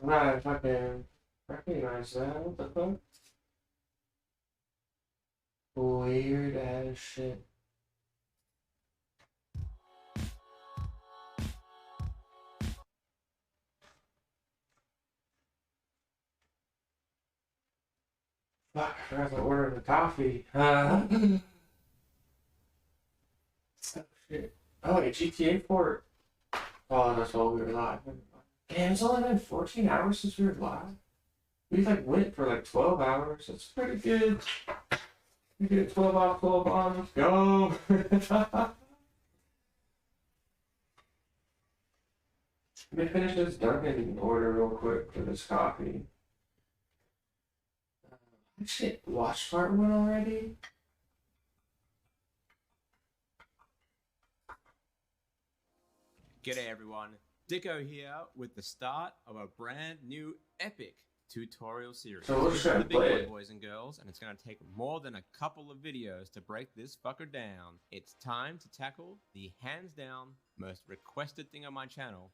I'm not fucking recognize that. What the fuck? Weird ass shit. Fuck, I forgot to order the coffee. Oh shit. Oh, wait, GTA 4. Oh, that's while we were live. Damn, it's only been 14 hours since we were live. We like went for like 12 hours. That's pretty good. We did 12 off, 12 on. Let's go. Let me finish this Dunkin' order real quick for this coffee. Shit, watch part one already? G'day everyone, Dikko here with the start of a brand new epic tutorial series. So we're for the big play boys and girls, and it's going to take more than a couple of videos to break this fucker down. It's time to tackle the hands down most requested thing on my channel,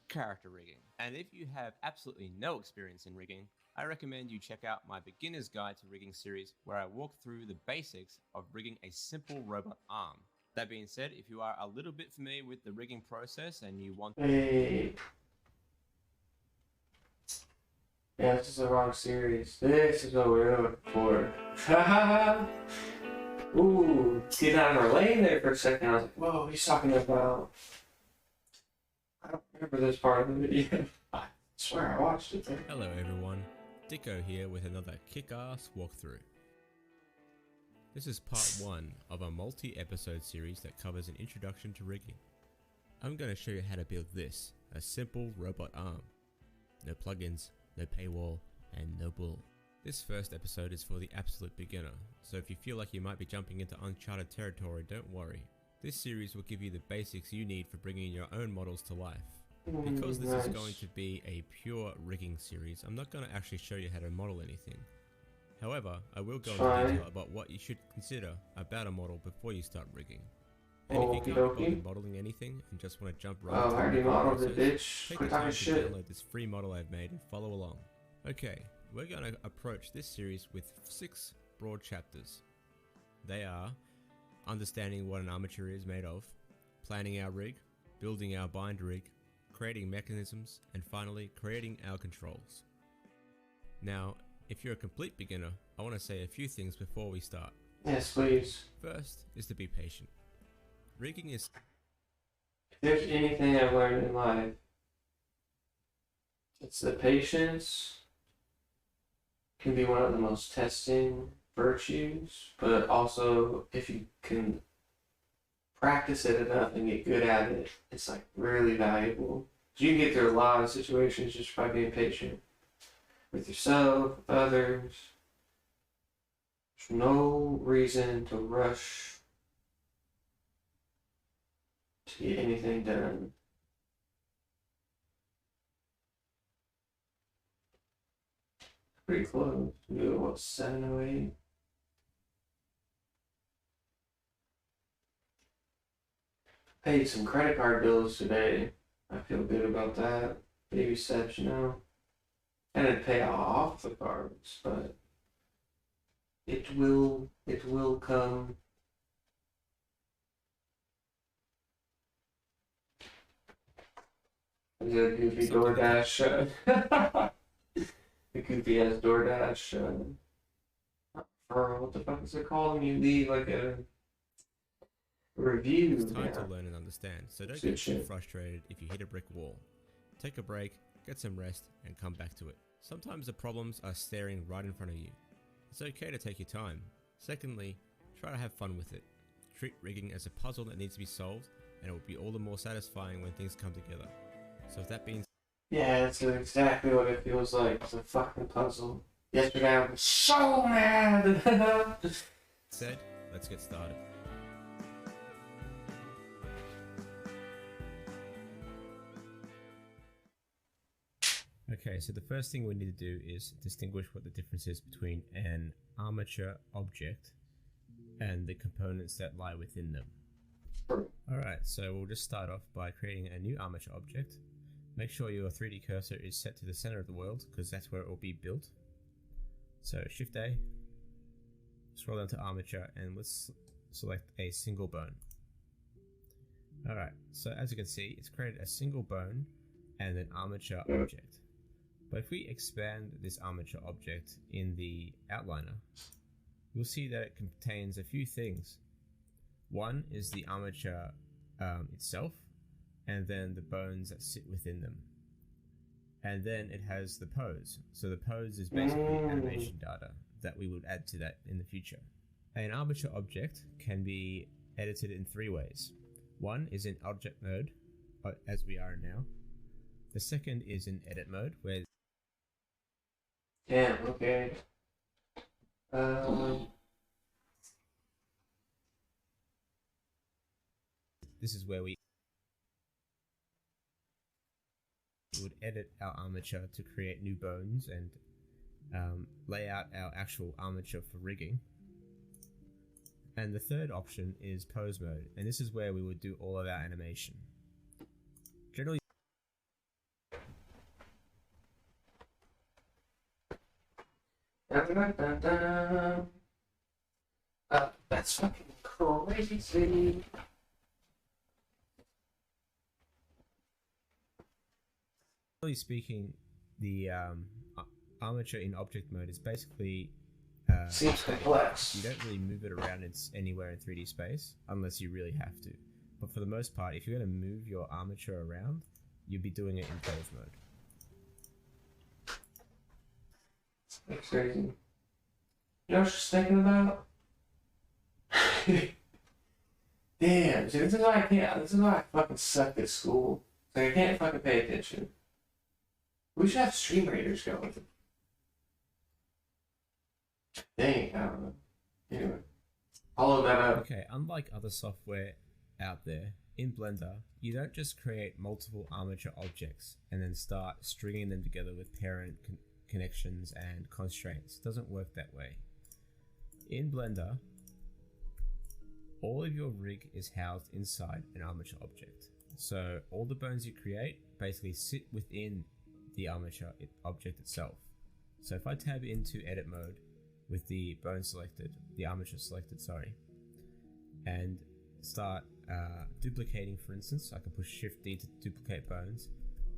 character rigging. And if you have absolutely no experience in rigging, I recommend you check out my beginner's guide to rigging series where I walk through the basics of rigging a simple robot arm. That being said, if you are a little bit familiar with the rigging process and you want... Hey. Yeah, this is the wrong series. This is what we were looking for. Ooh, see that on our lane there for a second. I was like, whoa, he's talking about... I don't remember this part of the video. I swear I watched it there. Hello everyone, Dikko here with another kick-ass walkthrough. This is part 1 of a multi-episode series that covers an introduction to rigging. I'm going to show you how to build this, a simple robot arm. No plugins, no paywall, and no bull. This first episode is for the absolute beginner, so if you feel like you might be jumping into uncharted territory, don't worry. This series will give you the basics you need for bringing your own models to life. Because this is going to be a pure rigging series, I'm not going to actually show you how to model anything. However, I will go into detail about what you should consider about a model before you start rigging. And if you can't be bothered modeling anything and just want to jump right into the process, take the time to download this free model I've made and follow along. Okay, we're going to approach this series with 6 broad chapters. They are understanding what an armature is made of, planning our rig, building our bind rig, creating mechanisms, and finally creating our controls. Now, if you're a complete beginner, I want to say a few things before we start. Yes, please. First is to be patient. Rigging is... If there's anything I've learned in life, it's that patience can be one of the most testing virtues, but also if you can practice it enough and get good at it, it's like really valuable. You can get through a lot of situations just by being patient. With yourself, with others. There's no reason to rush to get anything done. Pretty close. We do what, 708? Paid some credit card bills today. I feel good about that. Baby steps, you know. I didn't pay off the cards, but it will come. The goofy DoorDash, the goofy ass DoorDash, or what the fuck is it called when you leave like a review? It's time to learn and understand, so don't get too frustrated if you hit a brick wall. Take a break, get some rest, and come back to it. Sometimes the problems are staring right in front of you. It's okay to take your time. Secondly, try to have fun with it. Treat rigging as a puzzle that needs to be solved, and it will be all the more satisfying when things come together. So if that means... Yeah, that's exactly what it feels like. It's a fucking puzzle. Yesterday I was so mad! Said, let's get started. Okay, so the first thing we need to do is distinguish what the difference is between an armature object and the components that lie within them. Alright, so we'll just start off by creating a new armature object. Make sure your 3D cursor is set to the center of the world because that's where it will be built. So Shift A, scroll down to Armature, and let's select a single bone. Alright, so as you can see, it's created a single bone and an armature object. But if we expand this armature object in the outliner, you'll see that it contains a few things. One is the armature itself, and then the bones that sit within them. And then it has the pose. So the pose is basically animation data that we would add to that in the future. An armature object can be edited in three ways. One is in object mode, as we are now. The second is in edit mode, where damn, okay. This is where we would edit our armature to create new bones and lay out our actual armature for rigging. And the third option is pose mode, and this is where we would do all of our animation. Generally, that's fucking crazy. generally speaking, the armature in object mode is basically seems complex. You don't really move it around anywhere in 3D space unless you really have to. But for the most part, if you're going to move your armature around, you'll be doing it in pose mode. That's crazy. You know what I was just thinking about? Damn, see, this is why I fucking suck at school. Like, I can't fucking pay attention. We should have stream raiders going. Dang, I don't know. Anyway, follow that up. Okay, unlike other software out there, in Blender, you don't just create multiple armature objects and then start stringing them together with parent connections and constraints. It doesn't work that way. In Blender, all of your rig is housed inside an armature object. So all the bones you create basically sit within the armature object itself. So if I tab into edit mode with the bone selected, the armature selected, sorry, and start duplicating, for instance, I can push Shift D to duplicate bones.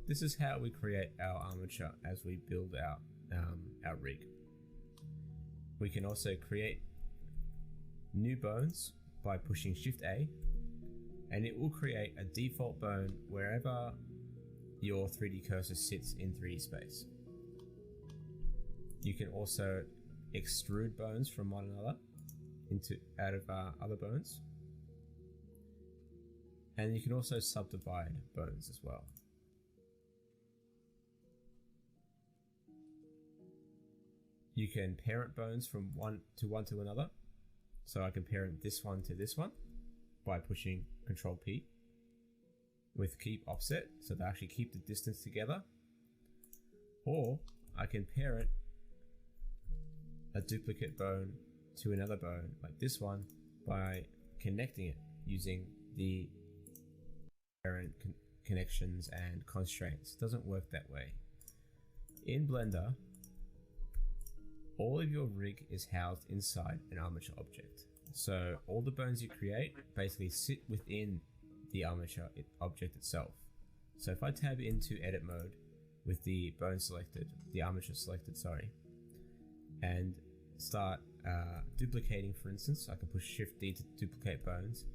This is how we create our armature as we build out our rig. We can also create new bones by pushing Shift A, and it will create a default bone wherever your 3D cursor sits in 3D space. You can also extrude bones from one another out of other bones, and you can also subdivide bones as well. You can parent bones from one to another, so I can parent this one to this one by pushing Control P with keep offset, so they actually keep the distance together. Or I can parent a duplicate bone to another bone like this one by connecting it using the parent connections and constraints. It doesn't work that way. In Blender, all of your rig is housed inside an armature object. So all the bones you create basically sit within the armature object itself. So if I tab into edit mode with the bone selected, the armature selected, sorry, and start duplicating, for instance, I can push Shift D to duplicate bones.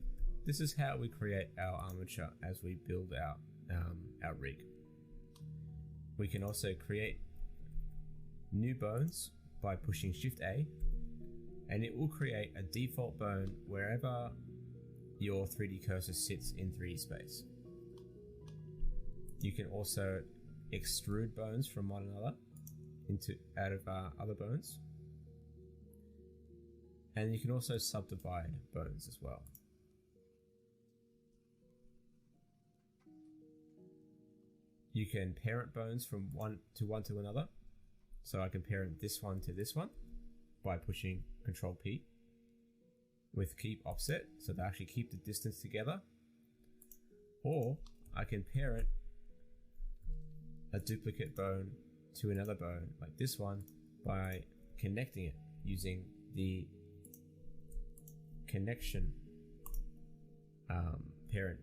This is how we create our armature as we build out our rig. We can also create new bones by pushing Shift A, and it will create a default bone wherever your 3D cursor sits in 3D space. You can also extrude bones from one another out of other bones, and you can also subdivide bones as well. You can parent bones from one to another, so I can parent this one to this one by pushing Control P with keep offset, so they actually keep the distance together. Or I can parent a duplicate bone to another bone like this one by connecting it using the connection parent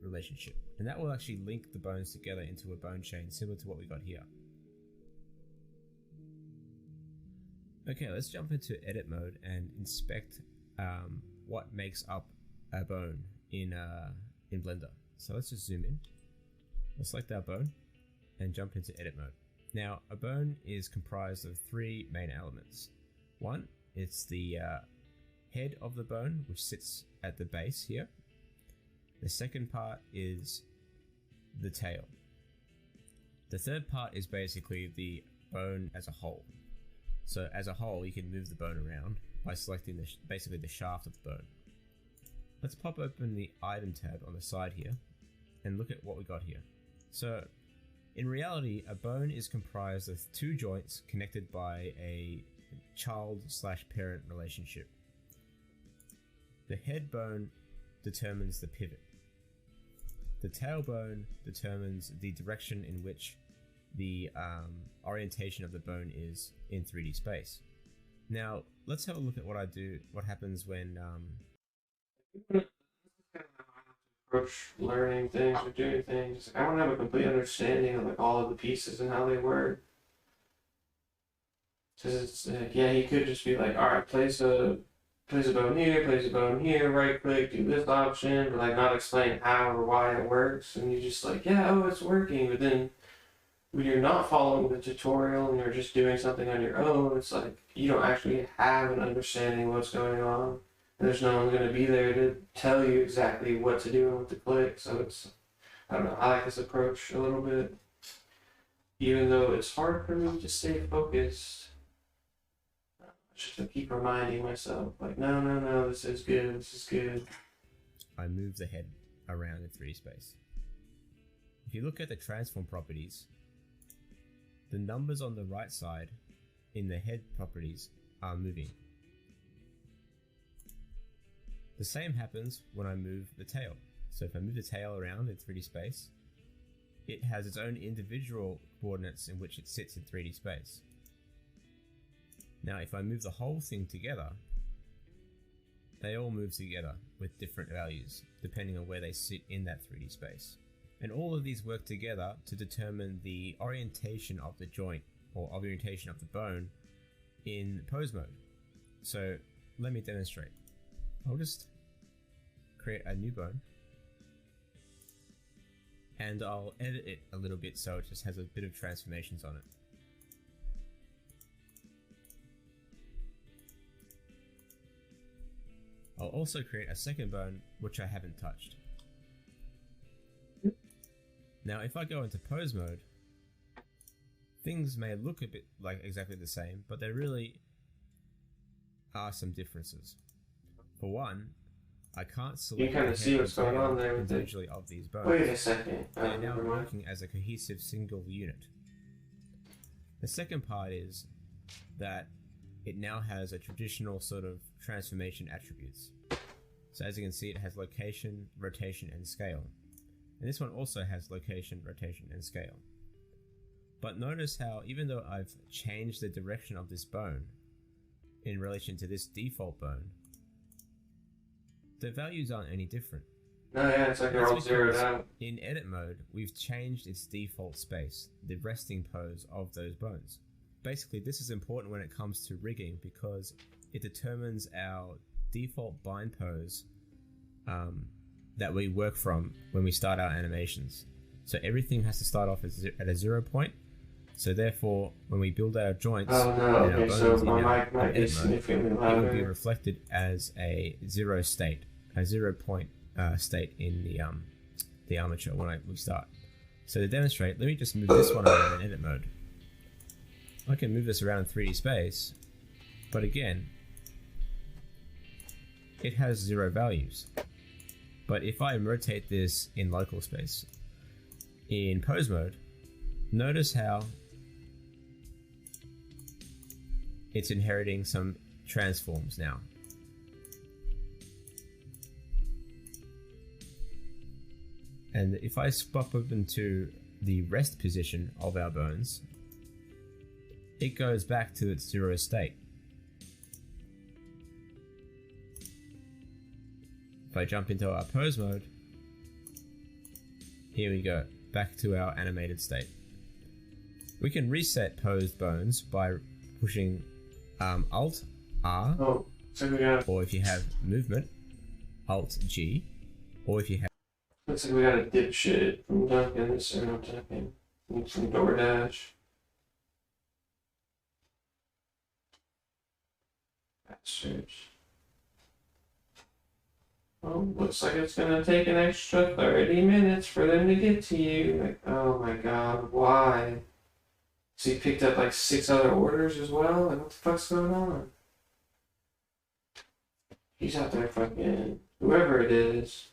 relationship, and that will actually link the bones together into a bone chain similar to what we got here. Okay, let's jump into edit mode and inspect what makes up a bone in Blender. So let's just zoom in. We'll select our bone and jump into edit mode. Now, a bone is comprised of three main elements. One, it's the head of the bone, which sits at the base here. The second part is the tail. The third part is basically the bone as a whole. So as a whole, you can move the bone around by selecting basically the shaft of the bone. Let's pop open the item tab on the side here and look at what we got here. So in reality, a bone is comprised of two joints connected by a child/parent relationship. The head bone determines the pivot. The tail bone determines the direction in which the orientation of the bone is in 3D space. Now, let's have a look at what happens when approach learning things or doing things. I don't have a complete understanding of like all of the pieces and how they work. Cause it's yeah, he could just be like, all right, place a bone here, right click, do this option, but like not explain how or why it works, and you just like, yeah, oh, it's working. But then when you're not following the tutorial and you're just doing something on your own, it's like you don't actually have an understanding of what's going on. And there's no one going to be there to tell you exactly what to do and what to click. So it's, I don't know, I like this approach a little bit. Even though it's hard for me to stay focused, just to keep reminding myself, like, no, this is good. I move the head around in 3D space. If you look at the transform properties, the numbers on the right side in the head properties are moving. The same happens when I move the tail. So if I move the tail around in 3D space, it has its own individual coordinates in which it sits in 3D space. Now if I move the whole thing together, they all move together with different values depending on where they sit in that 3D space. And all of these work together to determine the orientation of the joint or orientation of the bone in pose mode. So let me demonstrate. I'll just create a new bone and I'll edit it a little bit so it just has a bit of transformations on it. I'll also create a second bone which I haven't touched. Now if I go into pose mode, things may look a bit like exactly the same, but there really are some differences. For one, I can't select you kind of see what's going on there individually of these bones. Wait a second. They're now working as a cohesive single unit. The second part is that it now has a traditional sort of transformation attributes. So as you can see, it has location, rotation, and scale. And this one also has location, rotation, and scale. But notice how even though I've changed the direction of this bone in relation to this default bone, the values aren't any different. No, yeah, it's like they're all zeroed out. In edit mode, we've changed its default space, the resting pose of those bones. Basically, this is important when it comes to rigging because it determines our default bind pose that we work from when we start our animations. So everything has to start off at a 0 point. So therefore, when we build our joints and our bones so in my our mic might be significantly it louder. will be reflected as a 0 state, a 0 point state in the armature when we start. So to demonstrate, let me just move this one around in edit mode. I can move this around in 3D space, but again, it has 0 values. But if I rotate this in local space, in pose mode, notice how it's inheriting some transforms now. And if I swap open to the rest position of our bones, it goes back to its 0 state. If I jump into our pose mode, here we go, back to our animated state. We can reset posed bones by pushing Alt R, or if you have movement, Alt G, or if you have. Looks like we got a dipshit from Duncan, or not Duncan, from DoorDash. Bastards. Oh, looks like it's gonna take an extra 30 minutes for them to get to you. Like, oh my god, why? So you picked up like 6 other orders as well? Like, what the fuck's going on? He's out there fucking, whoever it is.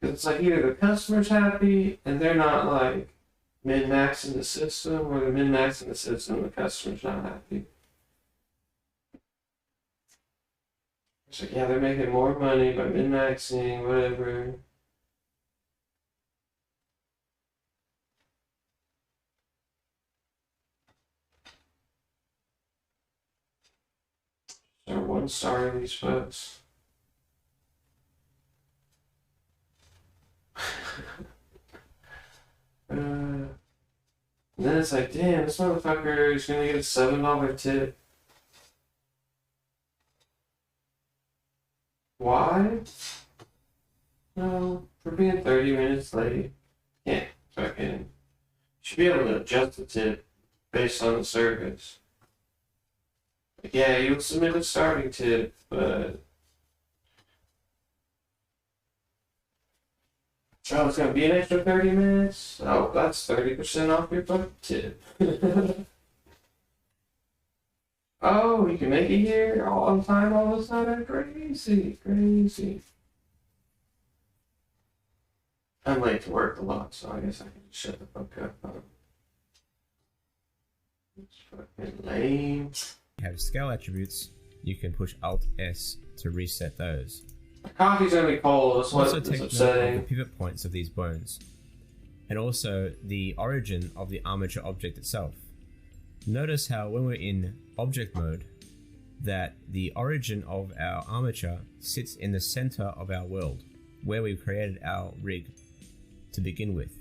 Cause it's like either the customer's happy and they're not like min-maxing the system, or they're min-maxing the system and the customer's not happy. It's like, yeah, they're making more money by min-maxing, whatever. They're 1 star these folks. And then it's like, damn, this motherfucker is gonna get a $7 tip. Why? No, for being 30 minutes late. Can't fucking. Should be able to adjust the tip based on the service. Like, yeah, you'll submit a starting tip, but. Oh, it's gonna be an extra 30 minutes? Oh, that's 30% off your fucking tip. Oh, you can make it here all on time all of a sudden? Crazy, crazy. I'm late to work a lot, so I guess I can just shut the fuck up. It's fucking lame. You have scale attributes, you can push Alt S to reset those. My coffee's gonna be cold, that's Also what is take note of upsetting. the pivot points of these bones, and also the origin of the armature object itself. Notice how when we're in object mode, that the origin of our armature sits in the center of our world, where we created our rig to begin with.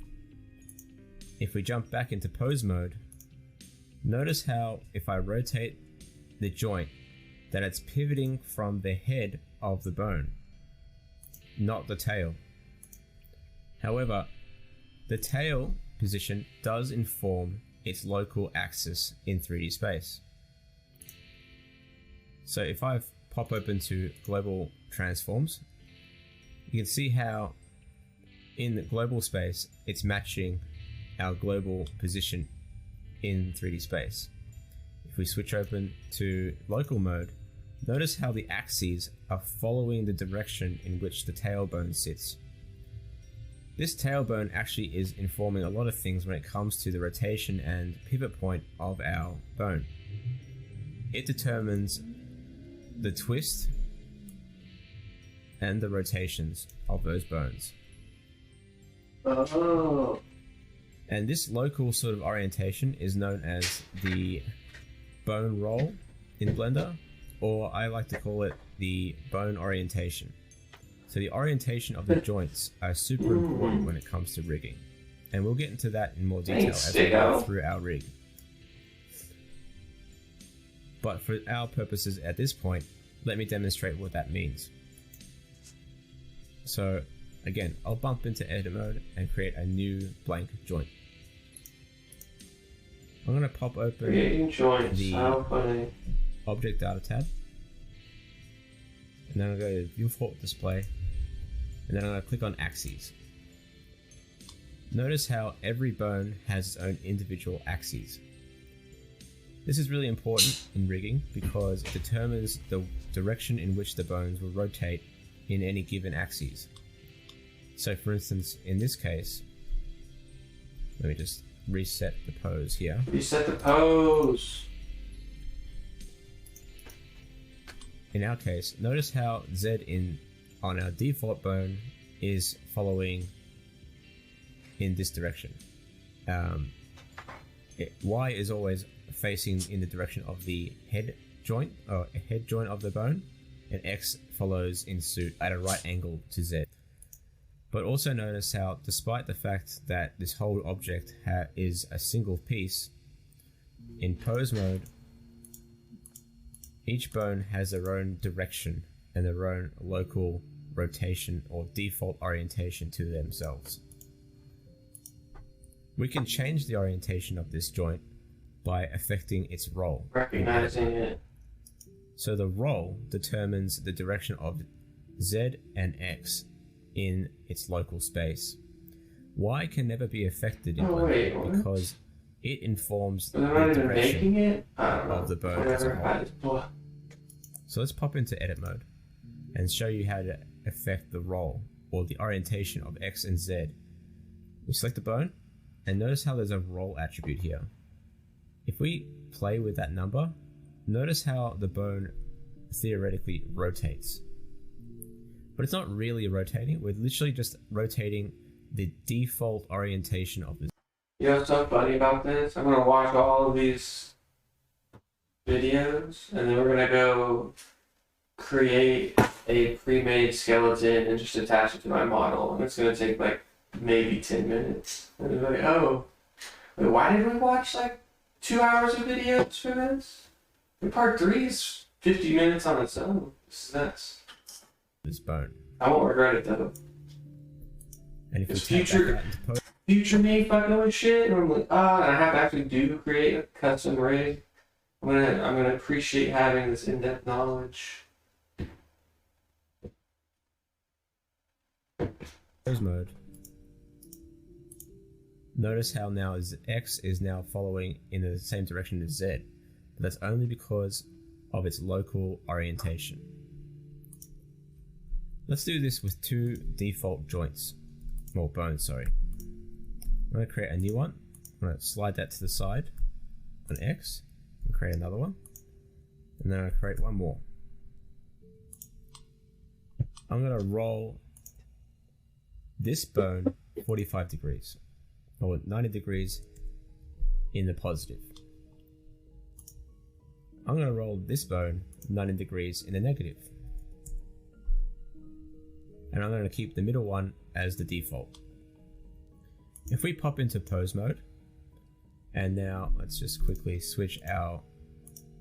If we jump back into pose mode, notice how if I rotate the joint, that it's pivoting from the head of the bone, not the tail. However, the tail position does inform its local axis in 3D space. So if I pop open to global transforms, you can see how in the global space it's matching our global position in 3D space. If we switch open to local mode, notice how the axes are following the direction in which the tailbone sits. This tailbone actually is informing a lot of things when it comes to the rotation and pivot point of our bone. It determines the twist and the rotations of those bones. Oh. And this local sort of orientation is known as the bone roll in Blender, or I like to call it the bone orientation. So the orientation of the joints are super important when it comes to rigging, and we'll get into that in more detail as we go through our rig. But for our purposes at this point, let me demonstrate what that means. So again, I'll bump into edit mode and create a new blank joint. I'm going to pop open the object data tab, and then I'll go to viewport display, and then I'm going to click on axes. Notice how every bone has its own individual axes. This is really important in rigging because it determines the direction in which the bones will rotate in any given axes. So for instance, in this case, let me just reset the pose here. Reset the pose! In our case, notice how Z on our default bone is following in this direction. Y is always facing in the direction of the head joint, or head joint of the bone, and X follows in suit at a right angle to Z. But also notice how, despite the fact that this whole object is a single piece, in pose mode, each bone has their own direction and their own local rotation or default orientation to themselves. We can change the orientation of this joint by affecting its roll. Recognizing it. So the roll determines the direction of Z and X in its local space. Y can never be affected in Blender because it informs the direction of the bone as a whole. So let's pop into edit mode and show you how to affect the roll or the orientation of X and Z. We select the bone and notice how there's a roll attribute here. If we play with that number, notice how the bone theoretically rotates. But it's not really rotating, we're literally just rotating the default orientation of the... You know what's so funny about this? I'm gonna watch all of these videos and then we're gonna go create a pre-made skeleton and just attach it to my model, and it's gonna take like maybe 10 minutes. And it's like, oh, wait, why did we watch like 2 hours of videos for this? And part 3 is 50 minutes on its own. This is nuts. This bone. I won't regret it though. And if future me fucking with shit, and I'm like, and I have to actually create a custom rig. I'm gonna appreciate having this in-depth knowledge. Pose mode. Notice how now X is now following in the same direction as Z, but that's only because of its local orientation. Let's do this with 2 default joints, or bones, sorry. I'm going to create a new one. I'm going to slide that to the side on X and create another one, and then I'll create one more. I'm going to roll this bone 45 degrees, or 90 degrees in the positive. I'm going to roll this bone 90 degrees in the negative. And I'm going to keep the middle one as the default. If we pop into pose mode, and now let's just quickly switch our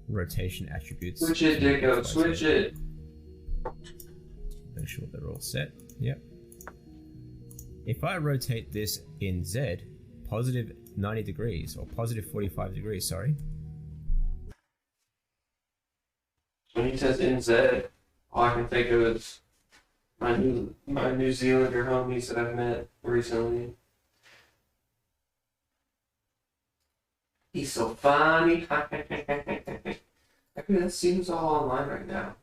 rotation attributes. Switch it, Dikko, switch it. Make sure they're all set. Yep. If I rotate this in Z, positive 90 degrees, or positive 45 degrees, sorry. When he says in Z, all I can think of is my New Zealander homies that I've met recently. He's so funny. Actually, that seems all online right now.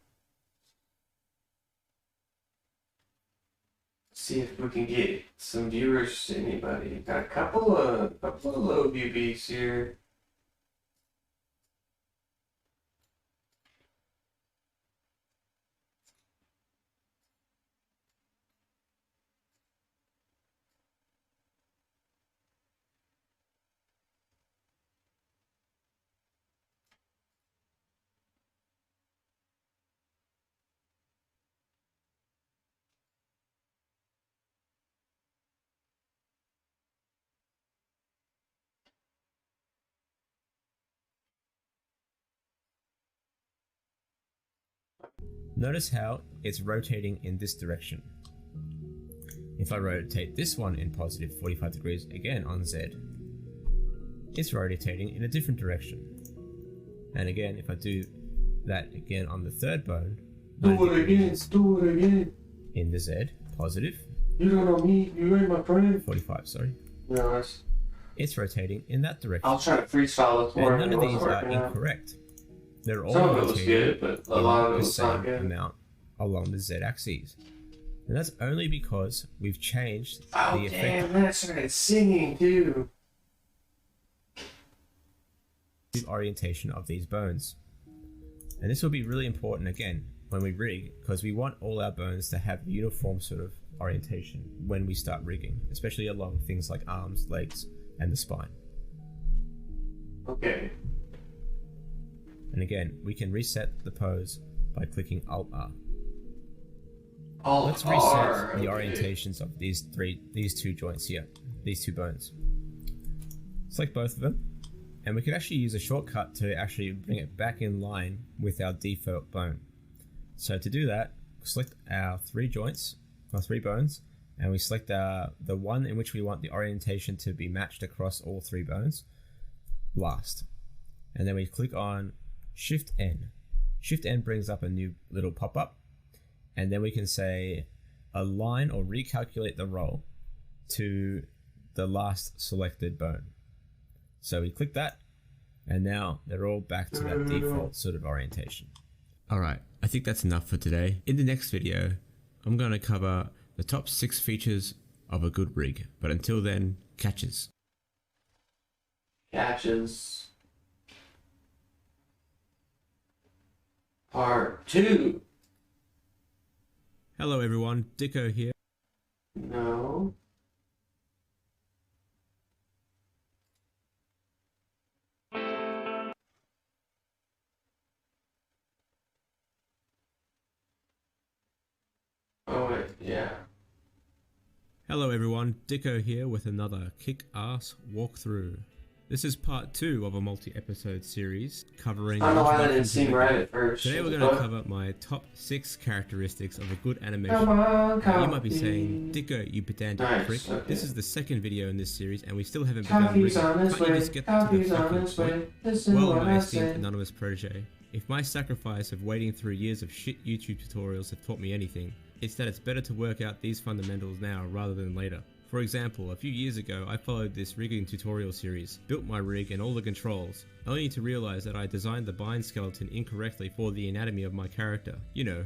See if we can get some viewers to anybody. Got a couple of low BBs here. Notice how it's rotating in this direction. If I rotate this one in positive 45 degrees again on Z, it's rotating in a different direction. And again, if I do that again on the third bone, do it again. In the Z, positive. You don't know me, you ain't my friend. 45, sorry. No, it's rotating in that direction. I'll try to freestyle this more. And none of these are incorrect. They're all some of it was good, but a lot of it was not good. Amount along the Z axis. And that's only because we've changed the effect. Damn, that started singing too. The orientation of these bones. And this will be really important again when we rig, because we want all our bones to have uniform sort of orientation when we start rigging, especially along things like arms, legs, and the spine. Okay. And again, we can reset the pose by clicking Alt-R. Alt Let's reset R, the okay. orientations of these two joints here, these two bones. Select both of them, and we can actually use a shortcut to actually bring it back in line with our default bone. So to do that, select our three joints, or three bones, and we select the one in which we want the orientation to be matched across all three bones last. And then we click on Shift N. Shift N brings up a new little pop-up, and then we can say align or recalculate the roll to the last selected bone. So we click that, and now they're all back to that default sort of orientation. Alright, I think that's enough for today. In the next video, I'm going to cover the top 6 features of a good rig. But until then, catches. Catches. Part 2. Hello everyone, Dikko here. No. Oh wait, yeah. Hello everyone, Dikko here with another kick-ass walkthrough. This is part 2 of a multi-episode series covering... I don't know why that didn't seem right at first. Today we're going to cover my top 6 characteristics of a good animation. Come on, Now, you might be saying, Dikko, you pedantic prick. Okay. This is the second video in this series and we still haven't begun Coffee's rigging. on its Can't you way. just get to the Coffee's on fucking its point? way. Listen Well, what my I esteemed say. anonymous protege, if my sacrifice of wading through years of shit YouTube tutorials have taught me anything, it's that it's better to work out these fundamentals now rather than later. For example, a few years ago I followed this rigging tutorial series, built my rig and all the controls, only to realize that I designed the bind skeleton incorrectly for the anatomy of my character. You know,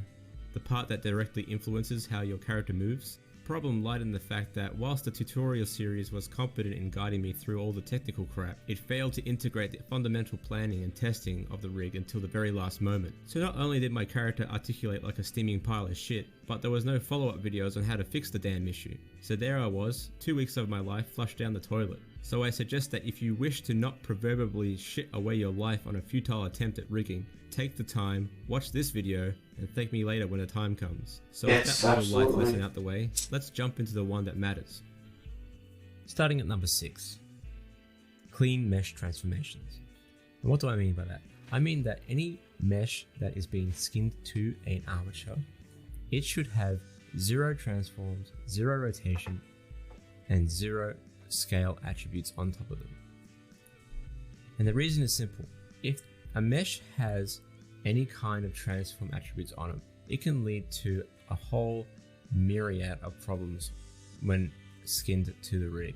the part that directly influences how your character moves. Problem lied in the fact that whilst the tutorial series was competent in guiding me through all the technical crap, it failed to integrate the fundamental planning and testing of the rig until the very last moment. So not only did my character articulate like a steaming pile of shit, but there was no follow-up videos on how to fix the damn issue. So there I was, 2 weeks of my life flushed down the toilet. So I suggest that if you wish to not proverbially shit away your life on a futile attempt at rigging, take the time, watch this video, and thank me later when the time comes. So with Yes, that little life absolutely. lesson out the way, let's jump into the one that matters. Starting at number 6. Clean mesh transformations. And what do I mean by that? I mean that any mesh that is being skinned to an armature, it should have 0 transforms, 0 rotation, and 0 scale attributes on top of them. And the reason is simple. If a mesh has any kind of transform attributes on it, it can lead to a whole myriad of problems when skinned to the rig.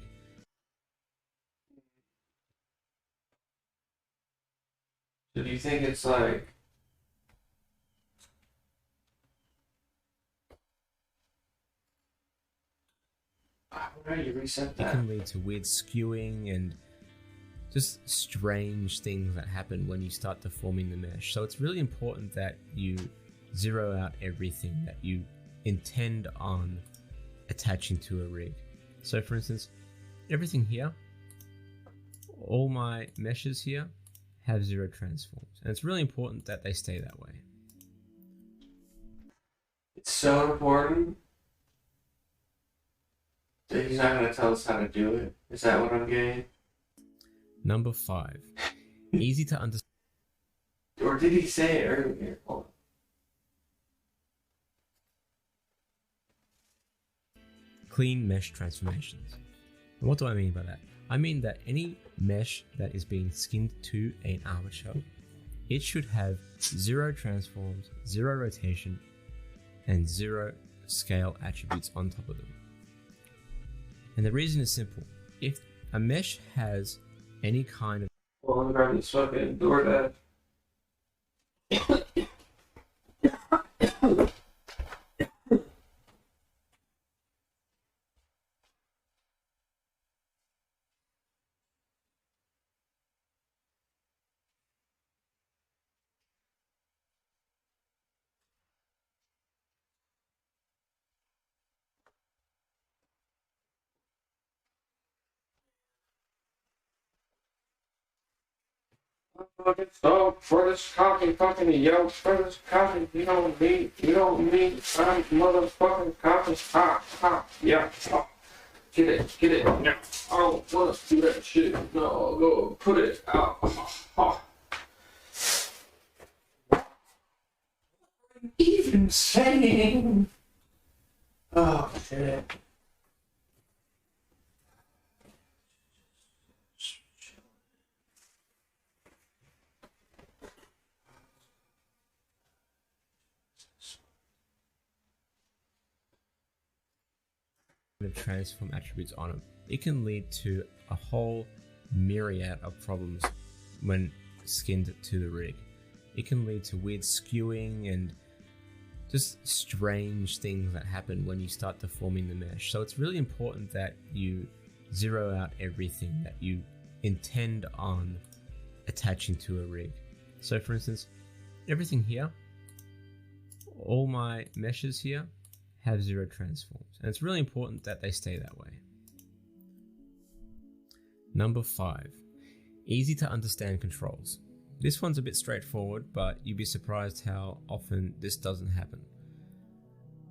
So do you think it's like... How do you reset It that? can lead to weird skewing and just strange things that happen when you start deforming the mesh. So it's really important that you zero out everything that you intend on attaching to a rig. So for instance, everything here, all my meshes here have 0 transforms, and it's really important that they stay that way. It's so important that he's not going to tell us how to do it. Is that what I'm getting? Number 5, easy to understand. Or did he say it earlier? Hold on. Clean mesh transformations. And what do I mean by that? I mean that any mesh that is being skinned to an armature, it should have 0 transforms, 0 rotation, and 0 scale attributes on top of them. And the reason is simple. If a mesh has any kind of... Well, I'm grabbing this fucking DoorDash. So for this coffee company, yo, for this coffee, you don't need some motherfucking coffee. Yeah. Get it, no. I don't wanna do that shit. No, go put it out. Even saying. Oh shit. Transform attributes on them. It can lead to a whole myriad of problems when skinned to the rig. It can lead to weird skewing and just strange things that happen when you start deforming the mesh. So it's really important that you zero out everything that you intend on attaching to a rig. So for instance, everything here, all my meshes here have 0 transforms, and it's really important that they stay that way. Number 5, easy to understand controls. This one's a bit straightforward, but you'd be surprised how often this doesn't happen.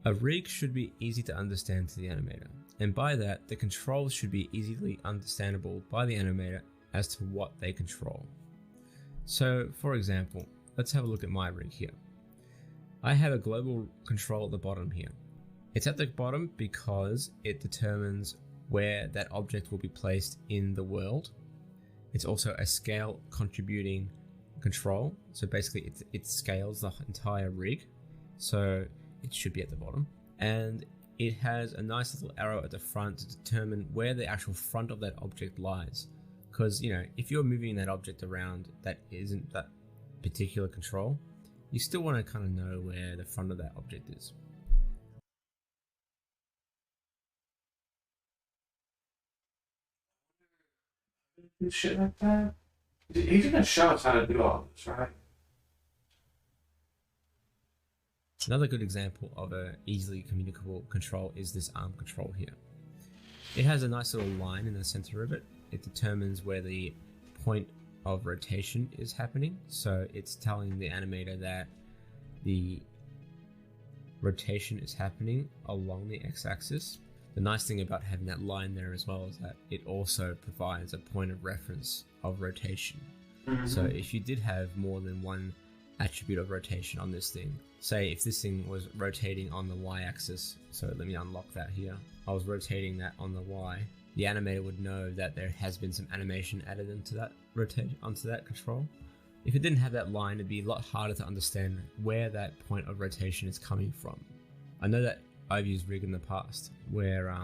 A rig should be easy to understand to the animator, and by that, the controls should be easily understandable by the animator as to what they control. So, for example, let's have a look at my rig here. I have a global control at the bottom here. It's at the bottom because it determines where that object will be placed in the world. It's also a scale contributing control, so basically it scales the entire rig, so it should be at the bottom. And it has a nice little arrow at the front to determine where the actual front of that object lies. Because, you know, if you're moving that object around that isn't that particular control, you still want to kind of know where the front of that object is. Do shit like that. He's gonna show us how to do all this, right? Another good example of a easily communicable control is this arm control here. It has a nice little line in the center of it. It determines where the point of rotation is happening, so it's telling the animator that the rotation is happening along the x-axis. The nice thing about having that line there as well is that it also provides a point of reference of rotation. Mm-hmm. So if you did have more than one attribute of rotation on this thing, say if this thing was rotating on the y-axis, so let me unlock that here, I was rotating that on the y, the animator would know that there has been some animation added into that onto that control. If it didn't have that line, it'd be a lot harder to understand where that point of rotation is coming from. I know that I've used rig in the past where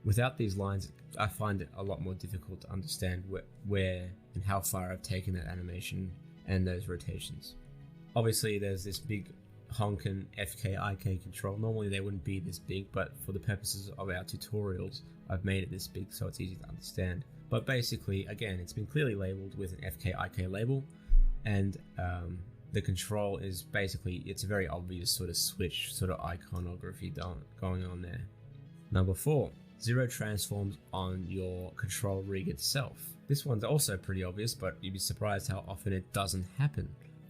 without these lines I find it a lot more difficult to understand where and how far I've taken that animation and those rotations. Obviously there's this big honkin' FK-IK control. Normally they wouldn't be this big, but for the purposes of our tutorials I've made it this big so it's easy to understand. But basically, again, it's been clearly labeled with an FK-IK label, and the control is basically, it's a very obvious sort of switch, sort of iconography going on there. Number 4, 0 transforms on your control rig itself. This one's also pretty obvious, but you'd be surprised how often it doesn't happen.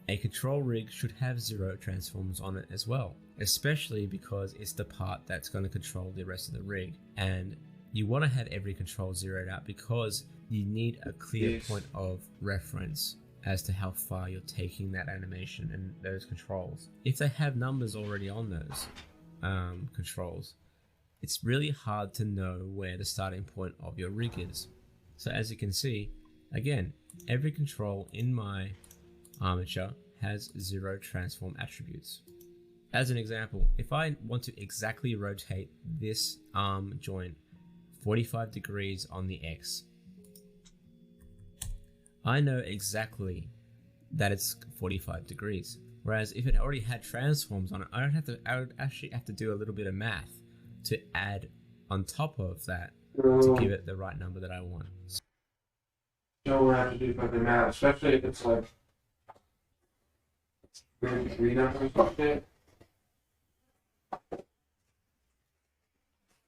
A control rig should have 0 transforms on it as well, especially because it's the part that's going to control the rest of the rig. And you want to have every control zeroed out because you need a clear point of reference as to how far you're taking that animation and those controls. If they have numbers already on those controls, it's really hard to know where the starting point of your rig is. So as you can see, again, every control in my armature has 0 transform attributes. As an example, if I want to exactly rotate this arm joint 45 degrees on the X, I know exactly that it's 45 degrees. Whereas if it already had transforms on it, I would actually have to do a little bit of math to add on top of that to give it the right number that I want. So we'll have to do fucking math, especially if it's like 3 numbers like that.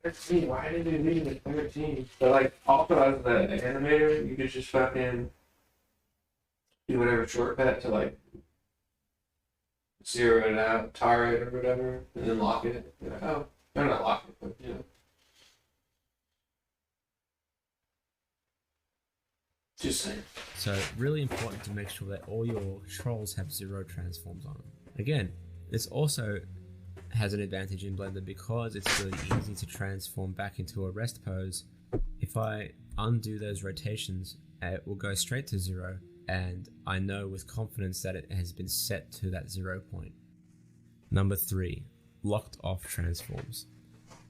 Let's see, why did it need it 13? But like, also as the animator, you could just fucking do whatever shortcut to like zero it out, tar it or whatever, and then lock it. You're like, oh, no, not lock it, but you know. Just saying. So really important to make sure that all your controls have zero transforms on them. Again, this also has an advantage in Blender because it's really easy to transform back into a rest pose. If I undo those rotations, it will go straight to zero, and I know with confidence that it has been set to that 0 point. Number 3, locked off transforms.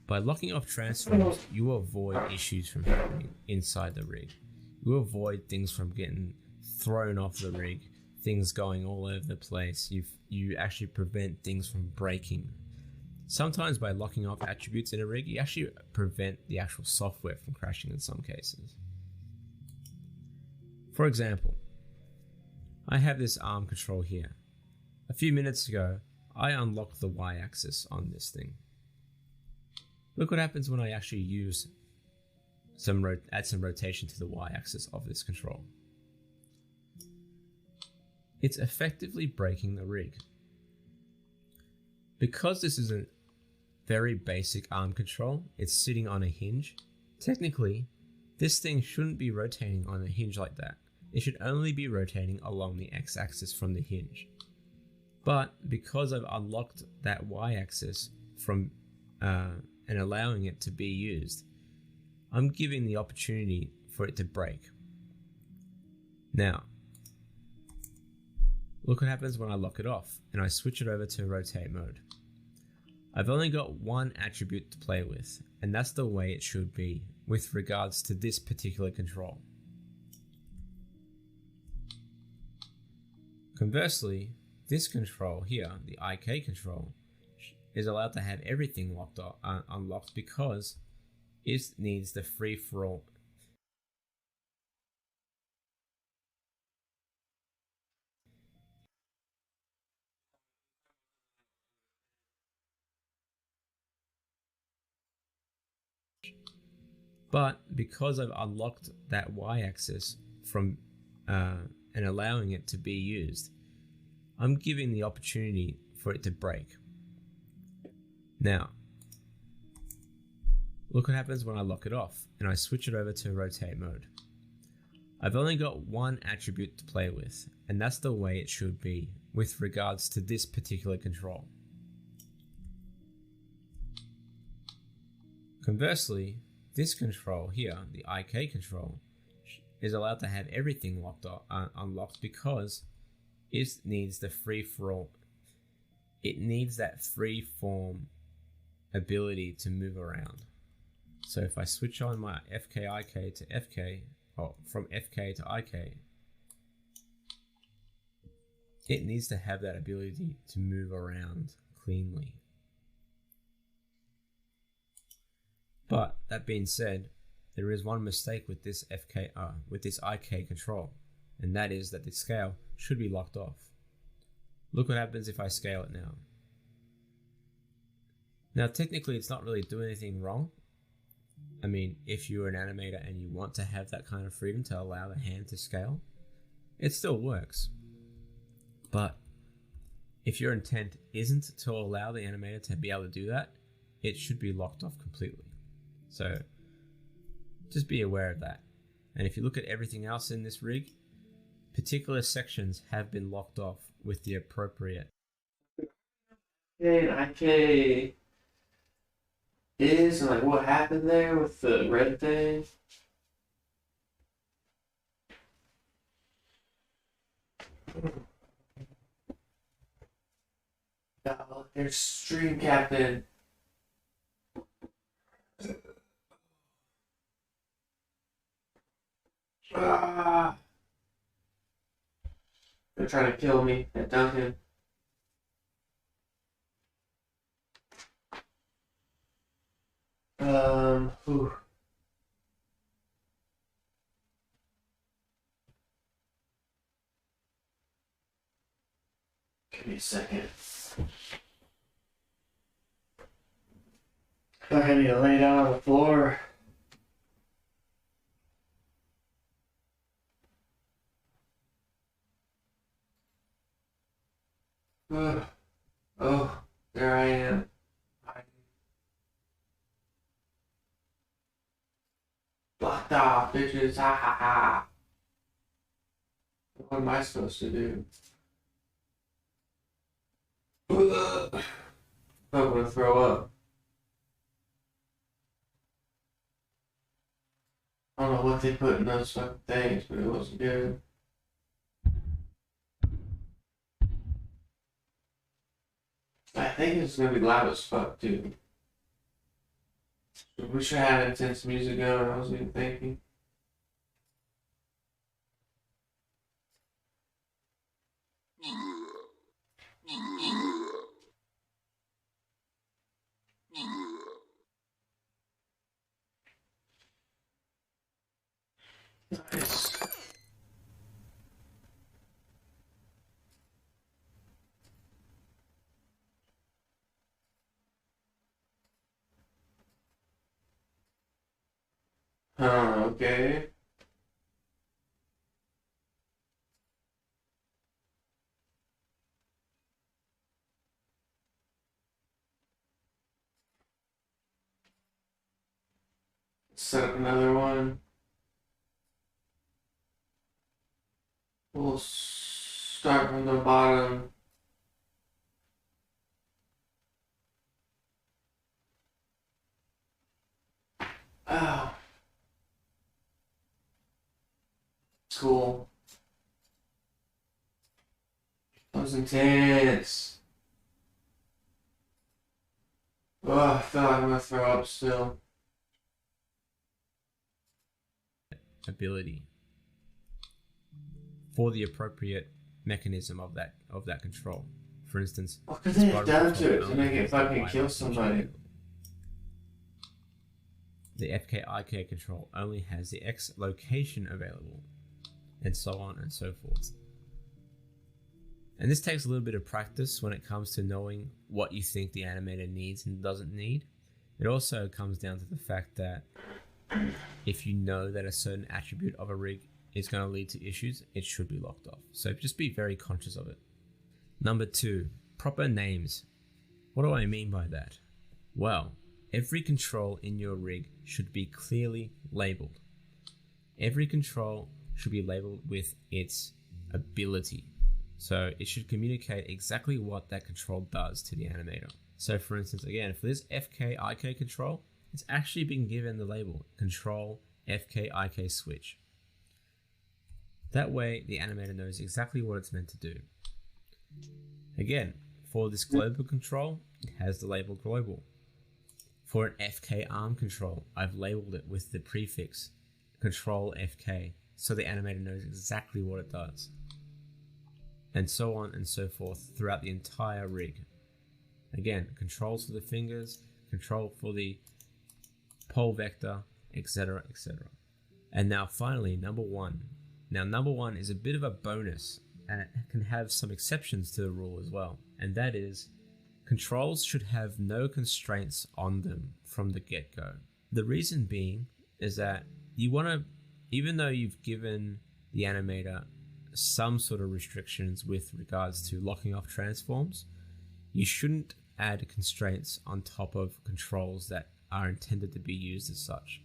By locking off transforms, you avoid issues from happening inside the rig. You avoid things from getting thrown off the rig, things going all over the place. You actually prevent things from breaking. Sometimes by locking off attributes in a rig, you actually prevent the actual software from crashing in some cases. For example, I have this arm control here. A few minutes ago, I unlocked the Y-axis on this thing. Look what happens when I actually use add some rotation to the Y-axis of this control. It's effectively breaking the rig. Because this is a very basic arm control, it's sitting on a hinge. Technically, this thing shouldn't be rotating on a hinge like that. It should only be rotating along the X-axis from the hinge. But because I've unlocked that Y-axis from and allowing it to be used, I'm giving the opportunity for it to break. Now, look what happens when I lock it off and I switch it over to rotate mode. I've only got one attribute to play with, and that's the way it should be with regards to this particular control. Conversely, this control here, the IK control, is allowed to have everything unlocked because it needs the free-for-all. But because I've unlocked that Y-axis from and allowing it to be used, I'm giving the opportunity for it to break. Now, look what happens when I lock it off and I switch it over to rotate mode. I've only got one attribute to play with, and that's the way it should be with regards to this particular control. Conversely, this control here, the IK control, is allowed to have everything unlocked because it needs the free-for-all. It needs that free-form ability to move around. So if I switch on my FK-IK to FK, or from FK to IK, it needs to have that ability to move around cleanly. But that being said, there is one mistake with this IK control, and that is that the scale should be locked off. Look what happens if I scale it now. Now technically it's not really doing anything wrong. I mean, if you're an animator and you want to have that kind of freedom to allow the hand to scale, it still works. But if your intent isn't to allow the animator to be able to do that, it should be locked off completely. So just be aware of that. And if you look at everything else in this rig, particular sections have been locked off with the appropriate. Okay, and IK is, and like what happened there with the red thing? Oh, there's Stream Captain. Ah! They're trying to kill me at Duncan. Whew. Give me a second. I feel like I need to lay down on the floor. Oh, there I am. Blocked off, bitches. Ha ha ha. What am I supposed to do? I'm gonna throw up. I don't know what they put in those fucking things, but it wasn't good. I think it's gonna be loud as fuck too. We should have intense music going, I was even thinking. Nice. Okay. Set up another one. We'll start from the bottom. Oh. Cool. That was intense. Oh, I feel like I'm gonna throw up still. Ability for the appropriate mechanism of that control. For instance, What could they have done to it to make it fucking kill somebody? The FK-IK control only has the X location available, and so on and so forth. And this takes a little bit of practice when it comes to knowing what you think the animator needs and doesn't need. It also comes down to the fact that if you know that a certain attribute of a rig is going to lead to issues, it should be locked off. So just be very conscious of it. Number 2, proper names. What do I mean by that? Well, every control in your rig should be clearly labeled. Every control should be labeled with its ability. So it should communicate exactly what that control does to the animator. So for instance, again, for this FK-IK control, it's actually been given the label Control FK-IK Switch. That way, the animator knows exactly what it's meant to do. Again, for this global control, it has the label Global. For an FK arm control, I've labeled it with the prefix Control FK, so the animator knows exactly what it does. And so on and so forth throughout the entire rig. Again, controls for the fingers, control for the pole vector, etc, etc. And now finally, number 1. Now number 1 is a bit of a bonus, and it can have some exceptions to the rule as well. And that is, controls should have no constraints on them from the get-go. The reason being is that you want to, even though you've given the animator some sort of restrictions with regards to locking off transforms, you shouldn't add constraints on top of controls that are intended to be used as such.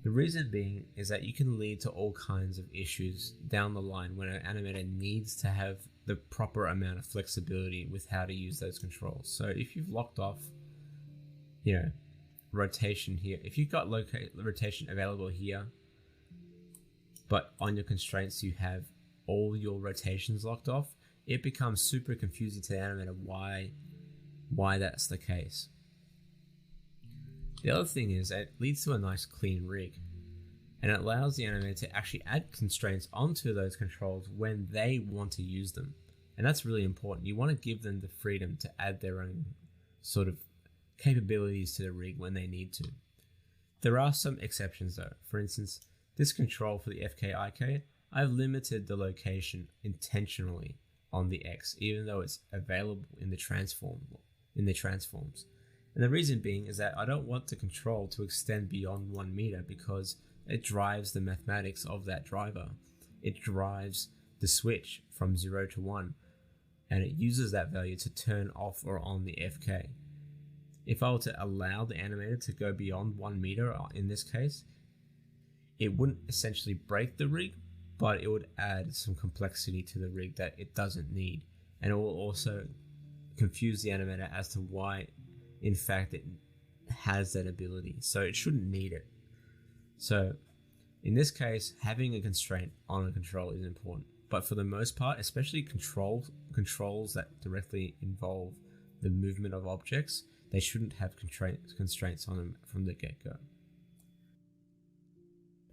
The reason being is that you can lead to all kinds of issues down the line when an animator needs to have the proper amount of flexibility with how to use those controls. So if you've locked off, rotation here, if you've got rotation available here, but on your constraints you have all your rotations locked off, it becomes super confusing to the animator why that's the case. The other thing is that it leads to a nice clean rig, and it allows the animator to actually add constraints onto those controls when they want to use them. And that's really important. You want to give them the freedom to add their own sort of capabilities to the rig when they need to. There are some exceptions though. For instance, this control for the FK-IK, I've limited the location intentionally on the X, even though it's available in the transforms. And the reason being is that I don't want the control to extend beyond 1 meter because it drives the mathematics of that driver. It drives the switch from 0 to 1 and it uses that value to turn off or on the FK. If I were to allow the animator to go beyond 1 meter in this case, it wouldn't essentially break the rig, but it would add some complexity to the rig that it doesn't need. And it will also confuse the animator as to why, in fact, it has that ability. So it shouldn't need it. So in this case, having a constraint on a control is important. But for the most part, especially controls that directly involve the movement of objects, they shouldn't have constraints on them from the get-go.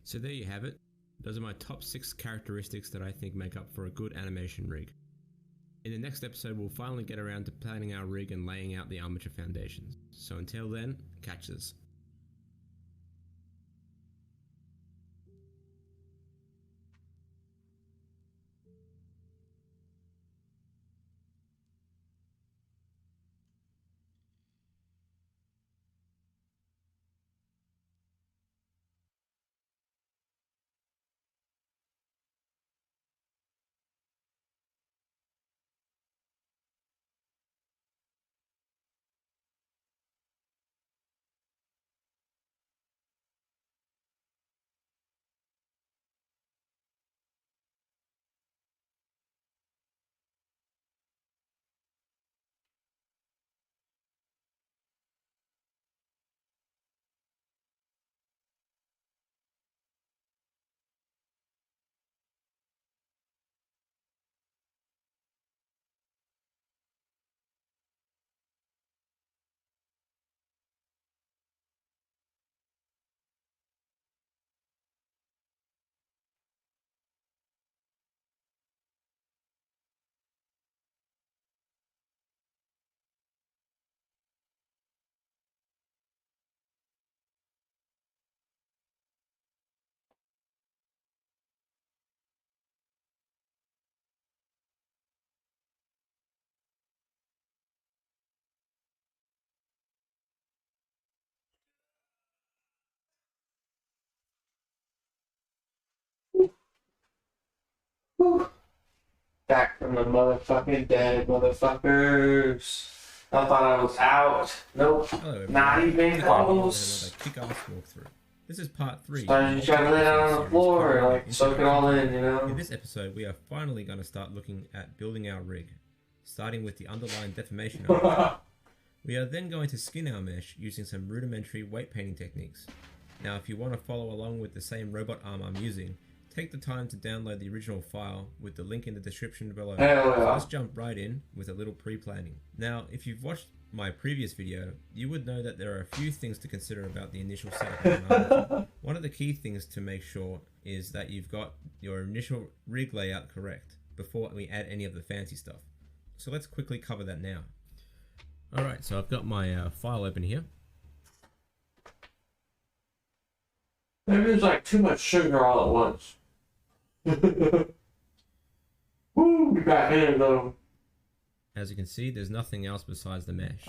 So there you have it. Those are my top 6 characteristics that I think make up for a good animation rig. In the next episode, we'll finally get around to planning our rig and laying out the armature foundations. So until then, catch us. Whew. Back from the motherfucking dead, motherfuckers. I thought I was out. Nope. Hello everyone. Not even close. Another kick-ass walkthrough. This is part 3. Sometimes you try to lay down on the floor, like soak it all in, you know? In this episode, we are finally going to start looking at building our rig, starting with the underlying deformation of it. We are then going to skin our mesh using some rudimentary weight painting techniques. Now, if you want to follow along with the same robot arm I'm using, take the time to download the original file with the link in the description below. So let's jump right in with a little pre-planning. Now, if you've watched my previous video, you would know that there are a few things to consider about the initial setup of an armature. One of the key things to make sure is that you've got your initial rig layout correct before we add any of the fancy stuff. So let's quickly cover that now. Alright, so I've got my file open here. Maybe there's like too much sugar all at once. Woo, we got in though. As you can see, there's nothing else besides the mesh.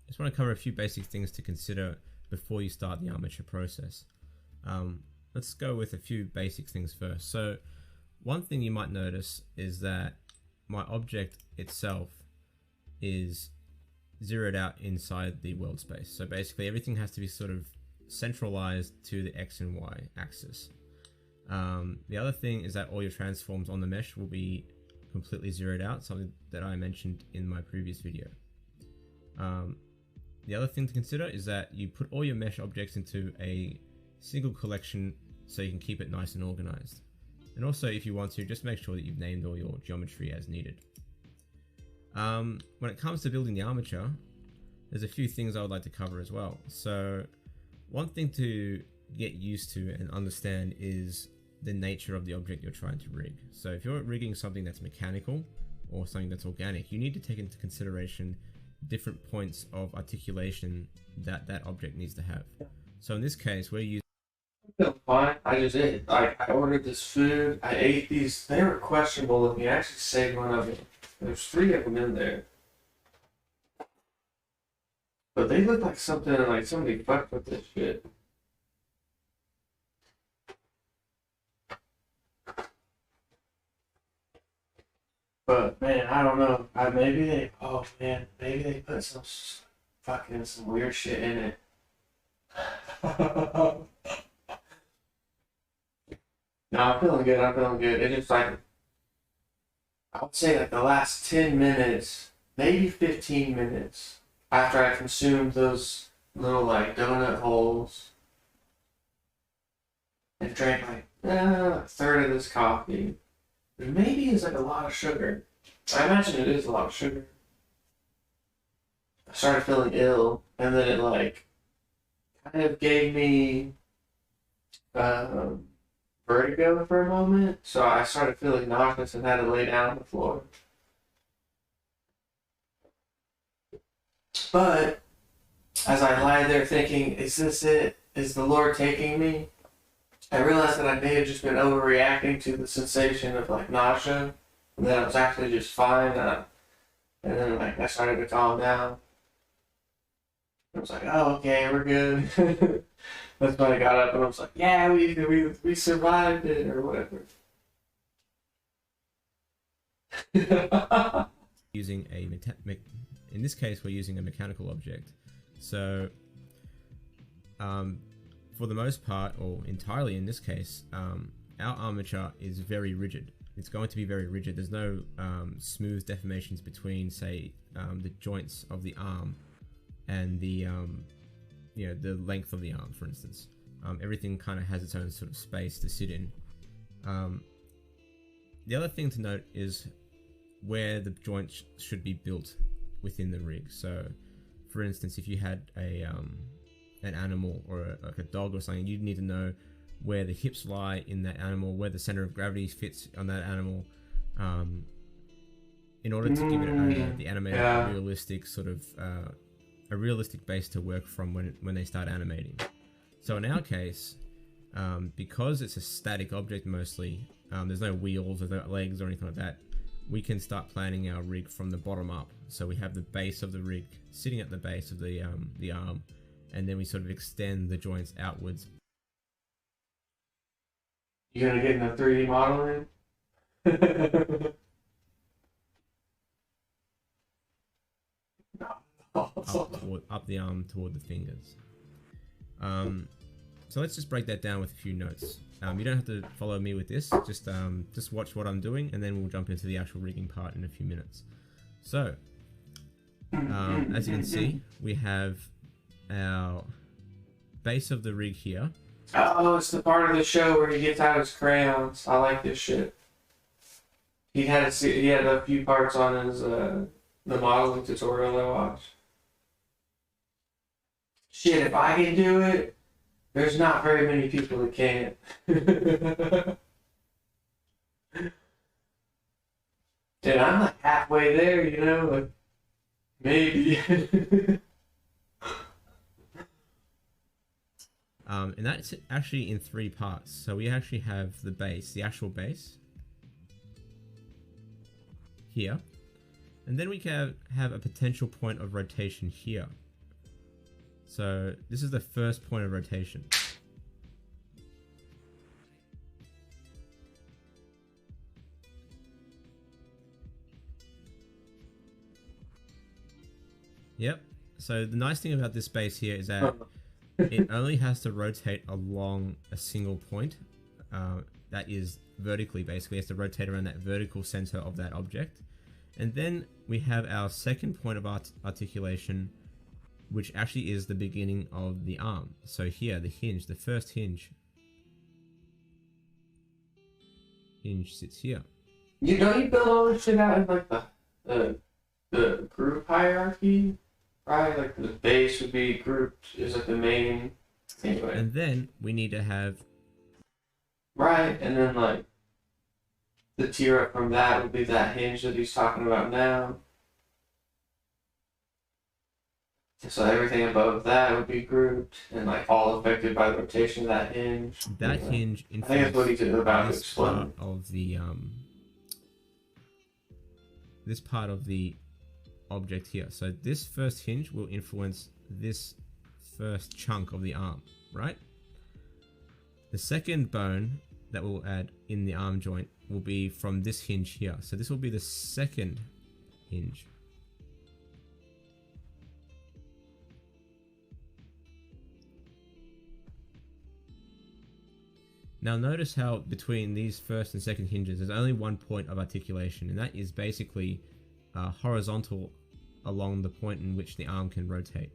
Just want to cover a few basic things to consider before you start the armature process. Let's go with a few basic things first. So one thing you might notice is that my object itself is zeroed out inside the world space. So basically everything has to be sort of centralized to the X and Y axis. The other thing is that all your transforms on the mesh will be completely zeroed out, something that I mentioned in my previous video. The other thing to consider is that you put all your mesh objects into a single collection so you can keep it nice and organized. And also, if you want to, just make sure that you've named all your geometry as needed. When it comes to building the armature, there's a few things I would like to cover as well. So one thing to get used to and understand is the nature of the object you're trying to rig. So if you're rigging something that's mechanical or something that's organic, you need to take into consideration different points of articulation that that object needs to have. So in this case, we're using... I feel fine. I just ate. I ordered this food. I ate these. They were questionable looking. I actually saved one of them. There's 3 of them in there. But they look like something like somebody fucked with this shit. But man, I don't know. Maybe they. Oh man, maybe they put some weird shit in it. No, I'm feeling good. I'm feeling good. It's just like I would say like the last 10 minutes, maybe 15 minutes after I consumed those little like donut holes and drank like a third of this coffee. Maybe it's like a lot of sugar. I imagine it is a lot of sugar. I started feeling ill, and then it like kind of gave me vertigo for a moment. So I started feeling nauseous and had to lay down on the floor. But as I lie there thinking, is this it? Is the Lord taking me? I realized that I may have just been overreacting to the sensation of like nausea, and that I was actually just fine. And then like I started to calm down. I was like, oh, okay, we're good. That's when I got up and I was like, yeah, we survived it or whatever. Using in this case, we're using a mechanical object. So, for the most part, or entirely in this case, our armature is very rigid. It's going to be very rigid. There's no smooth deformations between, say, the joints of the arm and the the length of the arm, for instance. Everything kind of has its own sort of space to sit in. The other thing to note is where the joints should be built within the rig. So, for instance, if you had an animal or like a dog or something, you'd need to know where the hips lie in that animal, where the center of gravity fits on that animal, in order to give it the animator a realistic sort of a realistic base to work from when they start animating. So in our case, because it's a static object mostly, there's no wheels, there's no legs or anything like that, we can start planning our rig from the bottom up. So we have the base of the rig sitting at the base of the arm, and then we sort of extend the joints outwards. You gonna get in the 3D modeling? up the arm toward the fingers. So let's just break that down with a few notes. You don't have to follow me with this, just watch what I'm doing, and then we'll jump into the actual rigging part in a few minutes. So, as you can see, we have our base of the rig here. Oh, it's the part of the show where he gets out his crayons. I like this shit. He had a few parts on his the modeling tutorial I watched. Shit, if I can do it, there's not very many people that can't. Dude, I'm like halfway there, you know, like maybe. And that's actually in 3 parts. So we actually have the base, the actual base here, and then we can have a potential point of rotation here. So this is the first point of rotation. Yep. So the nice thing about this base here is that it only has to rotate along a single point that is vertically, basically. It has to rotate around that vertical center of that object. And then we have our second point of articulation, which actually is the beginning of the arm. So here, the hinge, the first hinge sits here. Don't you build all this shit out in like the group hierarchy? Right, like the base would be grouped is like the main. Anyway. And then we need to have. Right, and then like the tier up from that would be that hinge that he's talking about now. So everything above that would be grouped and like all affected by the rotation of that hinge. That hinge. I think that's what he's about to explain. This part of the object here. So this first hinge will influence this first chunk of the arm, right? The second bone that we'll add in the arm joint will be from this hinge here. So this will be the second hinge. Now notice how between these first and second hinges there's only one point of articulation, and that is basically horizontal along the point in which the arm can rotate.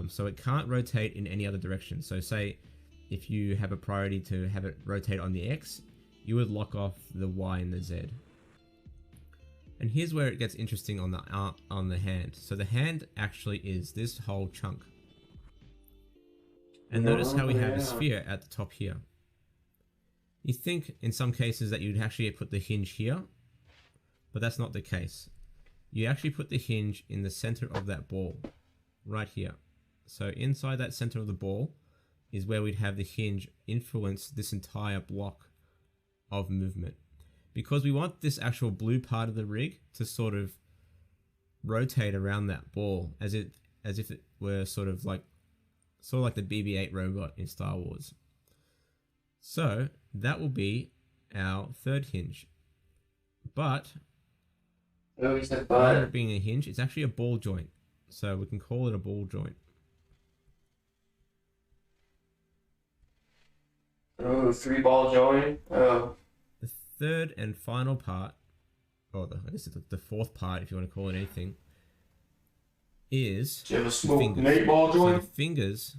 So it can't rotate in any other direction. So say if you have a priority to have it rotate on the X, you would lock off the Y and the Z. And here's where it gets interesting on the hand. So the hand actually is this whole chunk. And notice how we have a sphere at the top here. You think in some cases that you'd actually put the hinge here, but that's not the case. You actually put the hinge in the center of that ball, right here. So inside that center of the ball is where we'd have the hinge influence this entire block of movement. Because we want this actual blue part of the rig to sort of rotate around that ball as if it were sort of like the BB-8 robot in Star Wars. So that will be our third hinge. But rather than it being a hinge, it's actually a ball joint. So we can call it a ball joint. Oh, 3-ball joint. Oh. The third and final part, or I guess it's the fourth part if you want to call it anything, is Do you have a the smoked fingers. 8-ball So joint? the fingers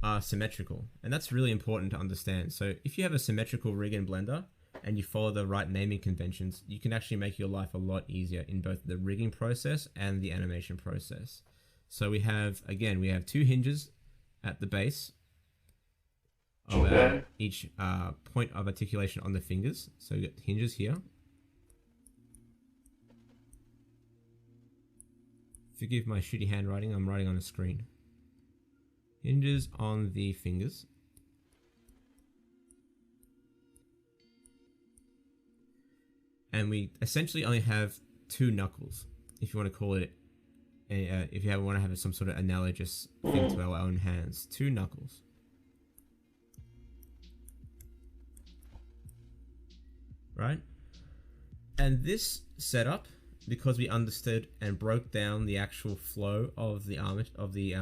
are symmetrical, and that's really important to understand. So if you have a symmetrical rig and blender and you follow the right naming conventions, you can actually make your life a lot easier in both the rigging process and the animation process. So we have 2 hinges at the base of each point of articulation on the fingers. So you get hinges here. Forgive my shitty handwriting, I'm writing on a screen. Hinges on the fingers. And we essentially only have 2 knuckles, if you want to call it, if you want to have some sort of analogous thing to our own hands. 2 knuckles. Right? And this setup, because we understood and broke down the actual flow of the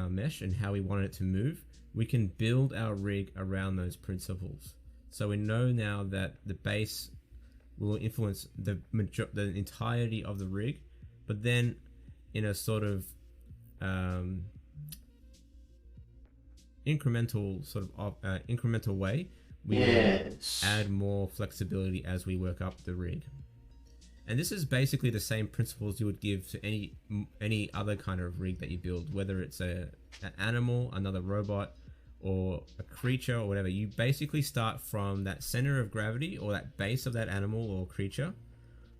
mesh and how we wanted it to move, we can build our rig around those principles. So we know now that the base will influence the entirety of the rig, but then in a sort of incremental way, we add more flexibility as we work up the rig. And this is basically the same principles you would give to any other kind of rig that you build, whether it's an animal, another robot, or a creature or whatever. You basically start from that center of gravity or that base of that animal or creature,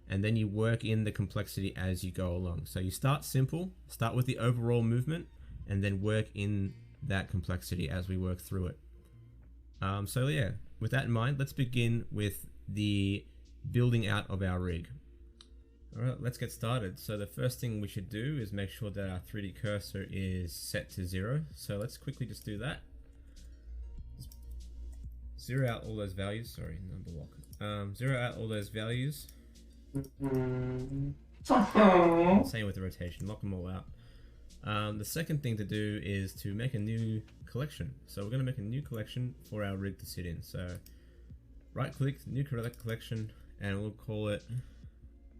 and then you work in the complexity as you go along. So you start simple, start with the overall movement, and then work in that complexity as we work through it. So yeah, with that in mind, let's begin with the building out of our rig. Alright, let's get started. So the first thing we should do is make sure that our 3D cursor is set to 0. So let's quickly just do that. Just zero out all those values. Sorry, number lock. Zero out all those values. Same with the rotation, lock them all out. The second thing to do is to make a new collection. So we're going to make a new collection for our rig to sit in. So right click, new collection, and we'll call it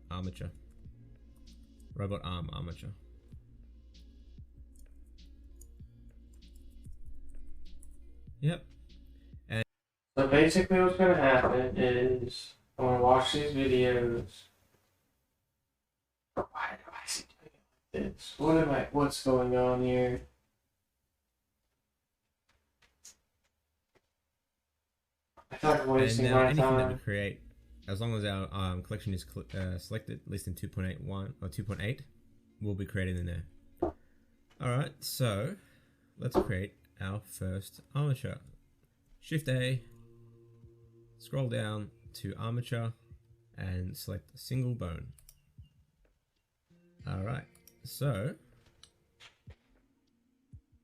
Armature. Robot arm armature. Yep. And so basically what's going to happen is I'm going to watch these videos. Why do I see doing it like this? What's going on here? I feel like I'm wasting my anything that we time. create, as long as our collection is selected, at least in 2.81 or 2.8, will be created in there. Alright, so let's create our first armature. Shift A, scroll down to armature, and select single bone. Alright, so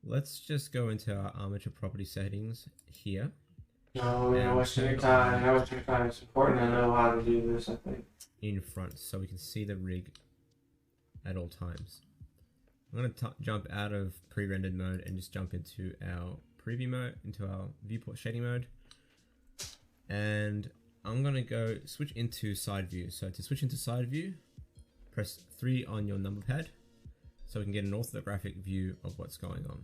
let's just go into our armature property settings here, No, we're not And wasting your turn time. on Not wasting your time. It's important to know how to do this, I think. in front so we can see the rig at all times. I'm going to jump out of pre-rendered mode and just jump into our preview mode, into our viewport shading mode. And I'm going to go switch into side view. So to switch into side view, press 3 on your number pad so we can get an orthographic view of what's going on.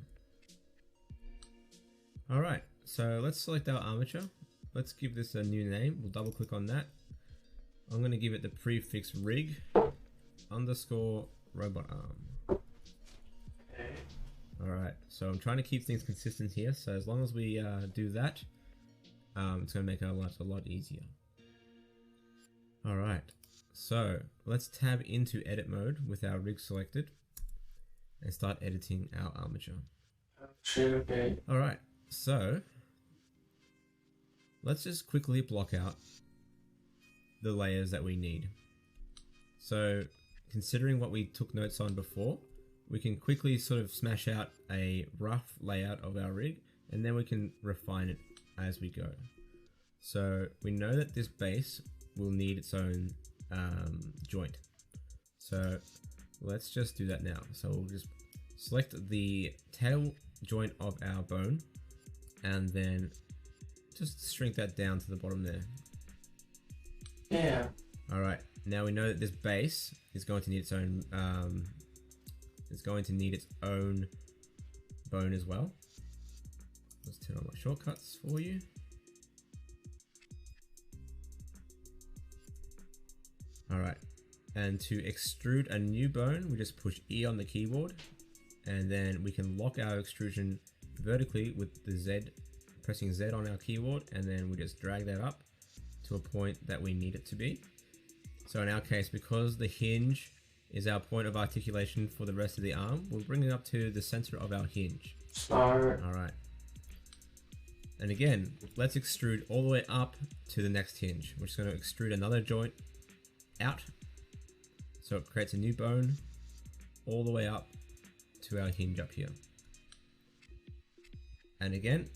Alright, so let's select our armature. Let's give this a new name. We'll double click on that. I'm going to give it the prefix rig underscore robot arm. Okay. Alright, so I'm trying to keep things consistent here. So as long as we do that, it's going to make our life a lot easier. Alright, so let's tab into edit mode with our rig selected and start editing our armature. Okay. Alright, so let's just quickly block out the layers that we need. So considering what we took notes on before, we can quickly sort of smash out a rough layout of our rig and then we can refine it as we go. So we know that this base will need its own joint. So let's just do that now. So we'll just select the tail joint of our bone and then just shrink that down to the bottom there. Yeah. Alright, now we know that this base is going to need its own bone as well. Let's turn on my shortcuts for you. Alright, and to extrude a new bone, we just push E on the keyboard and then we can lock our extrusion vertically with the Z, pressing Z on our keyboard, and then we just drag that up to a point that we need it to be. So in our case, because the hinge is our point of articulation for the rest of the arm, we'll bring it up to the center of our hinge. Smart. Alright. And again, let's extrude all the way up to the next hinge. We're just going to extrude another joint out. So it creates a new bone all the way up to our hinge up here. And again,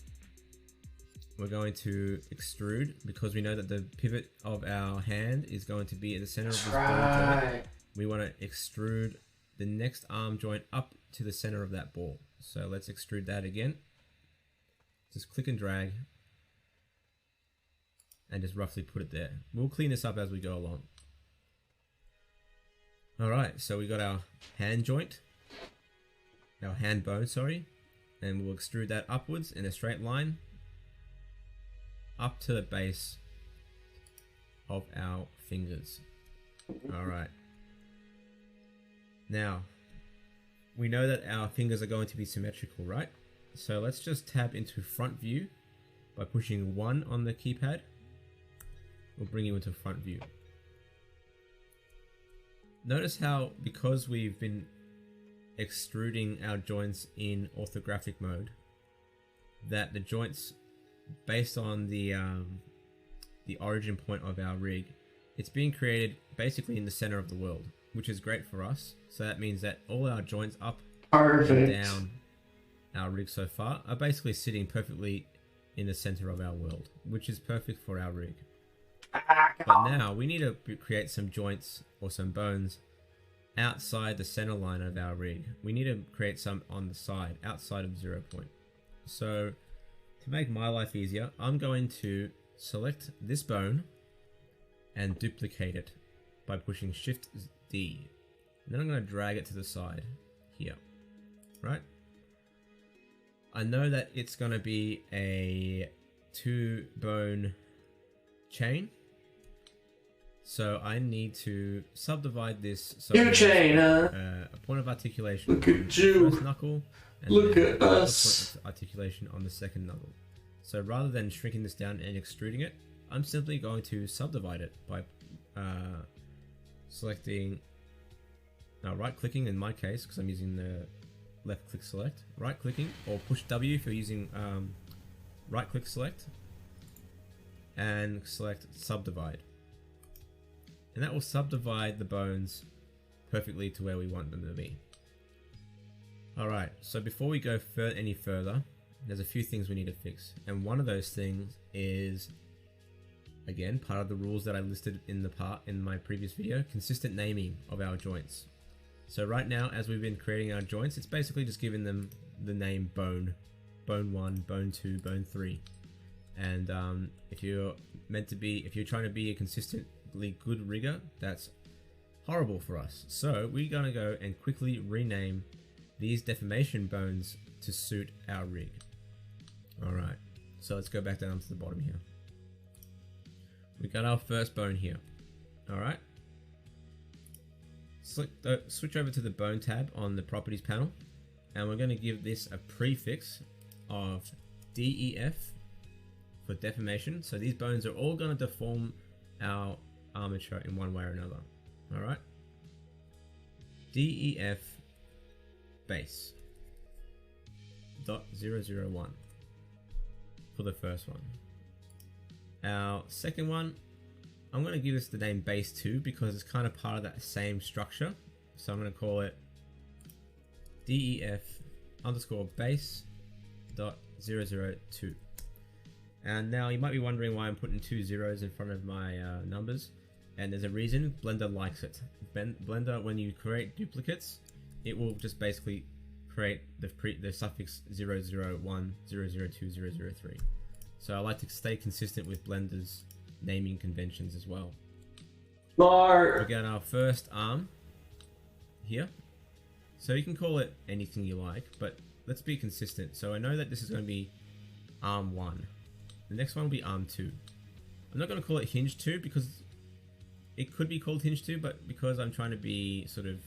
we're going to extrude because we know that the pivot of our hand is going to be at the center of this ball joint. We want to extrude the next arm joint up to the center of that ball. So let's extrude that again. Just click and drag and just roughly put it there. We'll clean this up as we go along. Alright, so we got our hand joint, our hand bone, sorry, and we'll extrude that upwards in a straight line up to the base of our fingers. Alright. Now, we know that our fingers are going to be symmetrical, right? So let's just tab into front view by pushing 1 on the keypad. We'll bring you into front view. Notice how, because we've been extruding our joints in orthographic mode, that the joints based on the origin point of our rig, it's being created basically in the center of the world, which is great for us. So that means that all our joints up and down our rig so far are basically sitting perfectly in the center of our world, which is perfect for our rig. But now we need to create some joints or some bones outside the center line of our rig. We need to create some on the side, outside of 0 point. So to make my life easier, I'm going to select this bone and duplicate it by pushing Shift D. And then I'm going to drag it to the side here, right? I know that it's going to be a 2 bone chain. So I need to subdivide this. So chain, huh? A point of articulation. Look at you. First knuckle. And Look then at us. point of articulation on the second knuckle. So rather than shrinking this down and extruding it, I'm simply going to subdivide it by selecting, right clicking in my case, because I'm using the left click select, right clicking, or push W if you're using right click select, and select subdivide. And that will subdivide the bones perfectly to where we want them to be. Alright, so before we go any further, there's a few things we need to fix, and one of those things is, again, part of the rules that I listed in my previous video, consistent naming of our joints. So right now, as we've been creating our joints, it's basically just giving them the name bone 1, bone 2, bone 3. And if you're trying to be a consistently good rigger, that's horrible for us. So we're gonna go and quickly rename these deformation bones to suit our rig. Alright, so let's go back down to the bottom here. We got our first bone here. Alright. Switch over to the bone tab on the properties panel, and we're going to give this a prefix of DEF for deformation. So these bones are all going to deform our armature in one way or another. Alright. DEF base .001 for the first one. Our second one, I'm going to give this the name base 2 because it's kind of part of that same structure. So I'm going to call it DEF underscore base .002. And now you might be wondering why I'm putting 2 zeros in front of my numbers. And there's a reason. Blender likes it. Blender, when you create duplicates, it will just basically create the suffix 001, 002, 003. So I like to stay consistent with Blender's naming conventions as well. Smart. We got our first arm here. So you can call it anything you like, but let's be consistent. So I know that this is going to be arm 1. The next one will be arm 2. I'm not going to call it hinge 2 because it could be called hinge 2, but because I'm trying to be I'm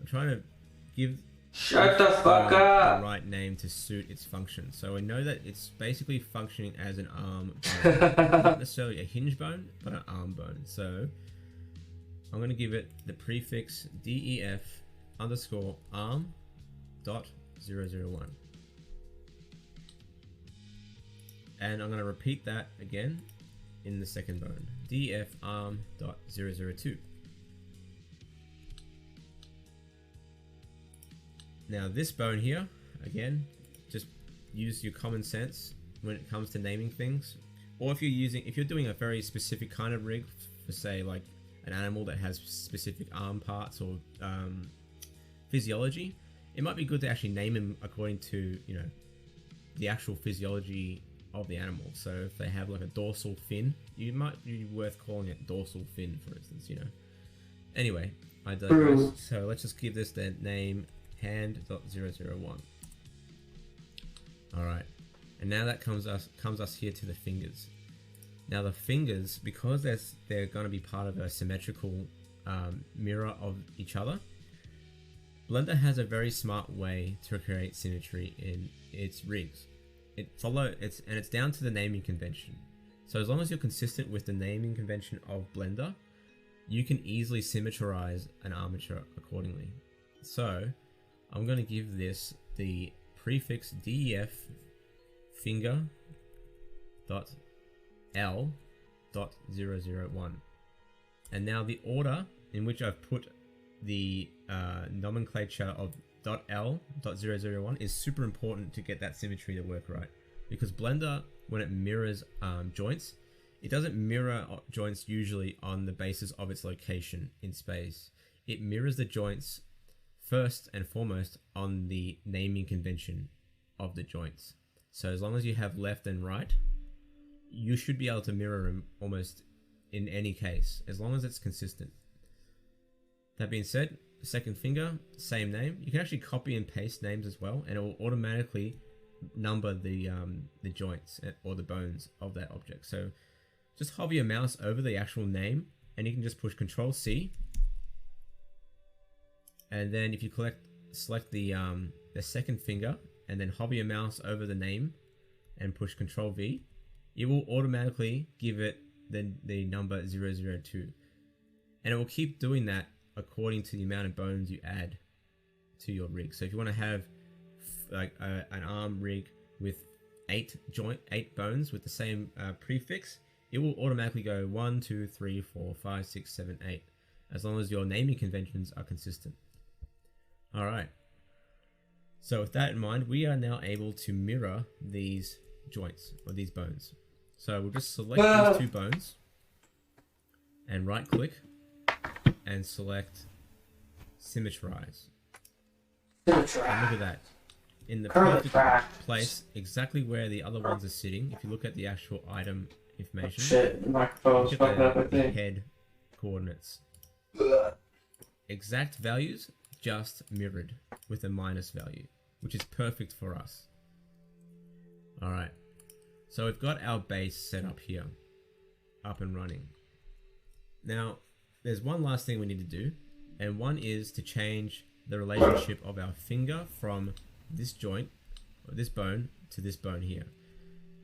trying to give Shut the fuck up! The right name to suit its function. So I know that it's basically functioning as an arm bone. Not necessarily a hinge bone, but an arm bone. So I'm going to give it the prefix DEF underscore arm .001. And I'm going to repeat that again in the second bone. DEF arm .002. Now this bone here, again, just use your common sense when it comes to naming things. Or if you're doing a very specific kind of rig, for say like an animal that has specific arm parts or physiology, it might be good to actually name them according to, you know, the actual physiology of the animal. So if they have like a dorsal fin, you might be worth calling it dorsal fin, for instance, you know. Anyway, I digress. So let's just give this the name hand.001. Alright, and now that comes us here to the fingers. Now the fingers, because they're going to be part of a symmetrical mirror of each other, Blender has a very smart way to create symmetry in its rigs. It's down to the naming convention. So as long as you're consistent with the naming convention of Blender, you can easily symmetrize an armature accordingly. So I'm going to give this the prefix DEF finger .L.001. And now the order in which I've put the nomenclature of .L.001 is super important to get that symmetry to work right. Because Blender, when it mirrors joints, it doesn't mirror joints usually on the basis of its location in space. It mirrors the joints first and foremost on the naming convention of the joints. So as long as you have left and right, you should be able to mirror them almost in any case, as long as it's consistent. That being said, the second finger, same name. You can actually copy and paste names as well, and it will automatically number the joints or the bones of that object. So just hover your mouse over the actual name, and you can just push Control C. And then if you select the second finger and then hover your mouse over the name and push Control V, it will automatically give it the number 002. And it will keep doing that according to the amount of bones you add to your rig. So if you want to have like an arm rig with 8 bones with the same prefix, it will automatically go 1, 2, 3, 4, 5, 6, 7, 8, as long as your naming conventions are consistent. Alright, So with that in mind, we are now able to mirror these joints or these bones. So we'll just select these two bones and right click and select Symmetrize. And look at that. In the perfect place, exactly where the other ones are sitting. If you look at the actual item information, shit, the microphone's fucking up, I the think. head coordinates. Exact values, just mirrored with a minus value, which is perfect for us. Alright, so we've got our base set up here, up and running. Now, there's one last thing we need to do, and one is to change the relationship of our finger from this joint, or this bone, to this bone here.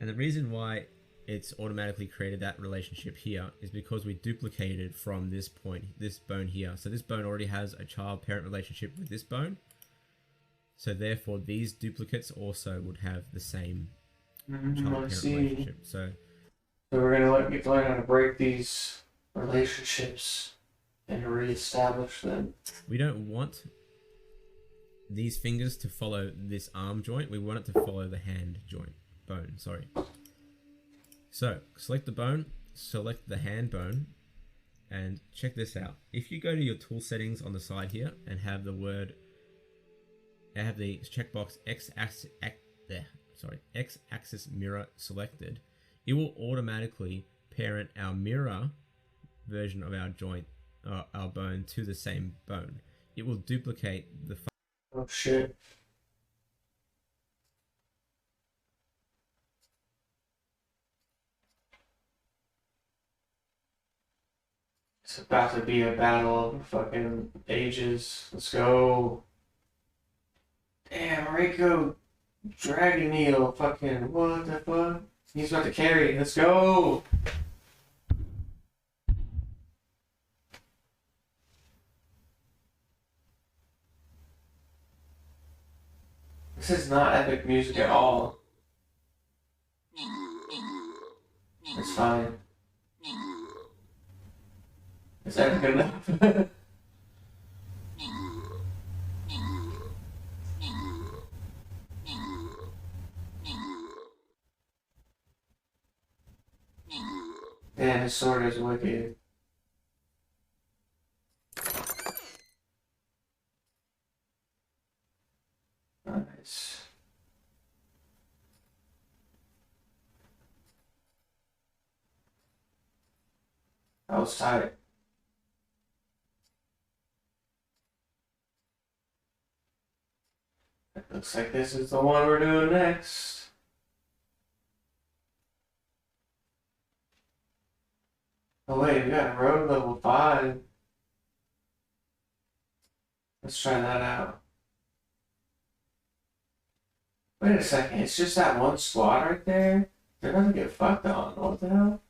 And the reason why it's automatically created that relationship here is because we duplicated from this point, this bone here. So this bone already has a child-parent relationship with this bone. So therefore these duplicates also would have the same child-parent relationship. So we're gonna learn how to break these relationships and re-establish them. We don't want these fingers to follow this arm joint. We want it to follow the hand joint, bone, sorry. So select the bone, select the hand bone, and check this out. If you go to your tool settings on the side here and have the word, have the checkbox X-axis mirror selected, it will automatically parent our mirror version of our joint, our bone, to the same bone. It will duplicate the. Oh shit. It's about to be a battle of the fucking ages. Let's go. Damn, Reiko Dragon Needle. Fucking what the fuck? He's about to carry. Let's go. This is not epic music at all. It's fine. Is that good enough? Damn, his sword is wicked. Nice. That was tight. It looks like this is the one we're doing next. Oh wait, we got road level 5. Let's try that out. Wait a second, it's just that one squad right there? They're gonna get fucked on, what the hell?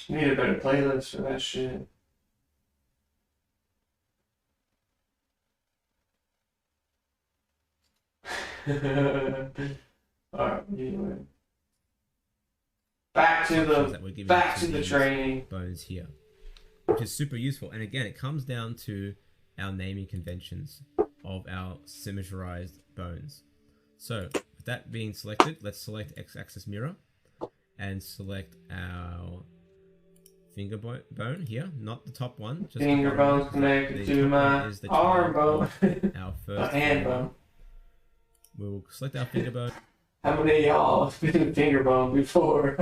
You need a better playlist for that shit. Alright, anyway. Back to the training. Bones here, which is super useful. And again, it comes down to our naming conventions of our symmetrized bones. So with that being selected, let's select X-axis mirror and select our finger bone here, not the top one. Just finger bone connected to my arm bone. Our first hand bone. We will select our finger bone. How many of y'all have been finger bone before?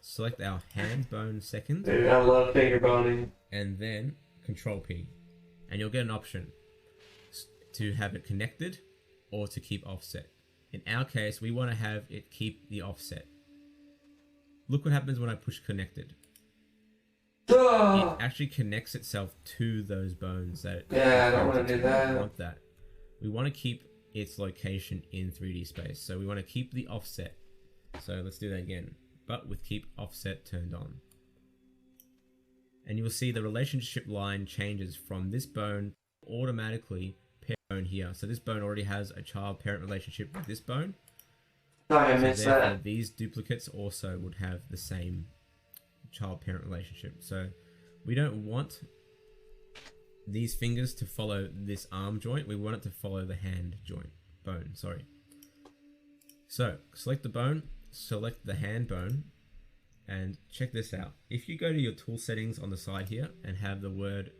Select our hand bone second. Dude, I love finger boning. And then Control P. And you'll get an option to have it connected or to keep offset. In our case, we want to have it keep the offset. Look what happens when I push connected. It actually connects itself to those bones. I don't want to do that. We want that. We want to keep its location in 3D space. So we want to keep the offset. So let's do that again, but with keep offset turned on. And you will see the relationship line changes from this bone automatically bone here. So this bone already has a child-parent relationship with this bone. Sorry, I So missed therefore, that. these duplicates also would have the same child-parent relationship. So we don't want these fingers to follow this arm joint. We want it to follow the hand joint bone. Sorry. So select the bone, select the hand bone, and check this out. If you go to your tool settings on the side here and have the word,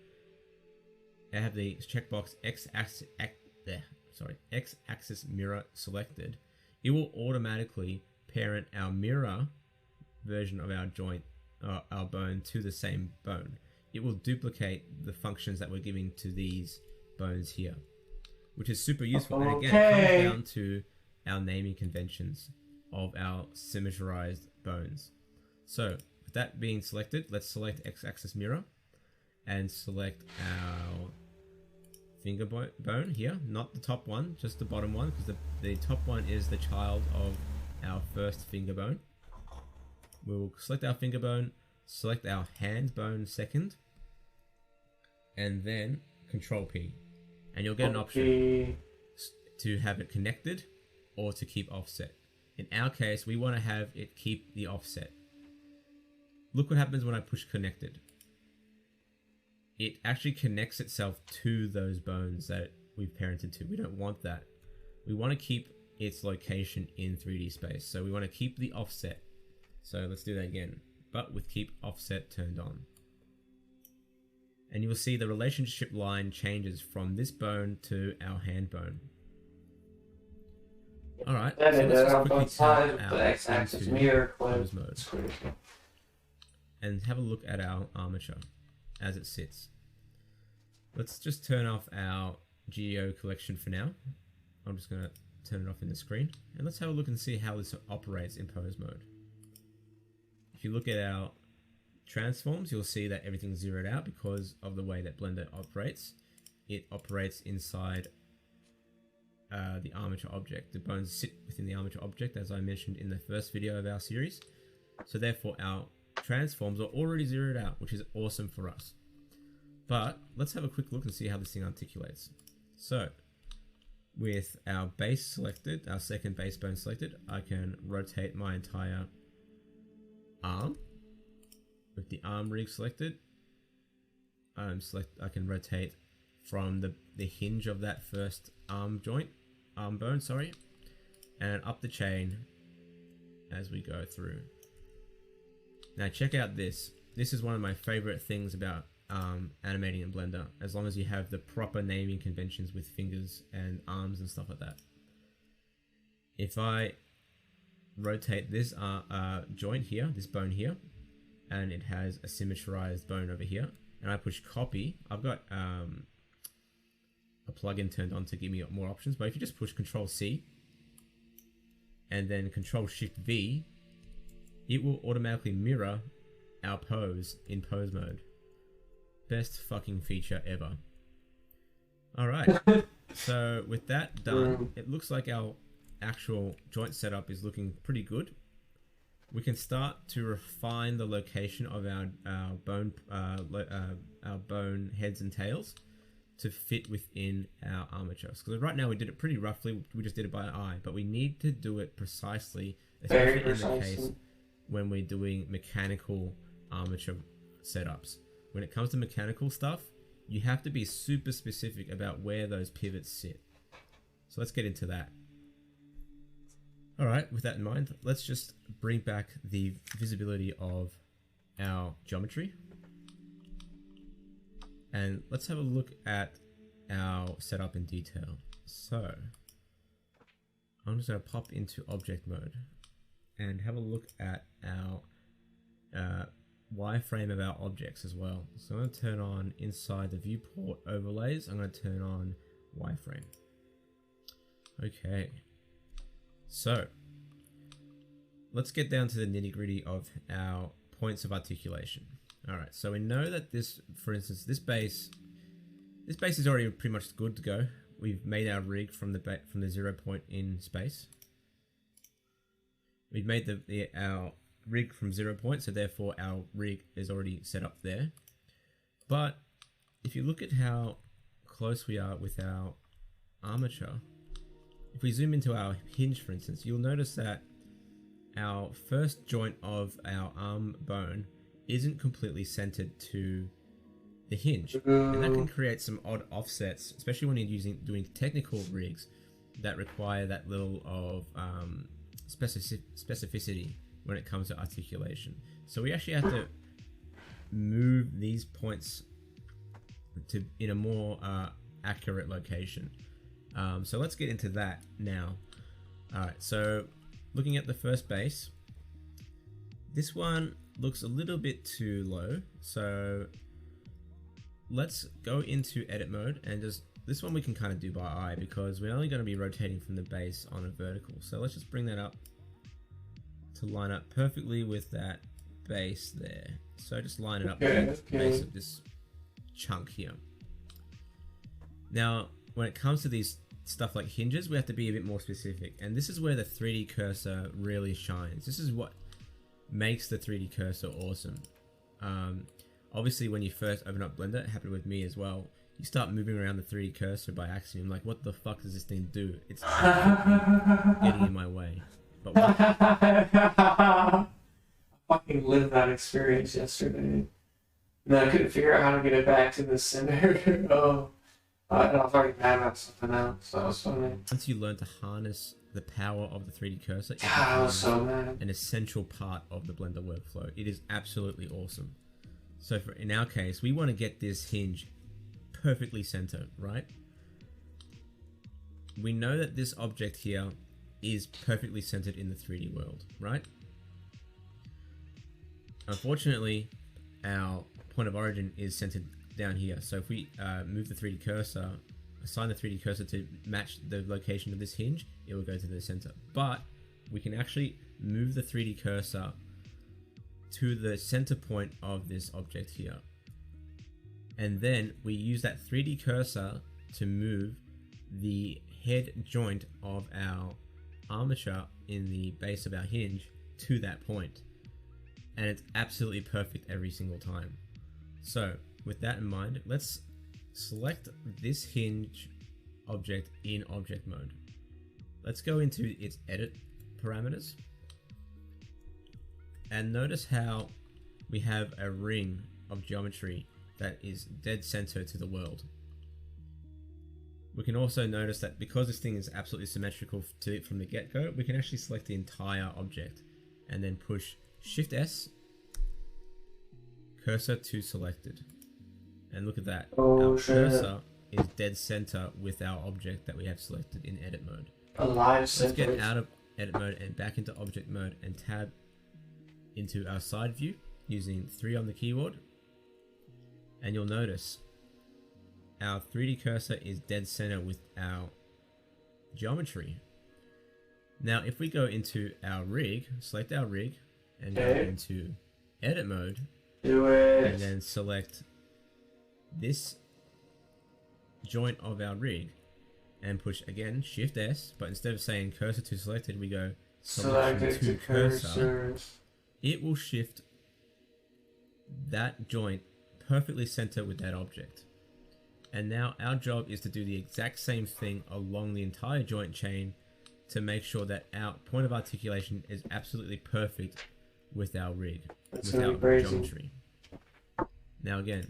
have the checkbox x-axis mirror selected, it will automatically parent our mirror version of our joint, our bone, to the same bone. It will duplicate the functions that we're giving to these bones here, which is super useful. And again, it comes down to our naming conventions of our symmetrized bones. So with that being selected, let's select x-axis mirror and select our finger bone here, not the top one, just the bottom one, because the top one is the child of our first finger bone. We'll select our finger bone, select our hand bone second, and then Control P, and you'll get an option to have it connected or to keep offset. In our case, we want to have it keep the offset. Look what happens when I push connected. It actually connects itself to those bones that we've parented to. We don't want that. We want to keep its location in 3D space. So we want to keep the offset. So let's do that again, but with keep offset turned on. And you will see the relationship line changes from this bone to our hand bone. Alright, so let's just quickly tap out into pose mode and have a look at our armature as it sits. Let's just turn off our geo collection for now. I'm just going to turn it off in the screen, and let's have a look and see how this operates in pose mode. If you look at our transforms, you'll see that everything's zeroed out because of the way that Blender operates. It operates inside the armature object. The bones sit within the armature object, as I mentioned in the first video of our series. So therefore our transforms are already zeroed out, which is awesome for us. But let's have a quick look and see how this thing articulates. So with our base selected, our second base bone selected, I can rotate my entire arm. With the arm rig selected, I can rotate from the hinge of that first arm bone, and up the chain as we go through. Now check out this. This is one of my favorite things about animating in Blender, as long as you have the proper naming conventions with fingers and arms and stuff like that. If I rotate this joint here, this bone here, and it has a symmetrized bone over here, and I push copy, I've got a plugin turned on to give me more options, but if you just push Control C and then Control Shift V, it will automatically mirror our pose in pose mode. Best fucking feature ever. Alright, so with that done, it looks like our actual joint setup is looking pretty good. We can start to refine the location of our bone heads and tails to fit within our armatures. Because right now we did it pretty roughly, we just did it by eye, but we need to do it precisely, especially in the case when we're doing mechanical armature setups. When it comes to mechanical stuff, you have to be super specific about where those pivots sit. So let's get into that. Alright, with that in mind, let's just bring back the visibility of our geometry. And let's have a look at our setup in detail. So, I'm just going to pop into object mode and have a look at our wireframe of our objects as well. So I'm going to turn on inside the viewport overlays, I'm going to turn on wireframe. Okay. So, let's get down to the nitty gritty of our points of articulation. Alright, so we know that this, for instance, this base is already pretty much good to go. We've made our rig from the 0 point in space. We've made our rig from 0 point, so therefore our rig is already set up there. But if you look at how close we are with our armature, if we zoom into our hinge, for instance, you'll notice that our first joint of our arm bone isn't completely centered to the hinge, and that can create some odd offsets, especially when you're doing technical rigs that require that little of specificity when it comes to articulation. So we actually have to move these points to in a more accurate location. So let's get into that now. Alright, so looking at the first base, this one looks a little bit too low, so let's go into edit mode, and just this one we can kind of do by eye because we're only going to be rotating from the base on a vertical. So let's just bring that up to line up perfectly with that base there. So just line it up with the base of this chunk here. Now when it comes to these stuff like hinges, we have to be a bit more specific, and this is where the 3D cursor really shines. This is what makes the 3D cursor awesome. Obviously when you first open up Blender, it happened with me as well, you start moving around the 3D cursor by accident. I'm like, what the fuck does this thing do? It's getting in my way. But I fucking lived that experience yesterday. No, I couldn't figure out how to get it back to the center. Oh, I was already mad about something else. That was funny. once you learn to harness the power of the 3D cursor, it I was becomes so mad. an essential part of the Blender workflow. It is absolutely awesome. So in our case, we want to get this hinge perfectly centered, right? We know that this object here is perfectly centered in the 3D world, right? Unfortunately, our point of origin is centered down here. So if we move the 3D cursor, assign the 3D cursor to match the location of this hinge, it will go to the center. But we can actually move the 3D cursor to the center point of this object here. And then we use that 3D cursor to move the head joint of our armature in the base of our hinge to that point. And it's absolutely perfect every single time. So with that in mind, let's select this hinge object in object mode. Let's go into its edit parameters. And notice how we have a ring of geometry that is dead center to the world. We can also notice that because this thing is absolutely symmetrical from the get-go, we can actually select the entire object and then push Shift S, cursor to selected. And look at that, our cursor is dead center with our object that we have selected in edit mode. Let's get out of edit mode and back into object mode and tab into our side view using 3 on the keyboard, and you'll notice our 3D cursor is dead center with our geometry. Now if we go into our rig, select our rig and go into edit mode, and then select this joint of our rig and push again Shift S, but instead of saying cursor to selected, we go selection to cursor. It will shift that joint perfectly center with that object. And now our job is to do the exact same thing along the entire joint chain to make sure that our point of articulation is absolutely perfect with our rig, with our geometry. Now again,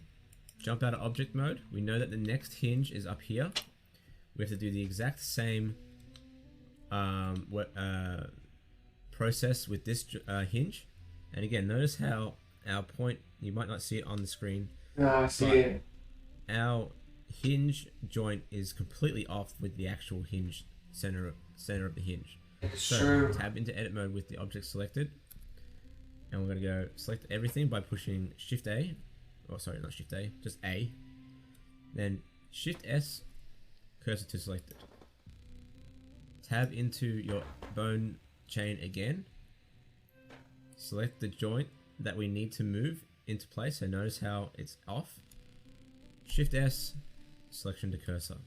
jump out of object mode. We know that the next hinge is up here. We have to do the exact same process with this hinge. And again, notice how our point, you might not see it on the screen. No, I see it. Our hinge joint is completely off with the actual hinge center of the hinge. So tab into edit mode with the object selected. And we're going to go select everything by pushing Shift A. Oh, sorry, not Shift A, just A. Then Shift S, cursor to selected. Tab into your bone chain again. Select the joint that we need to move into place. So notice how it's off. Shift S, selection to cursor.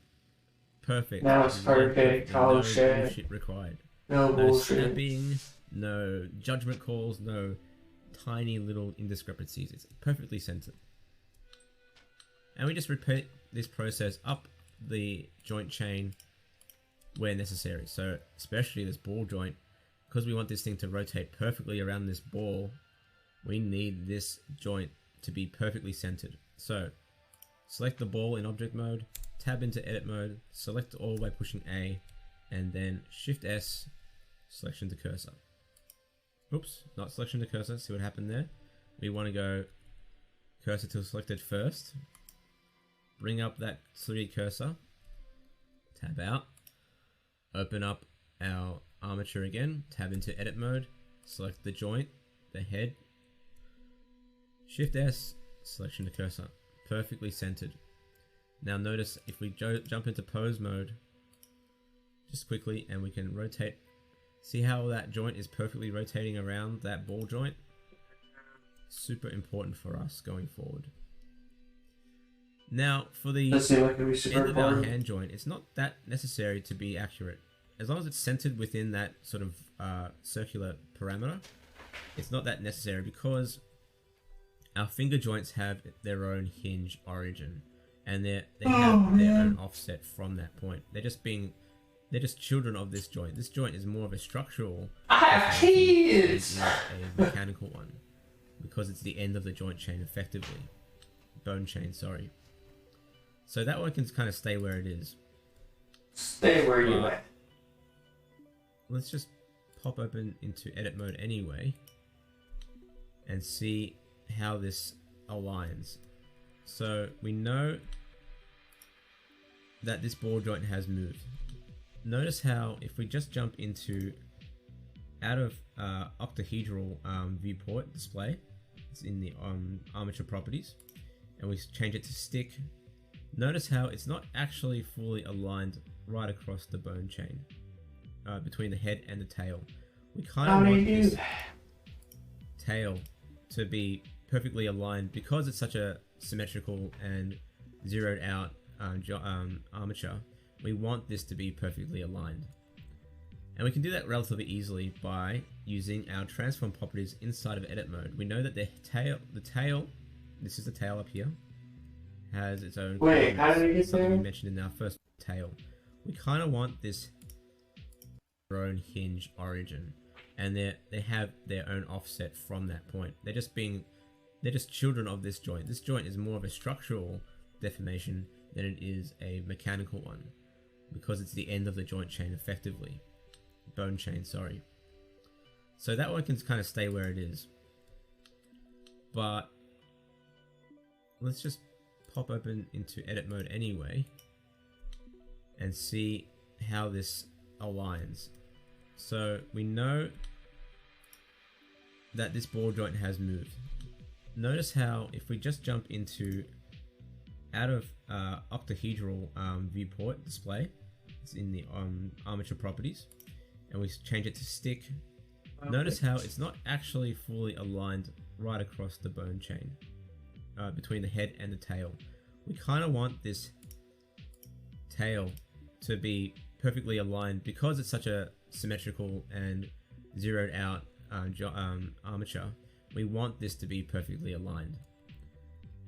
Perfect. Now it's perfect. No shit. bullshit required. No bullshit. Snapping, no judgment calls, no tiny little indiscrepancies. It's perfectly centered. And we just repeat this process up the joint chain where necessary. So especially this ball joint, because we want this thing to rotate perfectly around this ball, we need this joint to be perfectly centered. So select the ball in object mode, tab into edit mode, select all by pushing A, and then Shift S, selection to cursor. Oops, not selection to cursor. See what happened there? We want to go cursor to selected first. Bring up that 3D cursor. Tab out. Open up our armature again. Tab into edit mode. Select the joint, the head. Shift S, selection to cursor. Perfectly centered. Now notice if we jump into pose mode just quickly, and we can rotate. See how that joint is perfectly rotating around that ball joint? Super important for us going forward. Now for the end of our hand joint, it's not that necessary to be accurate. As long as it's centered within that sort of circular parameter, it's not that necessary, because our finger joints have their own hinge origin, and they have their own offset from that point. They're just children of this joint. This joint is more of a structural than a mechanical one, because it's the end of the joint chain effectively. Bone chain, sorry. So that one can kind of stay where it is. Stay where you at. Let's just pop open into edit mode anyway and see how this aligns. So we know that this ball joint has moved. Notice how if we just jump into out of octahedral viewport display, it's in the armature properties, and we change it to stick. Notice how it's not actually fully aligned right across the bone chain between the head and the tail. We kind of want this tail to be perfectly aligned, because it's such a symmetrical and zeroed out armature. We want this to be perfectly aligned, and we can do that relatively easily by using our transform properties inside of edit mode. We know that the tail, this is the tail up here, has its own. Wait, how did we get something there? we mentioned in our first tail. We kind of want this their own hinge origin, and they have their own offset from that point. They're just children of this joint. This joint is more of a structural deformation than it is a mechanical one, because it's the end of the joint chain effectively. Bone chain, sorry. So that one can kind of stay where it is. But let's just pop open into edit mode anyway and see how this aligns. So we know that this ball joint has moved. Notice how if we just jump into out of octahedral viewport display, it's in the armature properties, and we change it to stick. Notice how it's not actually fully aligned right across the bone chain between the head and the tail. We kind of want this tail to be perfectly aligned, because it's such a symmetrical and zeroed out armature. We want this to be perfectly aligned,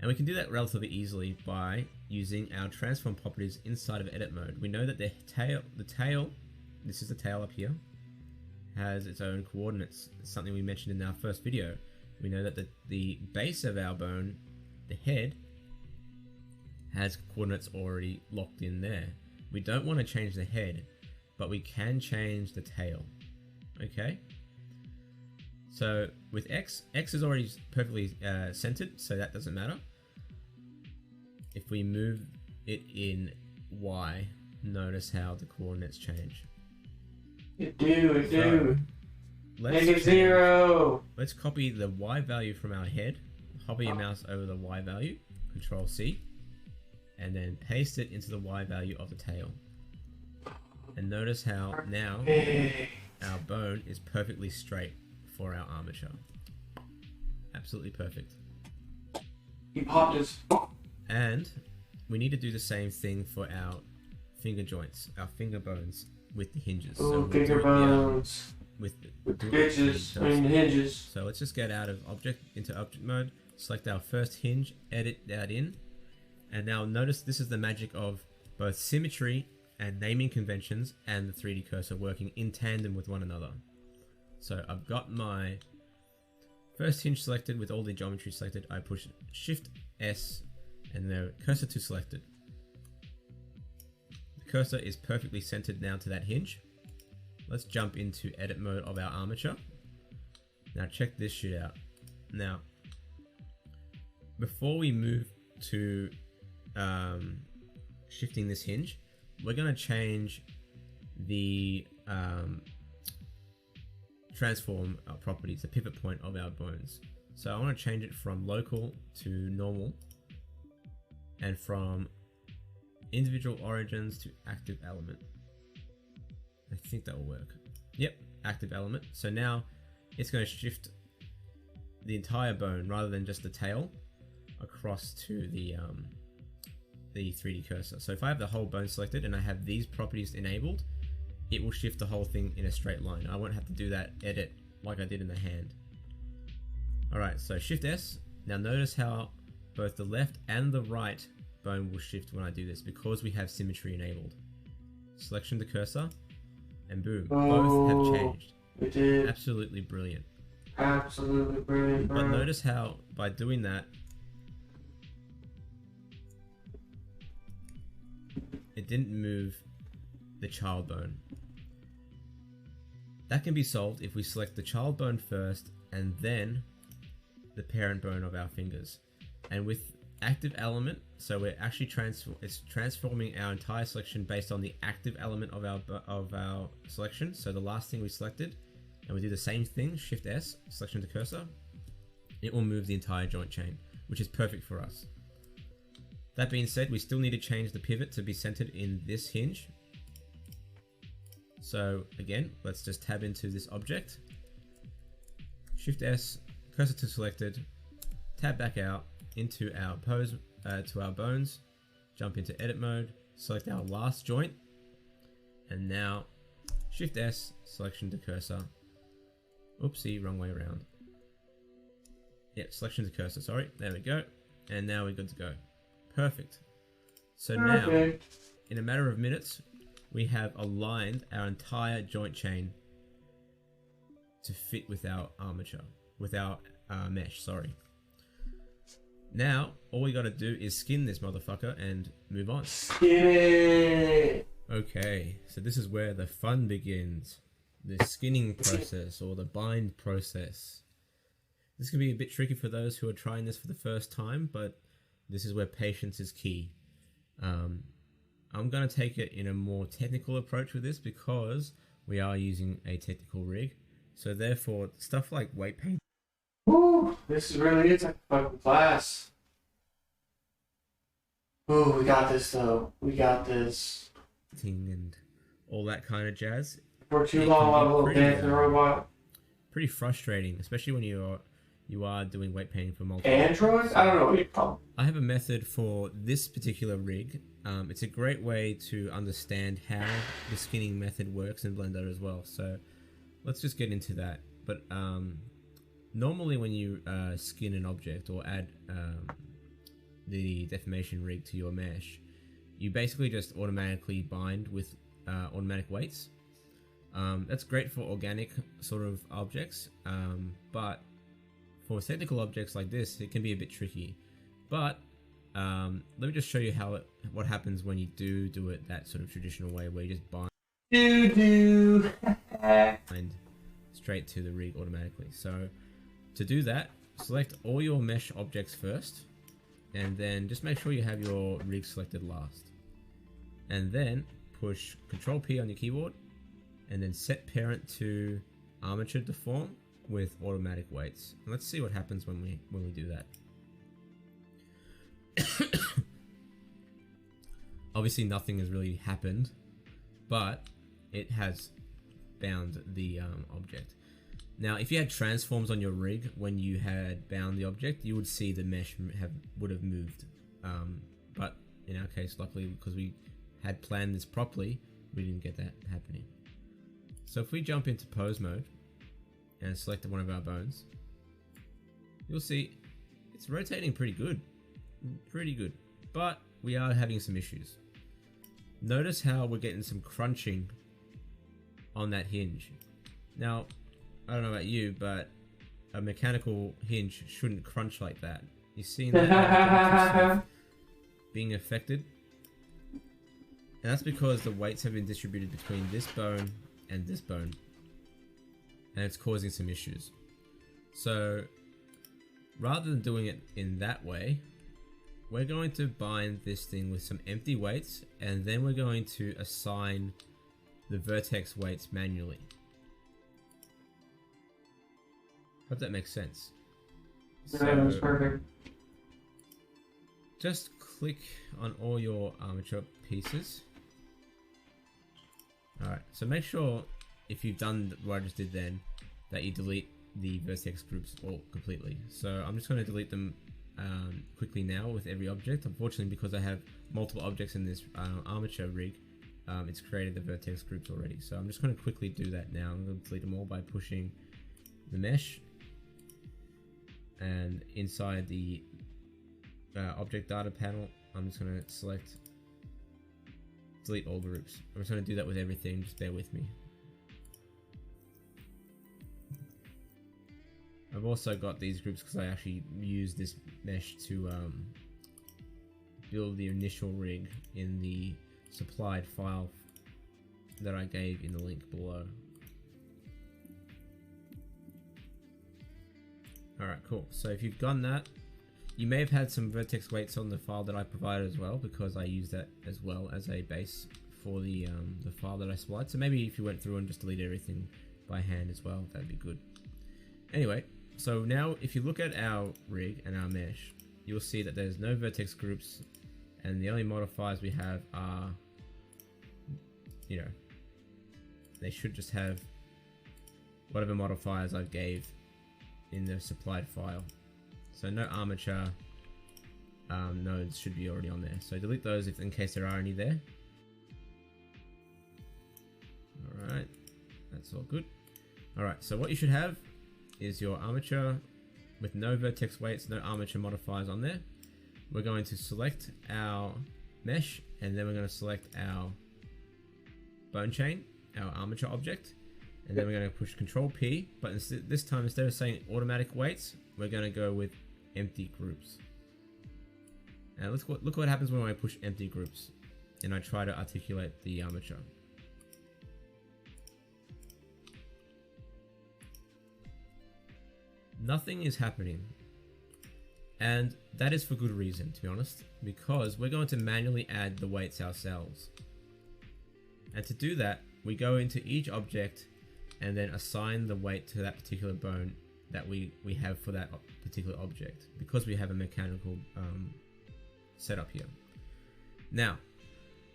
and we can do that relatively easily by using our transform properties inside of edit mode. We know that the tail, this is the tail up here, has its own coordinates. It's something we mentioned in our first video. We know that the base of our bone, the head, has coordinates already locked in there. We don't want to change the head, but we can change the tail. Okay? So with X is already perfectly centered, so that doesn't matter. If we move it in Y, notice how the coordinates change. It do. So, -0. Let's copy the Y value from our head. Hover your mouse over the Y value, Control C, and then paste it into the Y value of the tail. And notice how now our bone is perfectly straight for our armature. Absolutely perfect. He popped his. And we need to do the same thing for our finger joints, our finger bones with the hinges. Oh, we'll finger bones. with the hinges. So let's just get out of into object mode, select our first hinge, edit that in, and now notice this is the magic of both symmetry and naming conventions and the 3D cursor working in tandem with one another. So I've got my first hinge selected with all the geometry selected. I push Shift S and the cursor to selected. The cursor is perfectly centered now to that hinge. Let's jump into edit mode of our armature. Now check this shit out. Now, before we move to shifting this hinge, we're going to change the transform properties, the pivot point of our bones. So I want to change it from local to normal, and from individual origins to active element. I think that will work. Yep, active element. So now it's going to shift the entire bone rather than just the tail across to the 3D cursor. So if I have the whole bone selected and I have these properties enabled, it will shift the whole thing in a straight line. I won't have to do that edit like I did in the hand. Alright, so Shift S. Now notice how both the left and the right bone will shift when I do this because we have symmetry enabled. Selection to cursor, and boom, both have changed. We did. Absolutely brilliant. Absolutely brilliant, bro. But notice how by doing that, it didn't move the child bone. That can be solved if we select the child bone first and then the parent bone of our fingers. And with active element, so we're actually transforming our entire selection based on the active element of our selection. So the last thing we selected, and we do the same thing, Shift S, selection to cursor, it will move the entire joint chain, which is perfect for us. That being said, we still need to change the pivot to be centered in this hinge. So again, let's just tab into this object, Shift S, cursor to selected, tab back out into our pose, to our bones, jump into edit mode, select our last joint, and now Shift S, selection to cursor. Oopsie, wrong way around. Yep, selection to cursor, sorry, there we go. And now we're good to go. Perfect. So now, in a matter of minutes, we have aligned our entire joint chain to fit with our armature, with our mesh, sorry. Now, all we gotta do is skin this motherfucker and move on. Skin it! Okay, so this is where the fun begins. The skinning process, or the bind process. This can be a bit tricky for those who are trying this for the first time, but this is where patience is key. I'm going to take it in a more technical approach with this because we are using a technical rig. So therefore, stuff like weight paint. Woo! This is really it's like a fucking class. Ooh, we got this though. We got this. And all that kind of jazz. For too long, I'm a little dancing robot. Pretty frustrating, especially when you are doing weight painting for multiple Android? I don't know what you call. I have a method for this particular rig. It's a great way to understand how the skinning method works in Blender as well. So let's just get into that. But normally when you skin an object or add the deformation rig to your mesh, you basically just automatically bind with automatic weights. That's great for organic sort of objects, but for technical objects like this, it can be a bit tricky. But let me just show you what happens when you do it that sort of traditional way, where you just bind straight to the rig automatically. So to do that, select all your mesh objects first, and then just make sure you have your rig selected last, and then push Control P on your keyboard, and then set parent to Armature deform with automatic weights. And let's see what happens when we do that. Obviously nothing has really happened, but it has bound the object. Now if you had transforms on your rig when you had bound the object, you would see the mesh would have moved, but in our case, luckily, because we had planned this properly, we didn't get that happening. So if we jump into pose mode and select one of our bones, you'll see it's rotating pretty good, but we are having some issues. notice how we're getting some crunching on that hinge. Now, I don't know about you, but a mechanical hinge shouldn't crunch like that. You've seen that being affected? And that's because the weights have been distributed between this bone and this bone. And it's causing some issues. So, rather than doing it in that way, we're going to bind this thing with some empty weights, and then we're going to assign the vertex weights manually. Hope that makes sense. That was perfect. Just click on all your armature pieces. Alright, so make sure if you've done what I just did then, that you delete the vertex groups all completely. So I'm just going to delete them quickly now with every object. Unfortunately, because I have multiple objects in this armature rig, it's created the vertex groups already. So I'm just going to quickly do that now. I'm going to delete them all by pushing the mesh, and inside the object data panel, I'm just going to select delete all groups. I'm just going to do that with everything, just bear with me. I've also got these groups because I actually used this mesh to build the initial rig in the supplied file that I gave in the link below. Alright, cool. So if you've done that, you may have had some vertex weights on the file that I provided as well, because I used that as well as a base for the file that I supplied. So maybe if you went through and just deleted everything by hand as well, that'd be good. Anyway, so now if you look at our rig and our mesh, you'll see that there's no vertex groups, and the only modifiers we have are, you know, they should just have whatever modifiers I gave in the supplied file. So no armature nodes should be already on there. So delete those if in case there are any there. Alright, that's all good. Alright, so what you should have is your armature with no vertex weights, no armature modifiers on there. We're going to select our mesh, and then we're going to select our bone chain, our armature object, and then we're going to push Control P, but this time instead of saying automatic weights, we're going to go with empty groups. And look what happens when I push empty groups and I try to articulate the armature. Nothing is happening, and that is for good reason, to be honest, because we're going to manually add the weights ourselves. And to do that, we go into each object and then assign the weight to that particular bone that we have for that particular object, because we have a mechanical setup here. Now,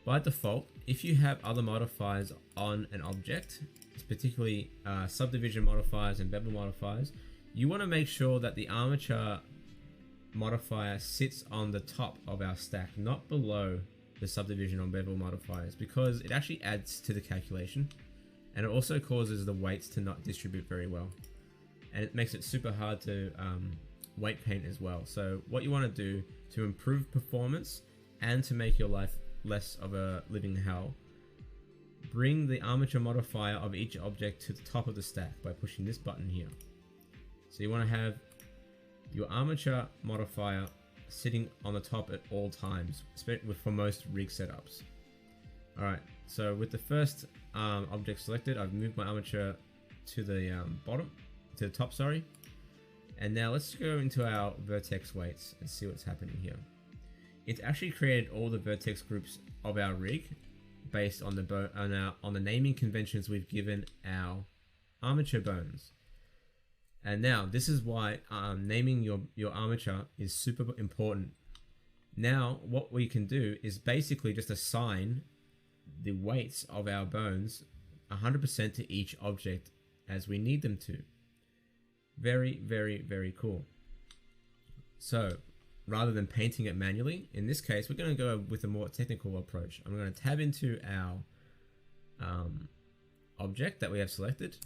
by default, if you have other modifiers on an object, particularly subdivision modifiers and bevel modifiers, you want to make sure that the armature modifier sits on the top of our stack, not below the subdivision or bevel modifiers, because it actually adds to the calculation, and it also causes the weights to not distribute very well, and it makes it super hard to weight paint as well. So what you want to do to improve performance and to make your life less of a living hell, bring the armature modifier of each object to the top of the stack by pushing this button here. So you want to have your armature modifier sitting on the top at all times, for most rig setups. Alright, so with the first object selected, I've moved my armature to the top, sorry. And now let's go into our vertex weights and see what's happening here. It's actually created all the vertex groups of our rig based on the naming conventions we've given our armature bones. And now this is why naming your armature is super important. Now what we can do is basically just assign the weights of our bones 100% to each object as we need them to. Very, very, very cool. So rather than painting it manually, in this case we're going to go with a more technical approach. I'm going to tab into our object that we have selected.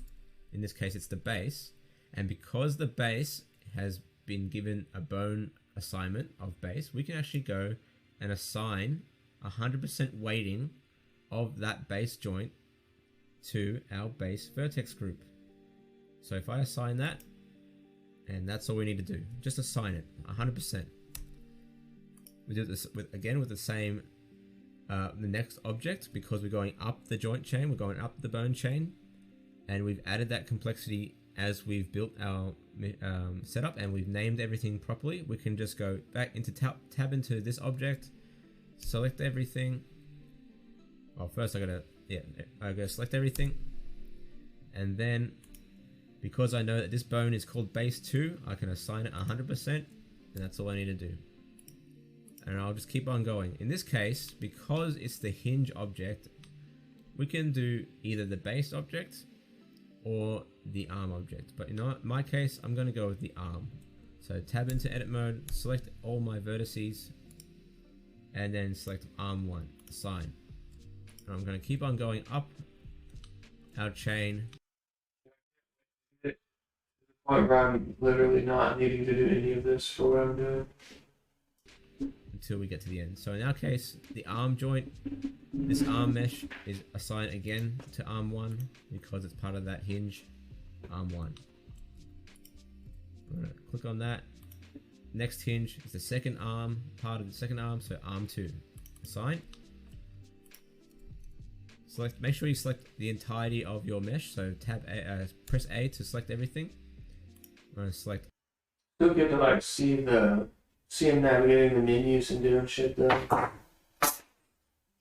In this case it's the base. And because the base has been given a bone assignment of base, we can actually go and assign 100% weighting of that base joint to our base vertex group. So if I assign that, and that's all we need to do, just assign it 100%. We do this with the same the next object, because we're going up the joint chain, we're going up the bone chain, and we've added that complexity as we've built our setup and we've named everything properly. We can just go back into tab into this object, select everything. Well, first I gotta select everything, and then because I know that this bone is called base 2, I can assign it 100%, and that's all I need to do. And I'll just keep on going. In this case, because it's the hinge object, we can do either the base object or the arm object. But in my case, I'm going to go with the arm. So tab into edit mode, select all my vertices, and then select arm 1, assign. And I'm going to keep on going up our chain. The point where I'm literally not needing to do any of this for what I'm doing. Until we get to the end. So in our case, the arm joint, this arm mesh is assigned again to arm 1 because it's part of that hinge, arm 1. I'm going to click on that. Next hinge is the second arm, part of the second arm, so arm 2, assign. Select. Make sure you select the entirety of your mesh. So tab A, press A to select everything. I'm going to select. Still get to like see him navigating the menus and doing shit though.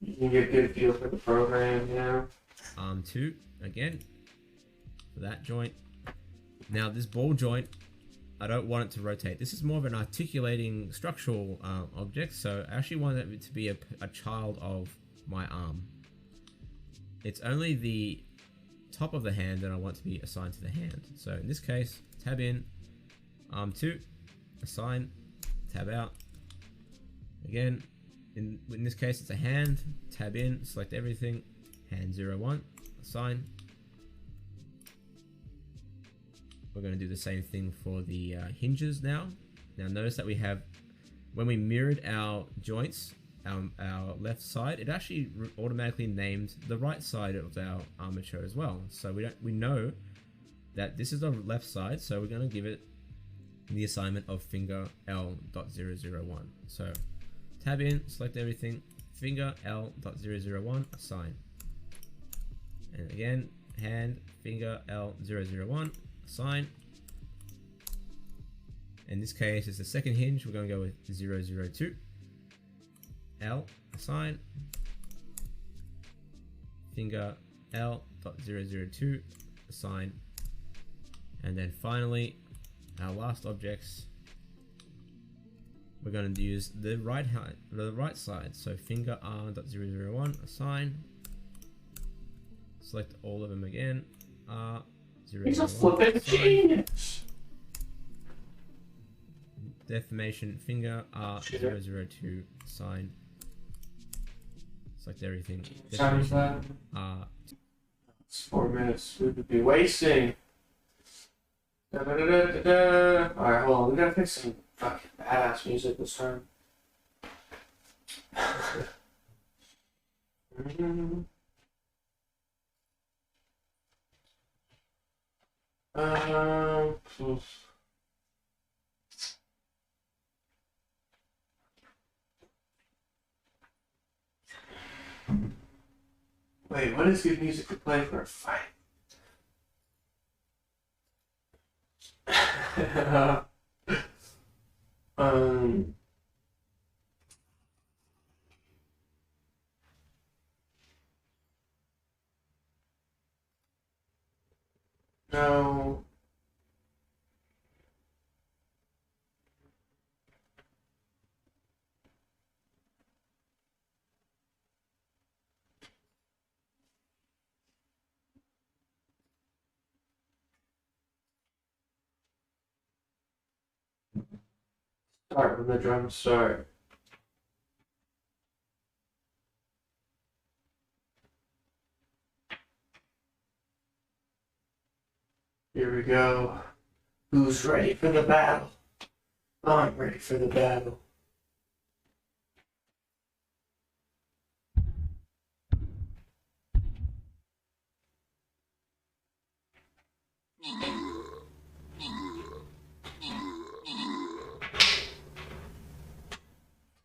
You can get a good feel for the program, you know. Arm 2 again for that joint. Now this ball joint, I don't want it to rotate. This is more of an articulating structural object, so I actually want it to be a child of my arm. It's only the top of the hand that I want to be assigned to the hand. So in this case, tab in, arm 2, assign, tab out. Again, in this case it's a hand, tab in, select everything, hand 0, 1, assign. We're going to do the same thing for the hinges now. Now notice that we have, when we mirrored our joints, our left side, it actually automatically named the right side of our armature as well. So we know that this is the left side, so we're going to give it the assignment of finger L.001. So tab in, select everything, finger L.001, assign. And again, hand, finger L.001, assign. In this case, it's the second hinge, we're going to go with 002. L, assign, finger L.002, assign, and then finally our last objects, we're going to use the right side, so finger R.001, assign, select all of them again, R.001, he's a flipping genius. Deformation finger R.002, assign. Select everything. What time is that? It's 4 minutes. We would be wasting. Alright, hold on. We gotta pick some fucking badass music this time. Wait, what is good music to play for a fight? No. Start when the drums start. Here we go. Who's ready for the battle? I'm ready for the battle.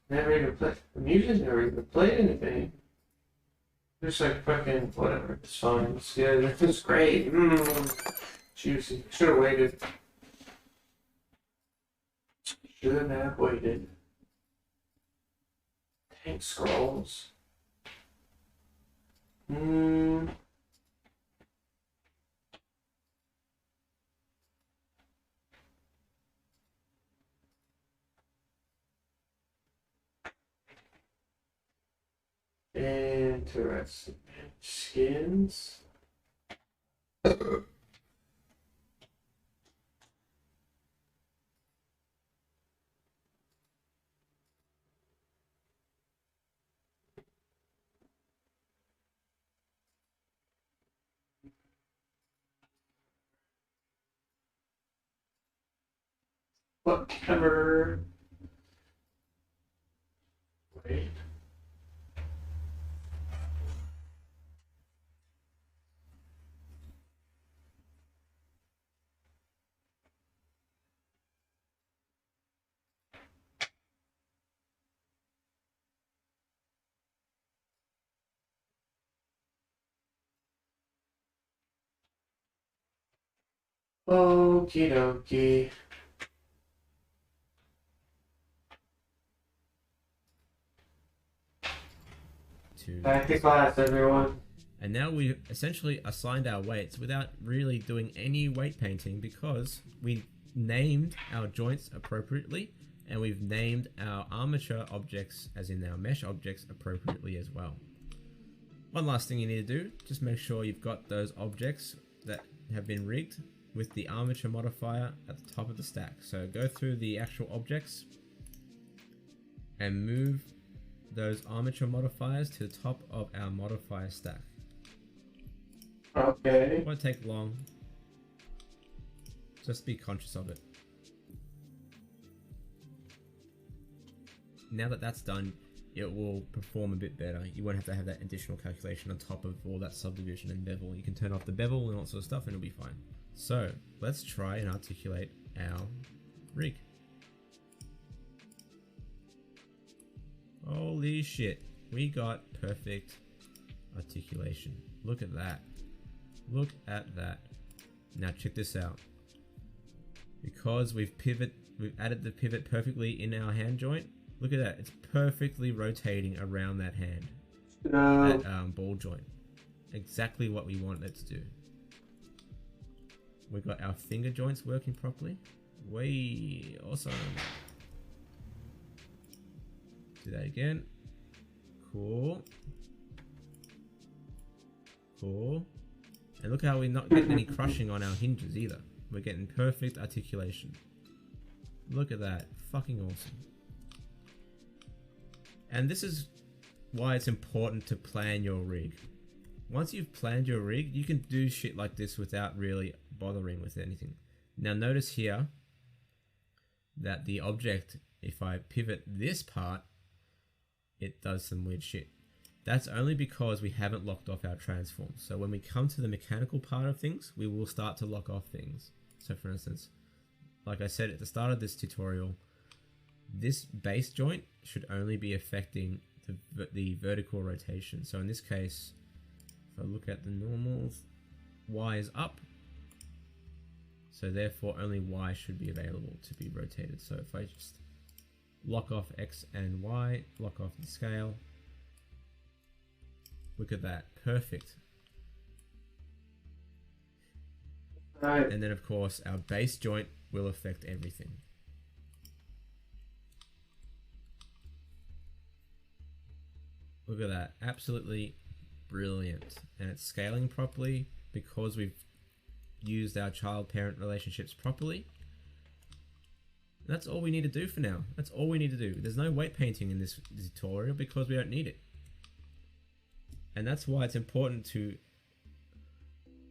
Never even played the music, never even played anything. Just like fucking whatever. It's fine. It's good. It's great. Juicy. Should have waited. Should have waited. Tank scrolls. Interesting. Skins. Whatever. Wait. Okie dokie. Back to class, everyone. And now we've essentially assigned our weights without really doing any weight painting because we named our joints appropriately and we've named our armature objects, as in our mesh objects, appropriately as well. One last thing you need to do, just make sure you've got those objects that have been rigged with the armature modifier at the top of the stack. So go through the actual objects and move those armature modifiers to the top of our modifier stack. Okay. It won't take long. Just be conscious of it. Now that that's done, it will perform a bit better. You won't have to have that additional calculation on top of all that subdivision and bevel. You can turn off the bevel and all sort of stuff and it'll be fine. So let's try and articulate our rig. Holy shit, we got perfect articulation. Look at that. Look at that. Now check this out. Because we've added the pivot perfectly in our hand joint. Look at that. It's perfectly rotating around that hand. That ball joint. Exactly what we want it to do. We've got our finger joints working properly. Way awesome. Do that again. Cool. Cool. And look how we're not getting any crushing on our hinges either. We're getting perfect articulation. Look at that. Fucking awesome. And this is why it's important to plan your rig. Once you've planned your rig, you can do shit like this without really bothering with anything. Now notice here that the object, if I pivot this part, it does some weird shit. That's only because we haven't locked off our transforms. So when we come to the mechanical part of things, we will start to lock off things. So for instance, like I said at the start of this tutorial, this base joint should only be affecting the vertical rotation. So in this case, if I look at the normals, Y is up. So therefore only Y should be available to be rotated. So if I just lock off X and Y, lock off the scale, look at that, perfect. Right. And then of course our base joint will affect everything. Look at that, absolutely brilliant. And it's scaling properly because we've used our child-parent relationships properly. And that's all we need to do for now. That's all we need to do. There's no weight painting in this tutorial because we don't need it. And that's why it's important to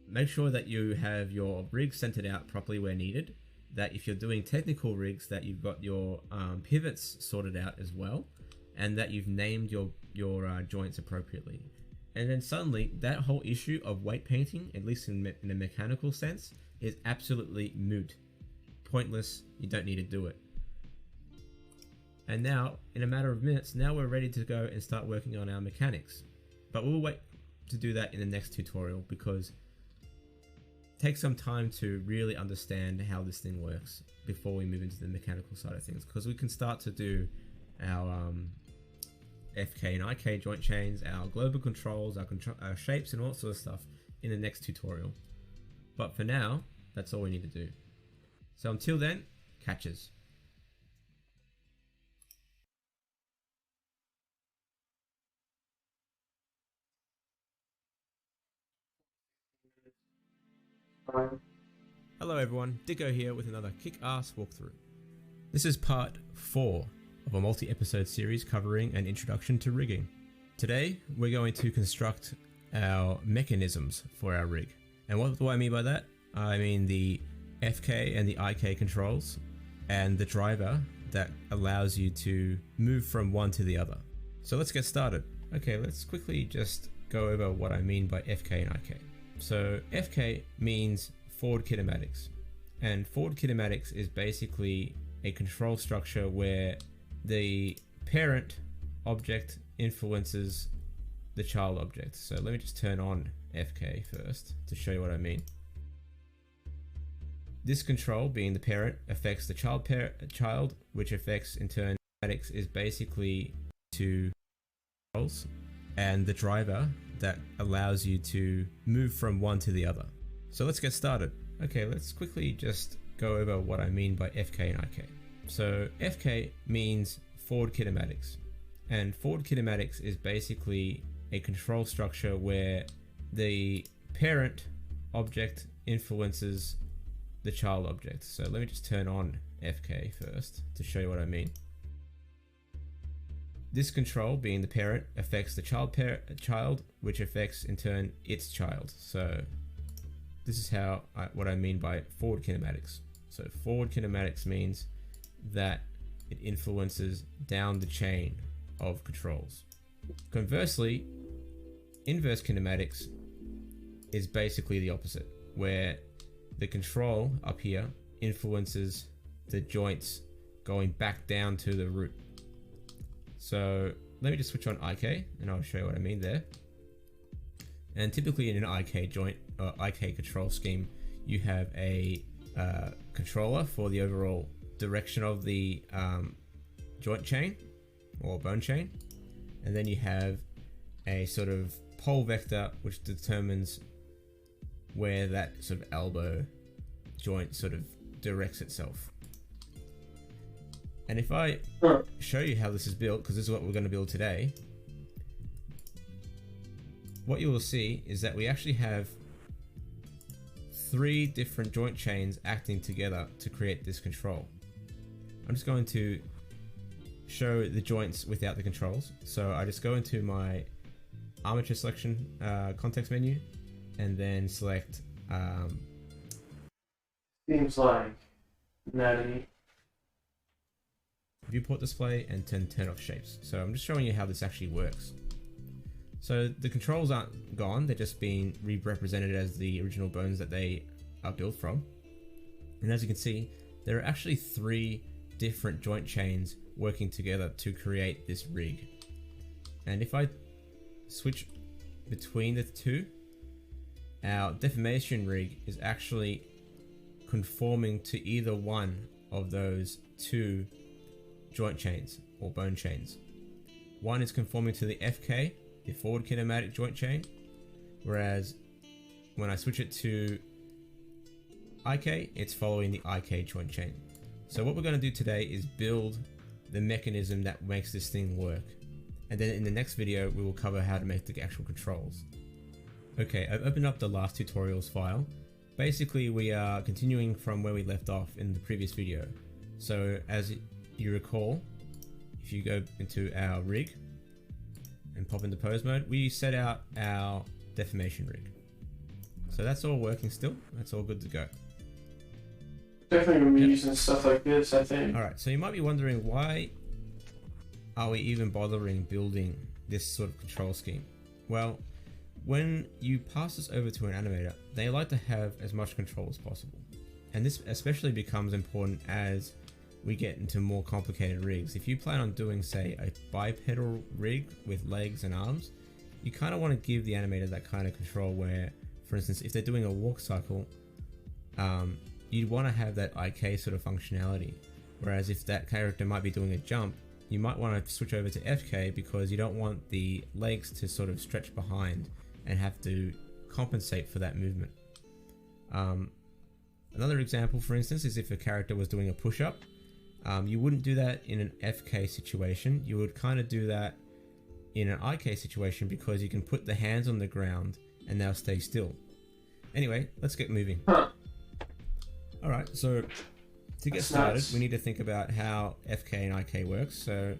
make sure that you have your rig centered out properly where needed. That if you're doing technical rigs, that you've got your pivots sorted out as well, and that you've named your joints appropriately. And then suddenly that whole issue of weight painting, at least in a mechanical sense, is absolutely moot. Pointless, you don't need to do it. And now, in a matter of minutes, now we're ready to go and start working on our mechanics. But we'll wait to do that in the next tutorial because it takes some time to really understand how this thing works before we move into the mechanical side of things. Because we can start to do our FK and IK joint chains, our global controls, our shapes and all that sort of stuff in the next tutorial. But for now, that's all we need to do. So until then, catches. Hello everyone, Dikko here with another kick-ass walkthrough. This is part 4 of a multi-episode series covering an introduction to rigging. Today we're going to construct our mechanisms for our rig. And what do I mean by that? I mean the FK and the IK controls and the driver that allows you to move from one to the other. So let's get started. Okay, let's quickly just go over what I mean by FK and IK. So FK means forward kinematics, and forward kinematics is basically a control structure where the parent object influences the child object. So let me just turn on FK first to show you what I mean. This control, being the parent, affects the child, which affects in turn kinematics is basically to controls and the driver that allows you to move from one to the other. So let's get started. Okay, let's quickly just go over what I mean by FK and IK. So FK means forward kinematics, and forward kinematics is basically a control structure where the parent object influences the child object. So let me just turn on FK first to show you what I mean. This control, being the parent, affects the child, which affects in turn its child. So this is what I mean by forward kinematics. So forward kinematics means that it influences down the chain of controls. Conversely, inverse kinematics is basically the opposite, where the control up here influences the joints going back down to the root. So let me just switch on IK and I'll show you what I mean there. And typically in an IK joint or IK control scheme, you have a controller for the overall direction of the joint chain or bone chain, and then you have a sort of pole vector which determines where that sort of elbow joint sort of directs itself. And if I show you how this is built, because this is what we're going to build today, what you will see is that we actually have 3 different joint chains acting together to create this control. I'm just going to show the joints without the controls. So I just go into my armature selection context menu and then select Seems like nutty. viewport display and turn off shapes. So I'm just showing you how this actually works. So the controls aren't gone, they're just being re-represented as the original bones that they are built from. And as you can see, there are actually 3 different joint chains working together to create this rig. And if I switch between the 2, our deformation rig is actually conforming to either one of those 2 joint chains or bone chains. One is conforming to the FK, the forward kinematic joint chain, whereas when I switch it to IK, it's following the IK joint chain. So what we're going to do today is build the mechanism that makes this thing work, and then in the next video we will cover how to make the actual controls. Okay, I've opened up the last tutorials file. Basically we are continuing from where we left off in the previous video. So as you recall, if you go into our rig and pop into pose mode, we set out our deformation rig. So that's all working still, that's all good to go. Definitely gonna be using stuff like this, I think. Alright, so you might be wondering, why are we even bothering building this sort of control scheme? Well, when you pass this over to an animator, they like to have as much control as possible. And this especially becomes important as we get into more complicated rigs. If you plan on doing, say, a bipedal rig with legs and arms, you kind of want to give the animator that kind of control where, for instance, if they're doing a walk cycle, you'd want to have that IK sort of functionality. Whereas if that character might be doing a jump, you might want to switch over to FK because you don't want the legs to sort of stretch behind and have to compensate for that movement. Another example, for instance, is if a character was doing a push-up, you wouldn't do that in an FK situation. You would kind of do that in an IK situation because you can put the hands on the ground and they'll stay still. Anyway, let's get moving. Alright, so to get started, we need to think about how FK and IK works. So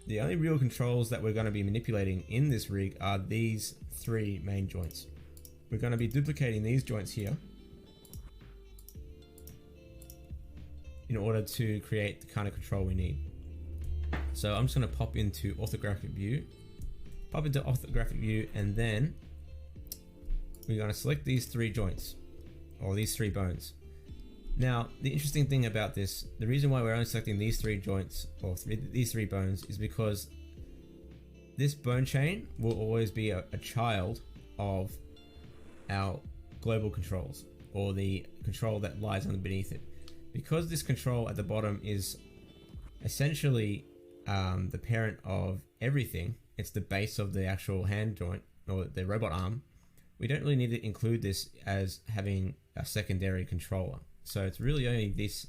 the only real controls that we're going to be manipulating in this rig are these three main joints. We're going to be duplicating these joints here in order to create the kind of control we need. So I'm just going to pop into orthographic view, and then we're going to select these three joints, or these three bones. Now, the interesting thing about this, the reason why we're only selecting these three joints, or these three bones, is because this bone chain will always be a child of our global controls, or the control that lies underneath it. Because this control at the bottom is essentially the parent of everything, it's the base of the actual hand joint, or the robot arm, we don't really need to include this as having a secondary controller. So it's really only this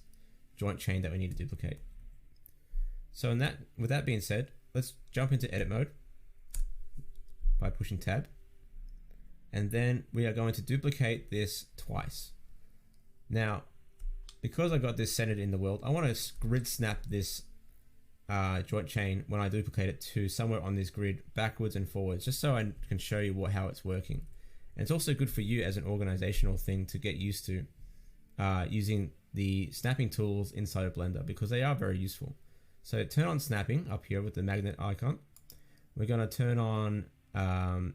joint chain that we need to duplicate. So with that being said, let's jump into edit mode by pushing tab. And then we are going to duplicate this twice. Now, because I got this centered in the world, I want to grid snap this joint chain when I duplicate it to somewhere on this grid backwards and forwards, just so I can show you how it's working. And it's also good for you as an organizational thing to get used to using the snapping tools inside of Blender, because they are very useful. So turn on snapping up here with the magnet icon. We're going to turn on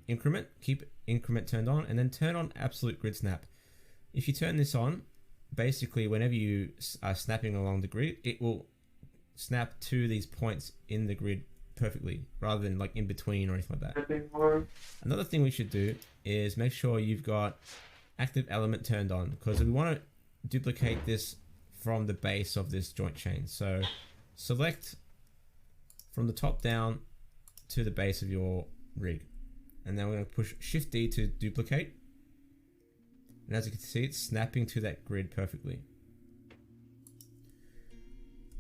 increment, keep increment turned on, and then turn on absolute grid snap. If you turn this on, basically whenever you are snapping along the grid, it will snap to these points in the grid perfectly, rather than like in between or anything like that. Another thing we should do is make sure you've got active element turned on, because we want to duplicate this from the base of this joint chain. So select from the top down to the base of your rig, and then we're going to push Shift D to duplicate. And as you can see, it's snapping to that grid perfectly.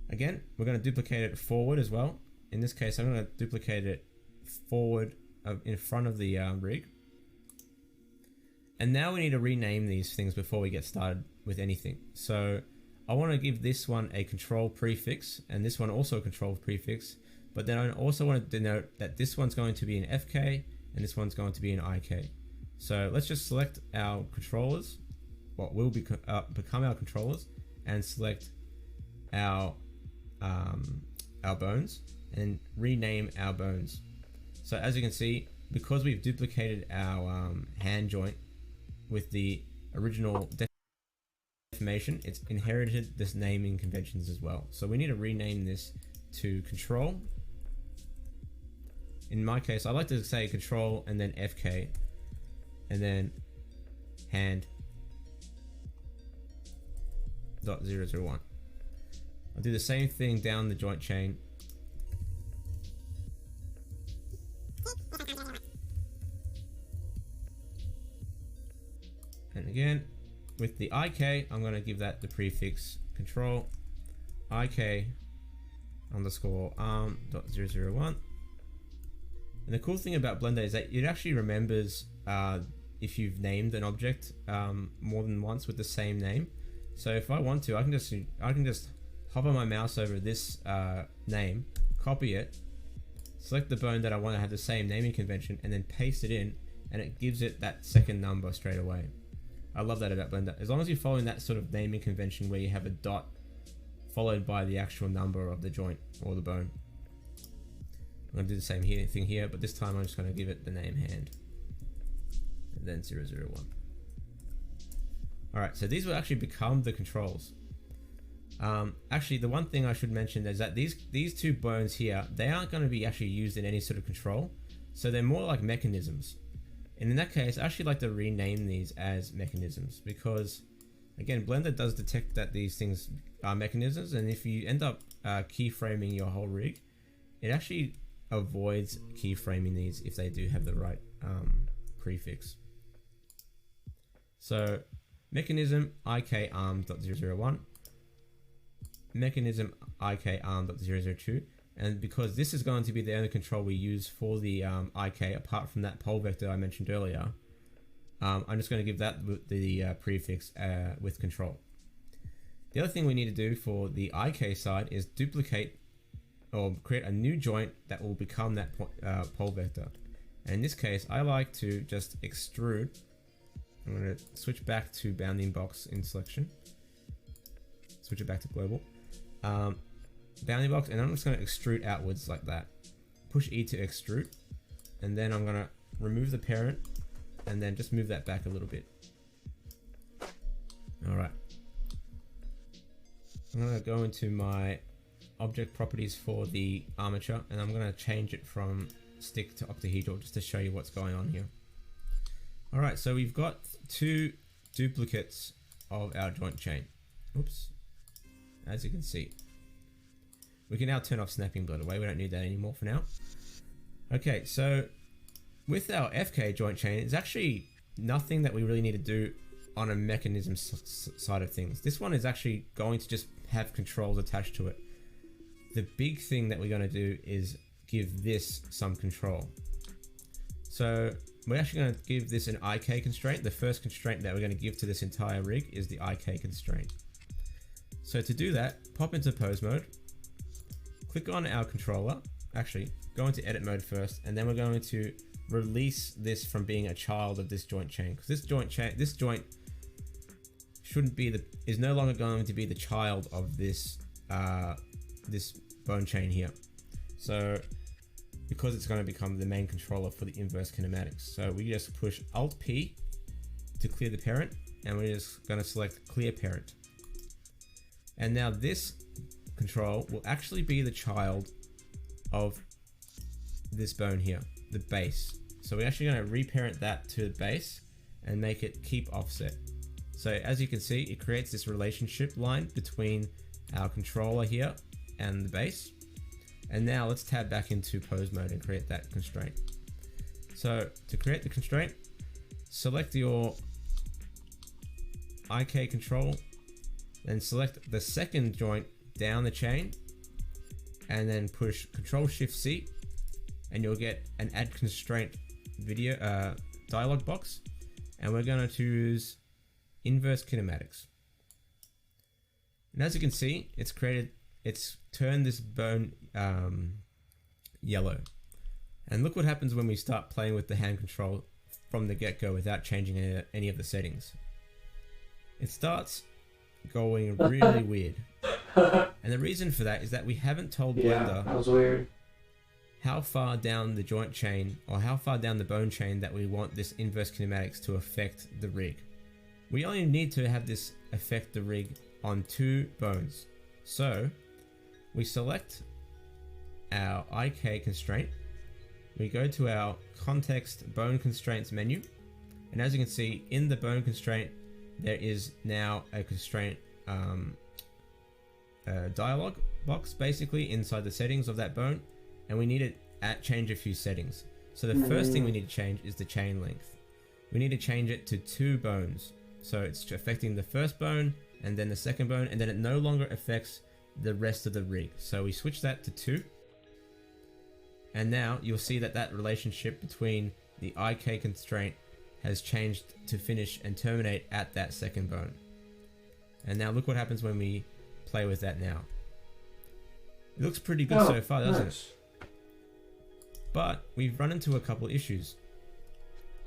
Again, we're going to duplicate it forward as well. In this case, I'm going to duplicate it forward in front of the rig. And now we need to rename these things before we get started with anything. So I want to give this one a control prefix, and this one also a control prefix. But then I also want to denote that this one's going to be an FK and this one's going to be an IK. So let's just select our controllers, what will become our controllers, and select our bones and rename our bones. So as you can see, because we've duplicated our hand joint with the original deformation, it's inherited this naming conventions as well. So we need to rename this to control. In my case, I like to say control and then FK and then hand .001. I'll do the same thing down the joint chain. And again, with the IK, I'm going to give that the prefix control IK underscore arm.001. And the cool thing about Blender is that it actually remembers if you've named an object more than once with the same name. So if I want to, I can just hover my mouse over this name, copy it, select the bone that I want to have the same naming convention, and then paste it in, and it gives it that second number straight away. I love that about Blender. As long as you're following that sort of naming convention where you have a dot followed by the actual number of the joint or the bone. I'm going to do the same thing here, but this time I'm just going to give it the name hand. and then 001. Alright, so these will actually become the controls. Actually, the one thing I should mention is that these two bones here, they aren't going to be actually used in any sort of control, so they're more like mechanisms. And in that case, I actually like to rename these as mechanisms because, again, Blender does detect that these things are mechanisms, and if you end up keyframing your whole rig, it actually avoids keyframing these if they do have the right prefix. So, mechanism IK_arm.001, mechanism IK_arm.002, and because this is going to be the only control we use for the IK apart from that pole vector I mentioned earlier, I'm just going to give that the prefix with control. The other thing we need to do for the IK side is duplicate or create a new joint that will become that pole vector. And in this case, I like to just extrude. I'm going to switch back to bounding box in selection. Switch it back to global. Bounding box, and I'm just going to extrude outwards like that. Push E to extrude, and then I'm going to remove the parent, and then just move that back a little bit. Alright. I'm going to go into my object properties for the armature, and I'm going to change it from stick to octahedral just to show you what's going on here. Alright, so we've got two duplicates of our joint chain. Oops. As you can see. We can now turn off snapping blurred away. We don't need that anymore for now. Okay, so with our FK joint chain, it's actually nothing that we really need to do on a mechanism side of things. This one is actually going to just have controls attached to it. The big thing that we're going to do is give this some control. So we're actually going to give this an IK constraint. The first constraint that we're going to give to this entire rig is the IK constraint. So to do that, pop into pose mode, click on our controller, actually go into edit mode first, and then we're going to release this from being a child of this joint chain, because this joint shouldn't be is no longer going to be the child of this this bone chain here. So because it's going to become the main controller for the inverse kinematics. So we just push Alt P to clear the parent, and we're just going to select clear parent. And now this control will actually be the child of this bone here, the base. So we're actually going to reparent that to the base and make it keep offset. So as you can see, it creates this relationship line between our controller here and the base. And now let's tab back into pose mode and create that constraint. So to create the constraint, select your IK control, then select the second joint down the chain, and then push Control Shift C, and you'll get an add constraint video dialog box, and we're going to choose inverse kinematics. And as you can see, it's turned this bone yellow. And look what happens when we start playing with the hand control from the get-go without changing any of the settings. It starts going really weird. And the reason for that is that we haven't told Blender that was weird. how far down the joint chain or how far down the bone chain that we want this inverse kinematics to affect the rig. We only need to have this affect the rig on 2 bones. So we select our IK constraint, we go to our context bone constraints menu, and as you can see in the bone constraint there is now a constraint dialog box basically inside the settings of that bone, and we need to change a few settings. So the first thing we need to change is the chain length. We need to change it to 2 bones, so it's affecting the first bone and then the second bone, and then it no longer affects the rest of the rig. So we switch that to 2, and now you'll see that that relationship between the IK constraint has changed to finish and terminate at that second bone. And now look what happens when we play with that now. It looks pretty good so far, doesn't it? But we've run into a couple issues.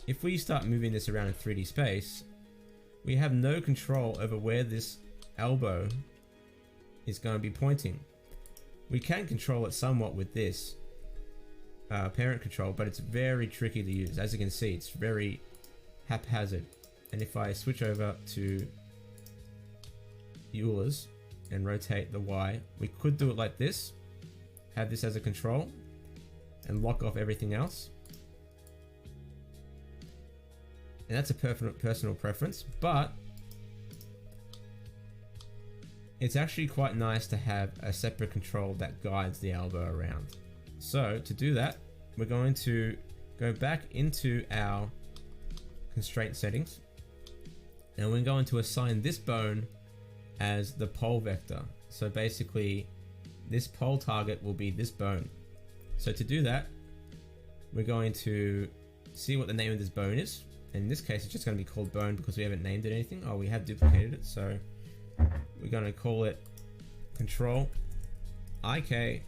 If we start moving this around in 3D space, we have no control over where this elbow is going to be pointing. We can control it somewhat with this parent control, but it's very tricky to use. As you can see, it's very haphazard. And if I switch over to Euler's and rotate the Y, we could do it like this, have this as a control, and lock off everything else. And that's a personal preference, but it's actually quite nice to have a separate control that guides the elbow around. So to do that, we're going to go back into our constraint settings, and we're going to assign this bone as the pole vector. So basically this pole target will be this bone. So to do that, we're going to see what the name of this bone is. In this case, it's just going to be called bone because we haven't named it anything. Oh, we have duplicated it. So we're going to call it control IK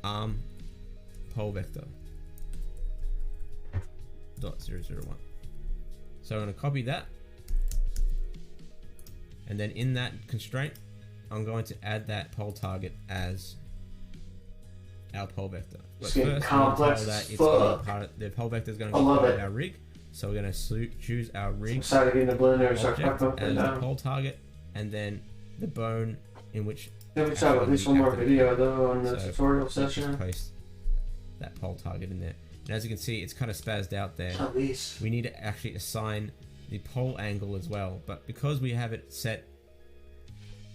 arm pole vector .001. So I'm going to copy that. And then in that constraint, I'm going to add that pole target as our pole vector. But first, complex that it's going to be part of, the pole vector is going to be part of our rig. So we're going to choose our rig object as the pole target, and then the bone in which. Then we talk about this one more video though on the tutorial session. Post that pole target in there, and as you can see, it's kind of spazzed out there. At least we need to actually assign the pole angle as well, but because we have it set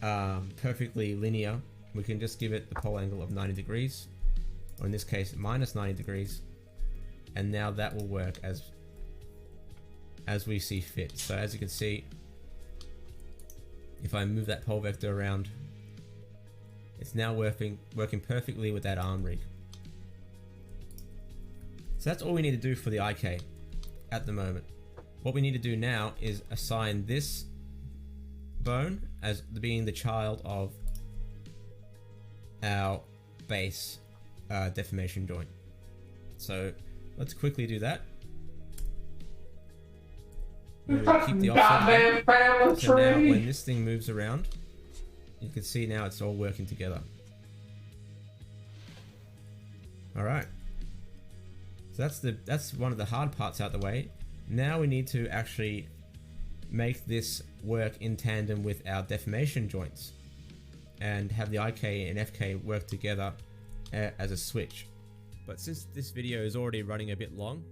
perfectly linear, we can just give it the pole angle of 90 degrees, or in this case minus 90 degrees, and now that will work as we see fit. So as you can see, if I move that pole vector around, it's now working perfectly with that arm rig. So that's all we need to do for the IK at the moment. What we need to do now is assign this bone as being the child of our base deformation joint. So let's quickly do that. We'll keep the offset. So now when this thing moves around, you can see now it's all working together. Alright. So that's one of the hard parts out the way. Now we need to actually make this work in tandem with our deformation joints and have the IK and FK work together as a switch. But since this video is already running a bit long,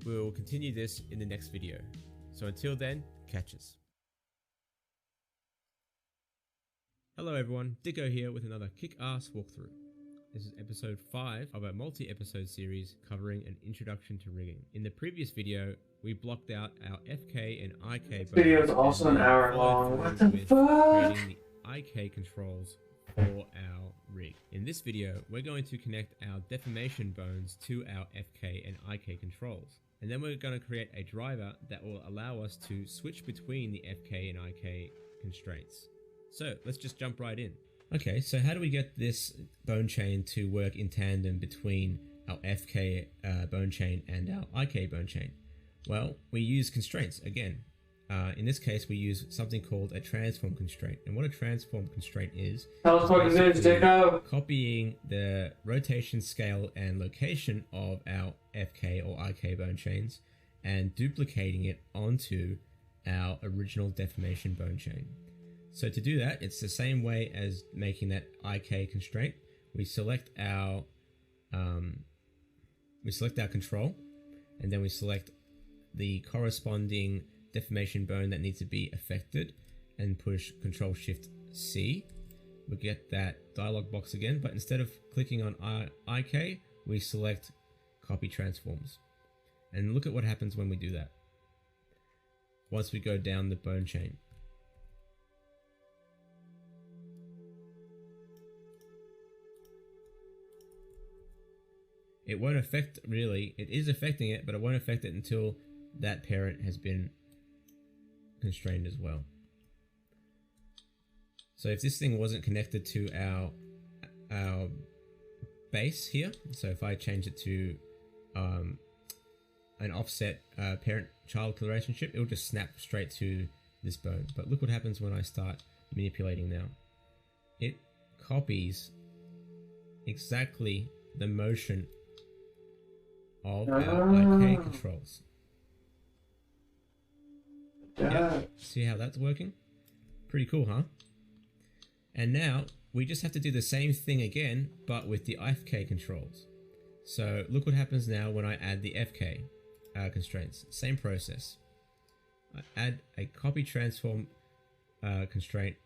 we'll continue this in the next video. So until then, catch us. Hello everyone, Dikko here with another kick-ass walkthrough. This is episode 5 of a multi-episode series covering an introduction to rigging. In the previous video, we blocked out our FK and IK bones. This video is also an hour long. What the fuck? Creating the IK controls for our rig. In this video, we're going to connect our deformation bones to our FK and IK controls. And then we're going to create a driver that will allow us to switch between the FK and IK constraints. So let's just jump right in. Okay, so how do we get this bone chain to work in tandem between our FK bone chain and our IK bone chain? Well, we use constraints again. In this case, we use something called a transform constraint. And what a transform constraint is, tell us what it is, Dikko. Copying the rotation, scale, and location of our FK or IK bone chains and duplicating it onto our original deformation bone chain. So to do that, it's the same way as making that IK constraint. We select our control, and then we select the corresponding deformation bone that needs to be affected, and push Control Shift C. We get that dialog box again, but instead of clicking on IK, we select Copy Transforms. And look at what happens when we do that. Once we go down the bone chain. It won't affect, really, it is affecting it, but it won't affect it until that parent has been constrained as well. So if this thing wasn't connected to our base here, so if I change it to an offset parent-child relationship, it will just snap straight to this bone. But look what happens when I start manipulating now. It copies exactly the motion of our IK controls. Yeah. See how that's working? Pretty cool, huh? And now we just have to do the same thing again, but with the FK controls. So look what happens now when I add the FK constraints. Same process. I add a copy transform constraint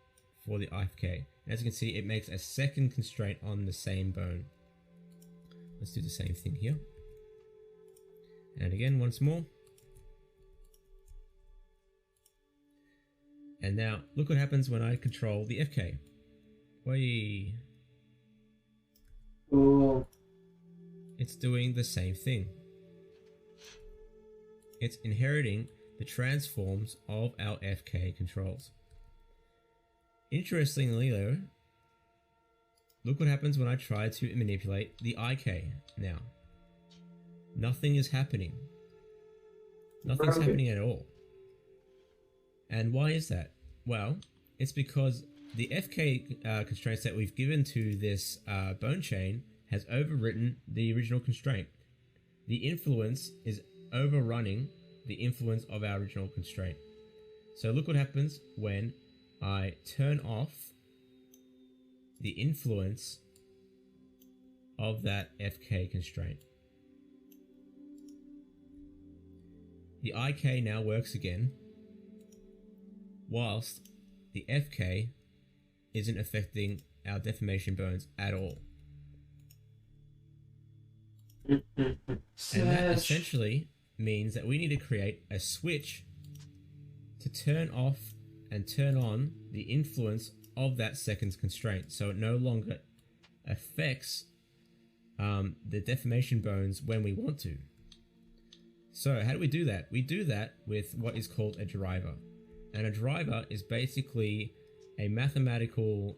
for the FK. As you can see, it makes a second constraint on the same bone. Let's do the same thing here. And again, once more. And now, look what happens when I control the FK. Whee! Cool. It's doing the same thing. It's inheriting the transforms of our FK controls. Interestingly though, look what happens when I try to manipulate the IK now. Nothing is happening. Nothing's happening at all. And why is that? Well, it's because the FK constraints that we've given to this bone chain has overwritten the original constraint. The influence is overrunning the influence of our original constraint. So look what happens when I turn off the influence of that FK constraint. The IK now works again, whilst the FK isn't affecting our deformation bones at all. And that essentially means that we need to create a switch to turn off and turn on the influence of that second constraint, so it no longer affects the deformation bones when we want to. So how do we do that? We do that with what is called a driver. And a driver is basically a mathematical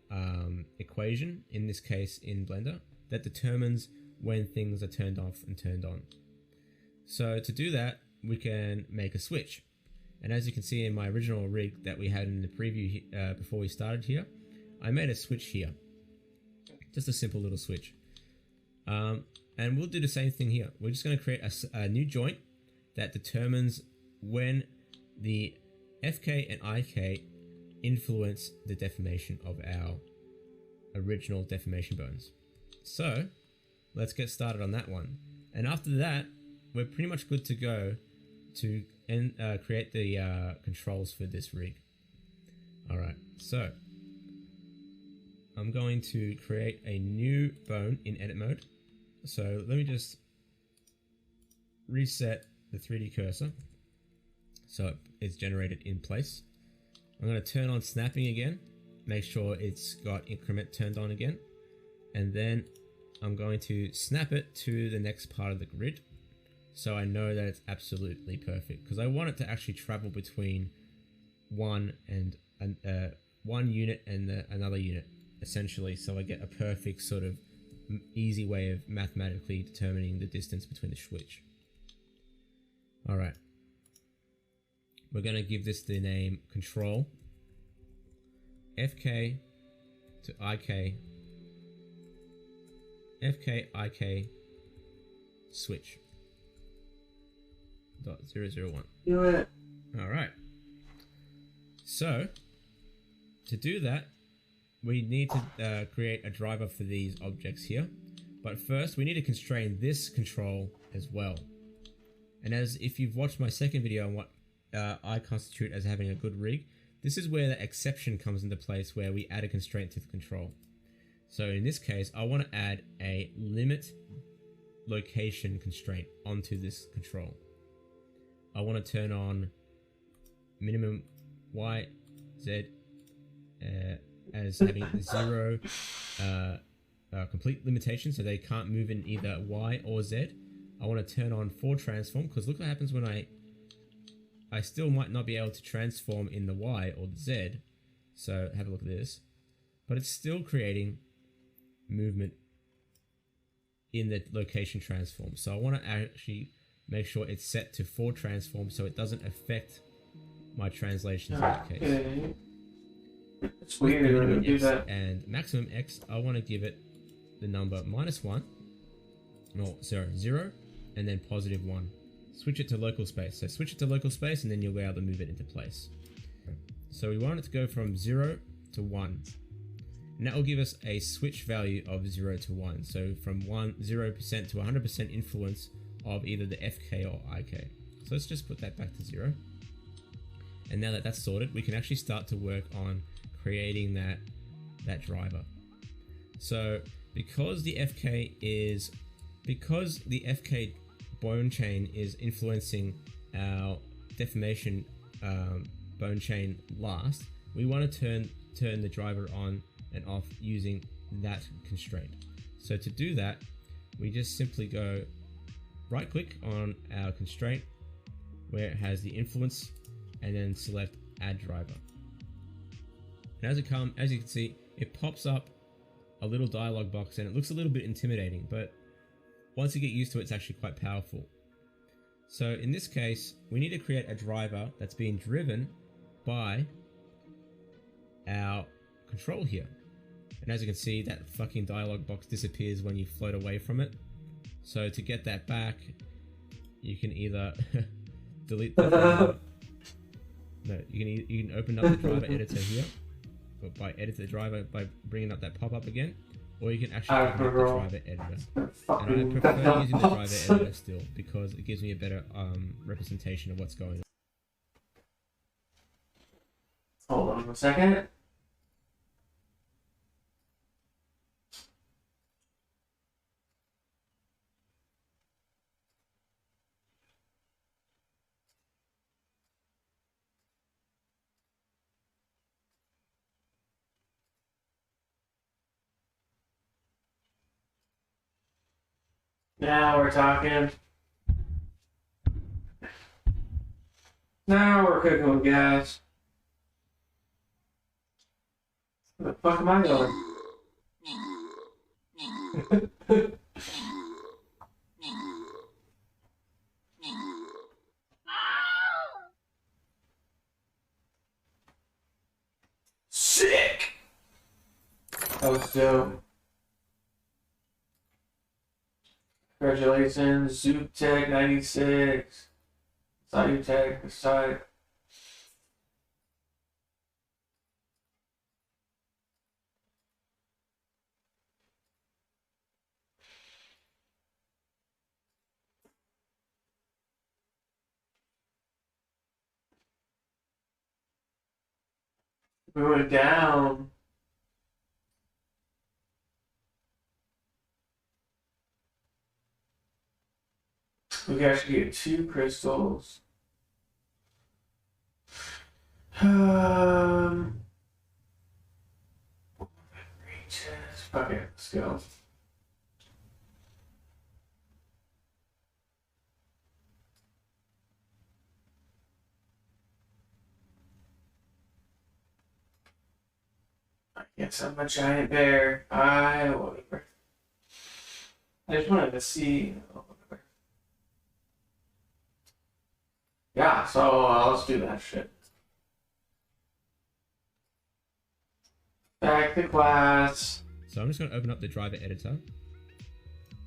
equation, in this case in Blender, that determines when things are turned off and turned on. So to do that, we can make a switch. And as you can see in my original rig that we had in the preview before we started here, I made a switch here. Just a simple little switch. And we'll do the same thing here. We're just going to create a new joint that determines when the FK and IK influence the deformation of our original deformation bones. So let's get started on that one. And after that, we're pretty much good to go to create the controls for this rig. Alright, so I'm going to create a new bone in edit mode. So let me just reset the 3D cursor so it's generated in place. I'm going to turn on snapping again, make sure it's got increment turned on again, and then I'm going to snap it to the next part of the grid so I know that it's absolutely perfect, because I want it to actually travel between one unit and another unit essentially, so I get a perfect sort of easy way of mathematically determining the distance between the switch. Alright, we're going to give this the name control FK to IK, FK IK switch .001. Do it. Alright, so to do that we need to create a driver for these objects here, but first we need to constrain this control as well. And as if you've watched my second video on what I constitute as having a good rig, this is where the exception comes into place, where we add a constraint to the control. So in this case, I want to add a limit location constraint onto this control. I want to turn on minimum Y, Z as having zero complete limitation, so they can't move in either Y or Z. I want to turn on for transform, because look what happens when I still might not be able to transform in the Y or the Z. So have a look at this, but it's still creating movement in the location transform. So I want to actually make sure it's set to for transform so it doesn't affect my translations in that case. It's weird when you do that. And maximum X, I want to give it the number -1, no, sorry, 0, and then +1. switch it to local space. So switch it to local space and then you'll be able to move it into place. So we want it to go from 0 to 1. And that will give us a switch value of 0 to 1. So from 0% to 100% influence of either the FK or IK. So let's just put that back to 0. And now that that's sorted, we can actually start to work on creating that driver. So because the FK bone chain is influencing our deformation bone chain last, we want to turn the driver on and off using that constraint. So to do that, we just simply go right click on our constraint where it has the influence and then select add driver. And as you can see, it pops up a little dialog box and it looks a little bit intimidating, but once you get used to it, it's actually quite powerful. So in this case, we need to create a driver that's being driven by our control here. And as you can see, that fucking dialog box disappears when you float away from it. So to get that back, you can either delete the driver. No, you can open up the driver editor here, but by edit the driver by bringing up that pop-up again, or you can actually open up the driver editor. And I prefer using the driver editor still because it gives me a better representation of what's going on. Hold on a second. Now we're talking. Now we're cooking with gas. Where the fuck am I going? Sick! That was dope. Congratulations, ZoopTech 96. Salutech, this side. We went down. We can actually get 2 crystals. Reaches. Fuck it, let's go. I guess I'm a giant bear. Whatever. I just wanted to see. Yeah, so let's do that shit. Back to class. So I'm just going to open up the driver editor.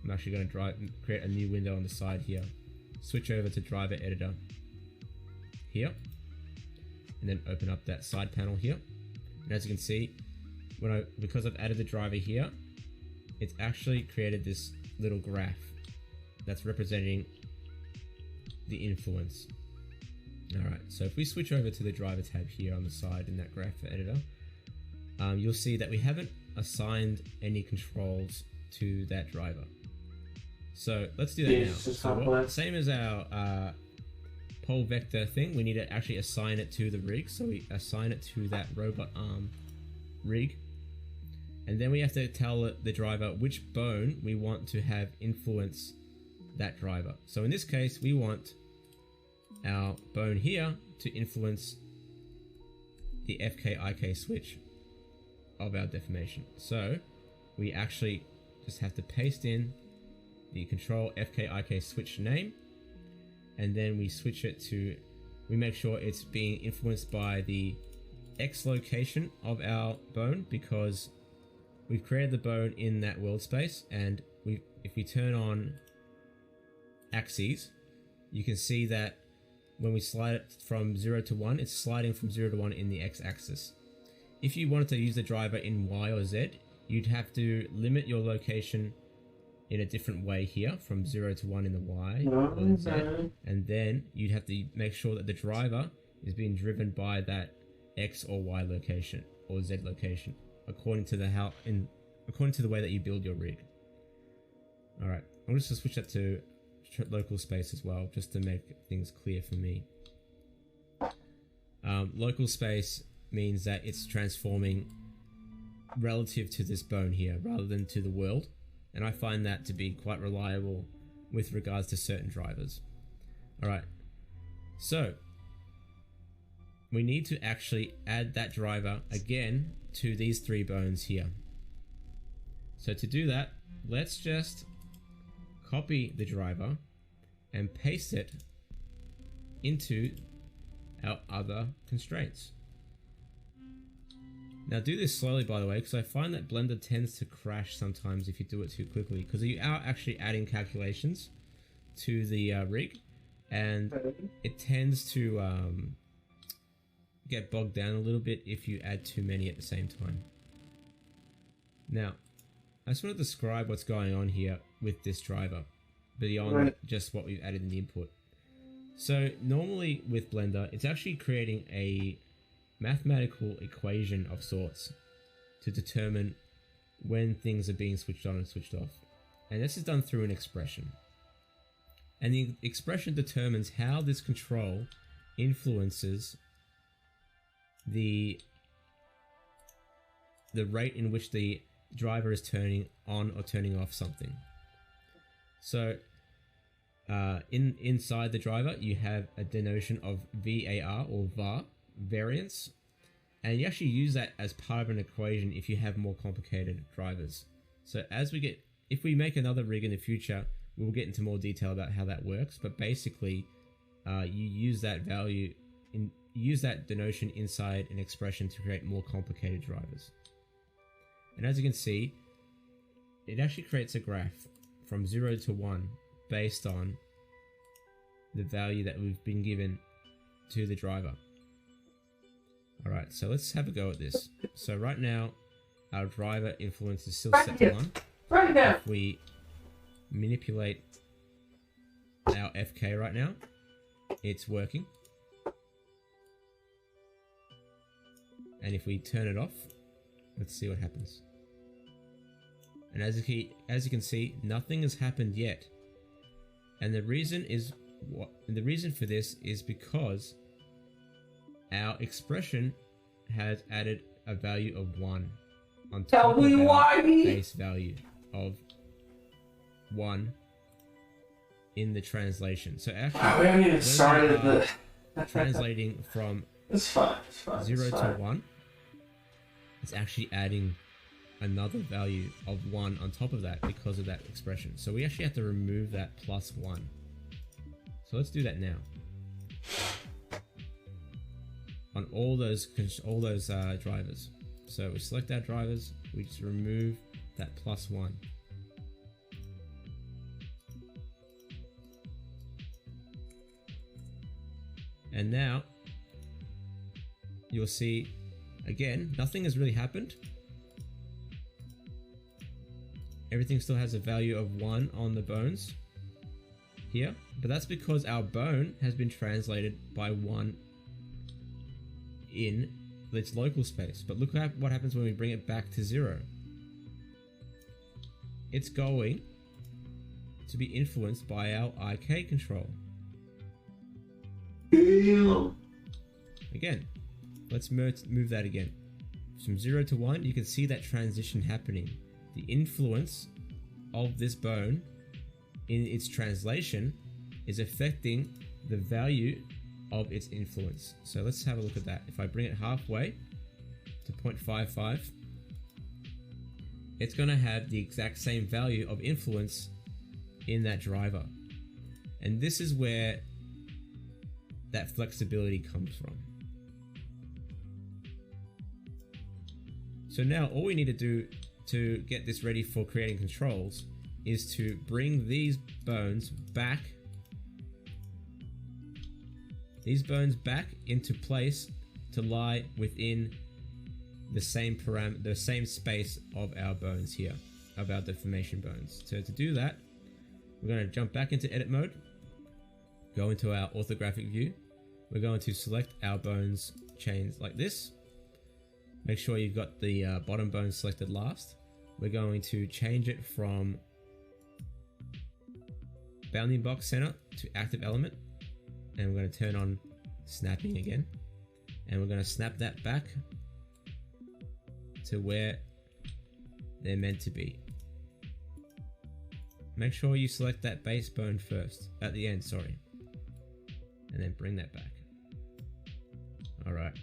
I'm actually going to create a new window on the side here. Switch over to driver editor here. And then open up that side panel here. And as you can see, because I've added the driver here, it's actually created this little graph that's representing the influence. Alright, so if we switch over to the driver tab here on the side in that graph editor, you'll see that we haven't assigned any controls to that driver. So let's do that now. So same as our pole vector thing, we need to actually assign it to the rig. So we assign it to that robot arm rig. And then we have to tell the driver which bone we want to have influence that driver. So in this case, we want our bone here to influence the FK-IK switch of our deformation. So we actually just have to paste in the control FK-IK switch name, and then we switch it to, we make sure it's being influenced by the X location of our bone, because we've created the bone in that world space, and if we turn on axes, you can see that when we slide it from 0 to 1, it's sliding from 0 to 1 in the x-axis. If you wanted to use the driver in y or z, you'd have to limit your location in a different way here, from 0 to 1 in the y or the z, and then you'd have to make sure that the driver is being driven by that x or y location or z location, according to the way that you build your rig. All right, I'm just gonna switch that to local space as well, just to make things clear for me. Local space means that it's transforming relative to this bone here rather than to the world, and I find that to be quite reliable with regards to certain drivers. Alright, so we need to actually add that driver again to these 3 bones here. So to do that, let's just copy the driver and paste it into our other constraints. Now do this slowly, by the way, because I find that Blender tends to crash sometimes if you do it too quickly, because you are actually adding calculations to the rig, and it tends to get bogged down a little bit if you add too many at the same time. Now, I just want to describe what's going on here with this driver, beyond just what we've added in the input. So normally with Blender, it's actually creating a mathematical equation of sorts to determine when things are being switched on and switched off. And this is done through an expression. And the expression determines how this control influences the rate in which the driver is turning on or turning off something. So inside the driver, you have a denotion of VAR or VAR, variance, and you actually use that as part of an equation if you have more complicated drivers. So if we make another rig in the future, we'll get into more detail about how that works, but basically you use that value use that denotion inside an expression to create more complicated drivers. And as you can see, it actually creates a graph from 0 to 1 based on the value that we've been given to the driver. Alright, so let's have a go at this. So right now, our driver influence is still set to 1. Right now. If we manipulate our FK right now, it's working. And if we turn it off, let's see what happens. And as you can see, nothing has happened yet. And the reason for this is because our expression has added a value of 1 on top of our base value of 1 in the translation. So actually, we haven't even started the translating from it's fine. 0 to 1, it's actually adding another value of 1 on top of that because of that expression. So we actually have to remove that plus 1. So let's do that now. On all those drivers. So we select our drivers, we just remove that plus 1. And now you'll see, again, nothing has really happened. Everything still has a value of 1 on the bones here, but that's because our bone has been translated by 1 in its local space. But look at what happens when we bring it back to 0. It's going to be influenced by our IK control. Again, let's move that again. From 0 to 1, you can see that transition happening. The influence of this bone in its translation is affecting the value of its influence. So let's have a look at that. If I bring it halfway to 0.55, it's going to have the exact same value of influence in that driver. And this is where that flexibility comes from. So now all we need to do to get this ready for creating controls is to bring these bones back these bones back into place to lie within the same space of our bones here, of our deformation bones. So to do that, we're going to jump back into edit mode, go into our orthographic view. We're going to select our bones chains like this. Make sure you've got the bottom bone selected last. We're going to change it from bounding box center to active element, and we're going to turn on snapping again, and we're going to snap that back to where they're meant to be. Make sure you select that base bone first, at the end, sorry, and then bring that back. Alright.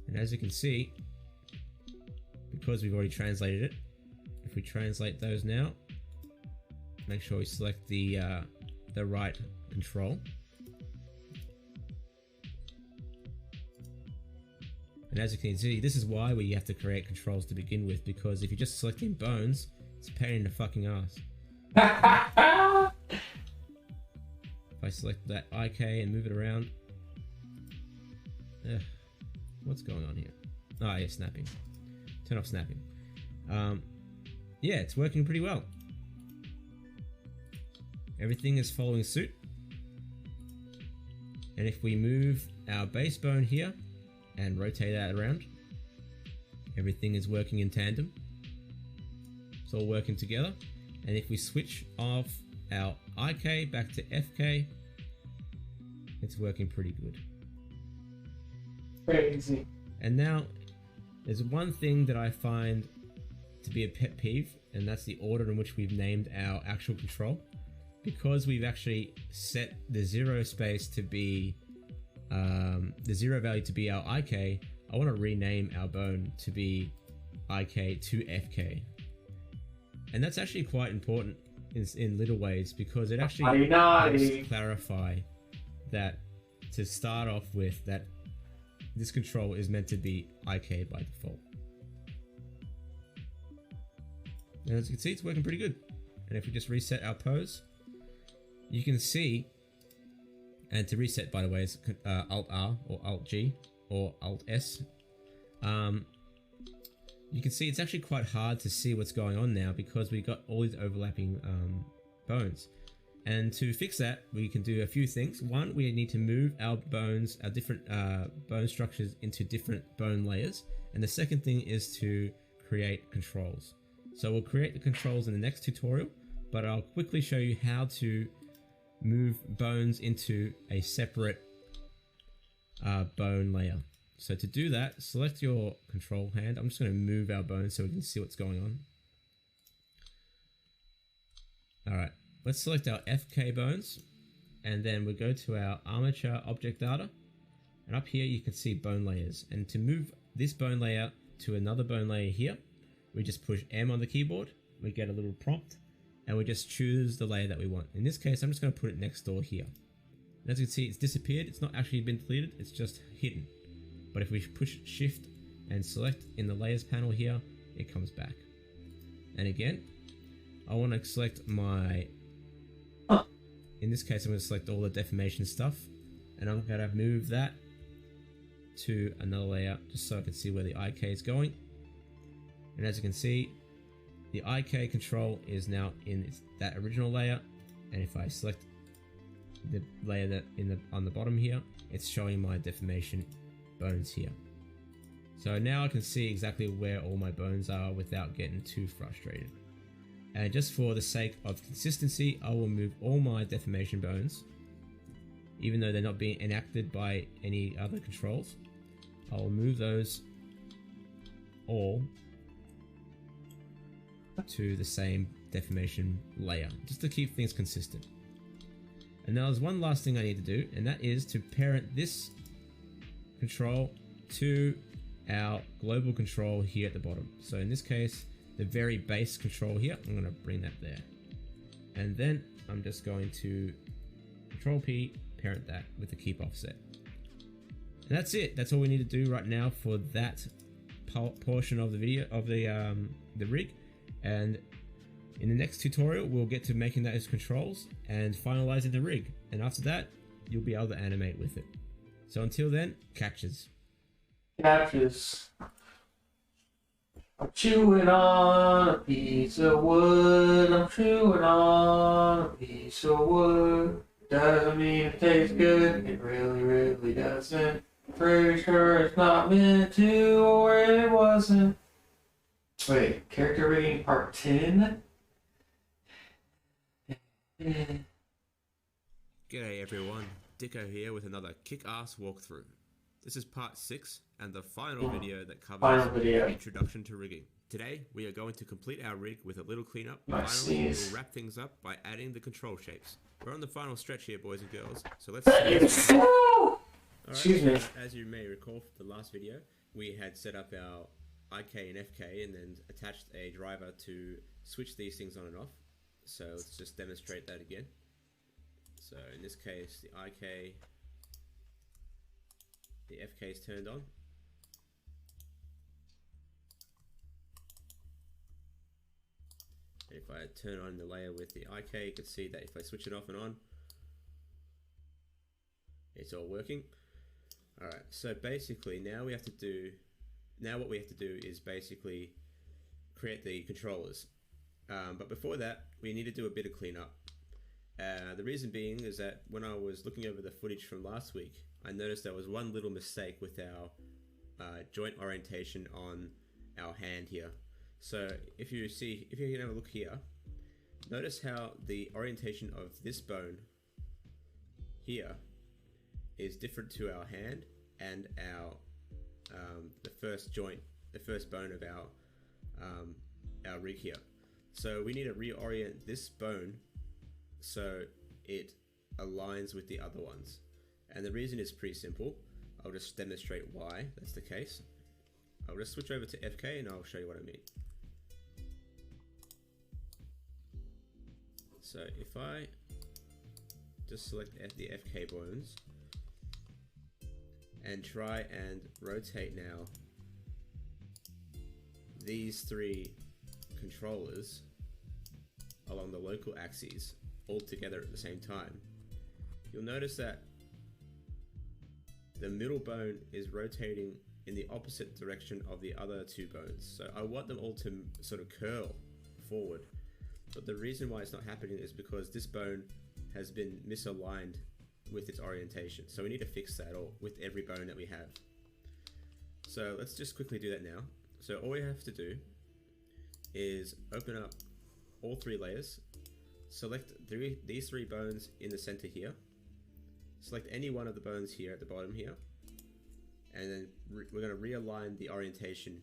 And as you can see, because we've already translated it, if we translate those now, make sure we select the right control. And as you can see, this is why we have to create controls to begin with, because if you're just selecting bones, it's a pain in the fucking ass. If I select that IK and move it around, what's going on here? Oh yeah, snapping. Turn off snapping. Yeah, it's working pretty well. Everything is following suit. And if we move our base bone here and rotate that around, everything is working in tandem. It's all working together. And if we switch off our IK back to FK, it's working pretty good. Crazy. And now there's one thing that I find to be a pet peeve, and that's the order in which we've named our actual control. Because we've actually set the zero space to be the zero value to be our IK, I want to rename our bone to be IK to FK. And that's actually quite important in little ways, because it actually helps clarify that, to start off with, that this control is meant to be IK by default. And as you can see, it's working pretty good. And if we just reset our pose, you can see, and to reset, by the way, is Alt R or Alt G or Alt S. You can see it's actually quite hard to see what's going on now, because we've got all these overlapping bones. And to fix that, we can do a few things. One, we need to move our bones, our different bone structures, into different bone layers. And the second thing is to create controls. So we'll create the controls in the next tutorial, but I'll quickly show you how to move bones into a separate bone layer. So to do that, select your control hand. I'm just going to move our bones so we can see what's going on. Alright, let's select our FK bones, and then we'll go to our Armature object data, and up here you can see bone layers. And to move this bone layer to another bone layer here, we just push M on the keyboard, we get a little prompt, and we just choose the layer that we want. In this case, I'm just going to put it next door here. And as you can see, it's disappeared. It's not actually been deleted, it's just hidden. But if we push shift and select in the layers panel here, it comes back. And again, I want to select my, in this case I'm going to select all the deformation stuff, and I'm going to move that to another layer just so I can see where the IK is going. And as you can see, the IK control is now in that original layer, and if I select the layer that on the bottom here, it's showing my deformation bones here. So now I can see exactly where all my bones are without getting too frustrated. And just for the sake of consistency, I will move all my deformation bones, even though they're not being enacted by any other controls. I will move those all to the same deformation layer, just to keep things consistent. And now there's one last thing I need to do, and that is to parent this control to our global control here at the bottom. So in this case, the very base control here, I'm going to bring that there. And then I'm just going to Control P, parent that with the keep offset. And that's it. That's all we need to do right now for that portion of the video, of the rig. And In the next tutorial, we'll get to making those controls and finalizing the rig, and after that, you'll be able to animate with it. So until then, catches. Catches. I'm chewing on a piece of wood. I'm chewing on a piece of wood. Doesn't mean it tastes good. It really, really doesn't. Pretty sure it's not meant to, or it wasn't. Wait, character rating part 10? G'day everyone, Dikko here with another kick-ass walkthrough. This is part 6 and the final video that covers the introduction to rigging. Today we are going to complete our rig with a little cleanup. Finally, we'll wrap things up by adding the control shapes. We're on the final stretch here, boys and girls, so let's see. Excuse me. As you may recall from the last video, we had set up our IK and FK and then attached a driver to switch these things on and off. So let's just demonstrate that again. So in this case, the IK, the FK is turned on. And if I turn on the layer with the IK, you can see that if I switch it off and on, it's all working. Alright, so basically now what we have to do is basically create the controllers. But before that, we need to do a bit of cleanup. The reason being is that when I was looking over the footage from last week, I noticed there was one little mistake with our joint orientation on our hand here. So if you can have a look here, notice how the orientation of this bone here is different to our hand and our the first bone of our rig here. So we need to reorient this bone so it aligns with the other ones. And the reason is pretty simple. I'll just demonstrate why that's the case. I'll just switch over to FK and I'll show you what I mean. So if I just select the FK bones and try and rotate now these three controllers along the local axes all together at the same time, you'll notice that the middle bone is rotating in the opposite direction of the other two bones. So I want them all to sort of curl forward, but the reason why it's not happening is because this bone has been misaligned with its orientation. So we need to fix that all with every bone that we have. So let's just quickly do that now. So all we have to do is open up all three layers, select these three bones in the center here, select any one of the bones here at the bottom here, and then we're going to realign the orientation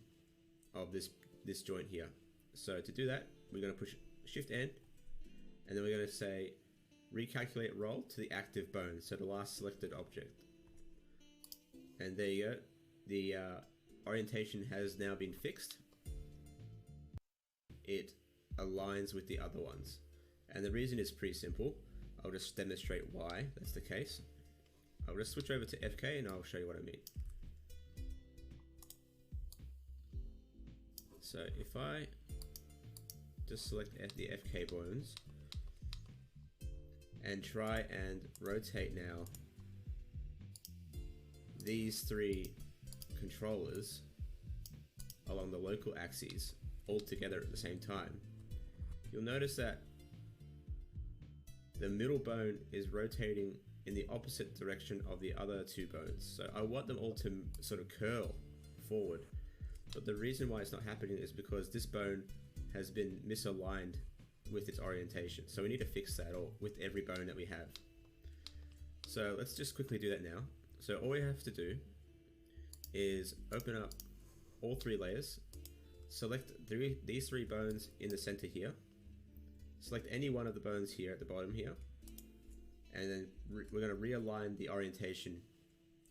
of this joint here. So to do that, we're going to push Shift N, and then we're going to say recalculate roll to the active bone, so the last selected object. And there you go. The orientation has now been fixed. It aligns with the other ones. And the reason is pretty simple. I'll just demonstrate why that's the case. I'll just switch over to FK and I'll show you what I mean. So if I just select the FK bones and try and rotate now these three controllers along the local axes all together at the same time, you'll notice that the middle bone is rotating in the opposite direction of the other two bones. So I want them all to sort of curl forward, but the reason why it's not happening is because this bone has been misaligned with its orientation. So we need to fix that all with every bone that we have. So let's just quickly do that now. So all we have to do is open up all three layers, select these three bones in the center here, select any one of the bones here at the bottom here, and then we're going to realign the orientation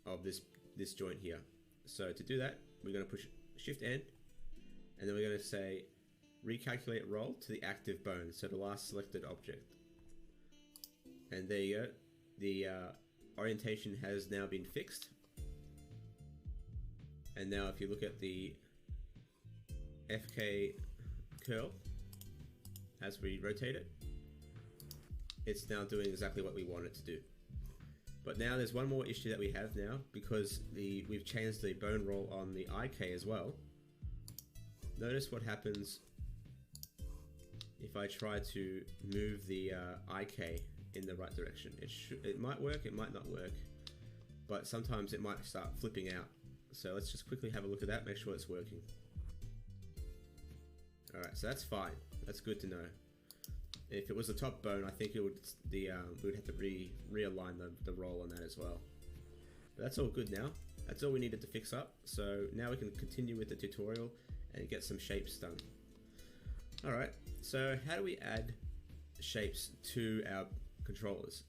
of this joint here. So to do that, we're going to push Shift N, and then we're going to say recalculate roll to the active bone, so the last selected object. And there you go. The orientation has now been fixed. And now if you look at the FK curl, as we rotate it, it's now doing exactly what we want it to do. But now there's one more issue that we have now, because we've changed the bone roll on the IK as well. Notice what happens if I try to move the IK in the right direction. It might work, it might not work, but sometimes it might start flipping out. So let's just quickly have a look at that, make sure it's working. Alright, so that's fine. That's good to know. If it was the top bone, I think it would we would have to realign the roll on that as well. But that's all good now. That's all we needed to fix up. So now we can continue with the tutorial and get some shapes done. Alright, so how do we add shapes to our controllers?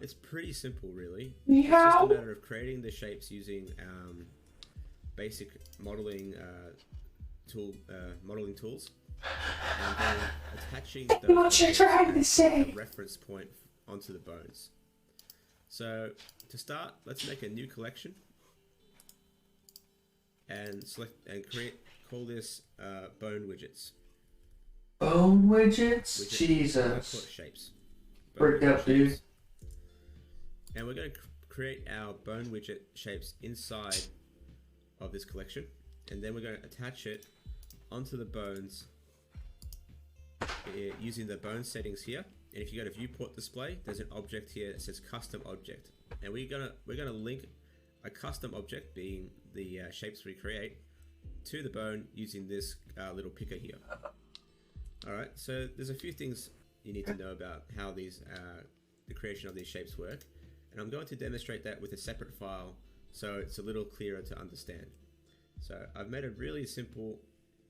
It's pretty simple, really. It's just a matter of creating the shapes using basic modeling modeling tools, and then attaching the reference point onto the bones. So to start, let's make a new collection and select and call this bone widgets. Bone widgets? Jesus. Shapes. Bricked up, dude. And we're going to create our bone widget shapes inside of this collection, and then we're going to attach it onto the bones using the bone settings here. And if you go to viewport display, there's an object here that says custom object, and we're gonna link a custom object, being the shapes we create, to the bone using this little picker here. Alright, so there's a few things you need to know about how these the creation of these shapes work, and I'm going to demonstrate that with a separate file so it's a little clearer to understand. So I've made a really simple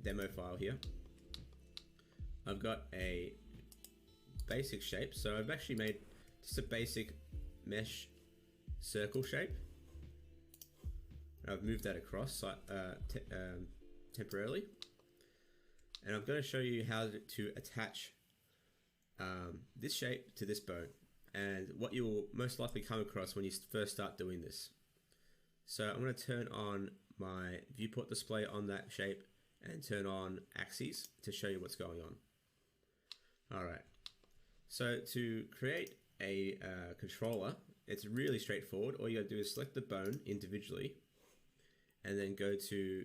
demo file here. I've got a basic shape, so I've actually made just a basic mesh circle shape. I've moved that across temporarily, and I'm going to show you how to attach this shape to this bone, and what you will most likely come across when you first start doing this. So I'm going to turn on my viewport display on that shape and turn on axes to show you what's going on. Alright, so to create a controller, it's really straightforward. All you gotta do is select the bone individually and then go to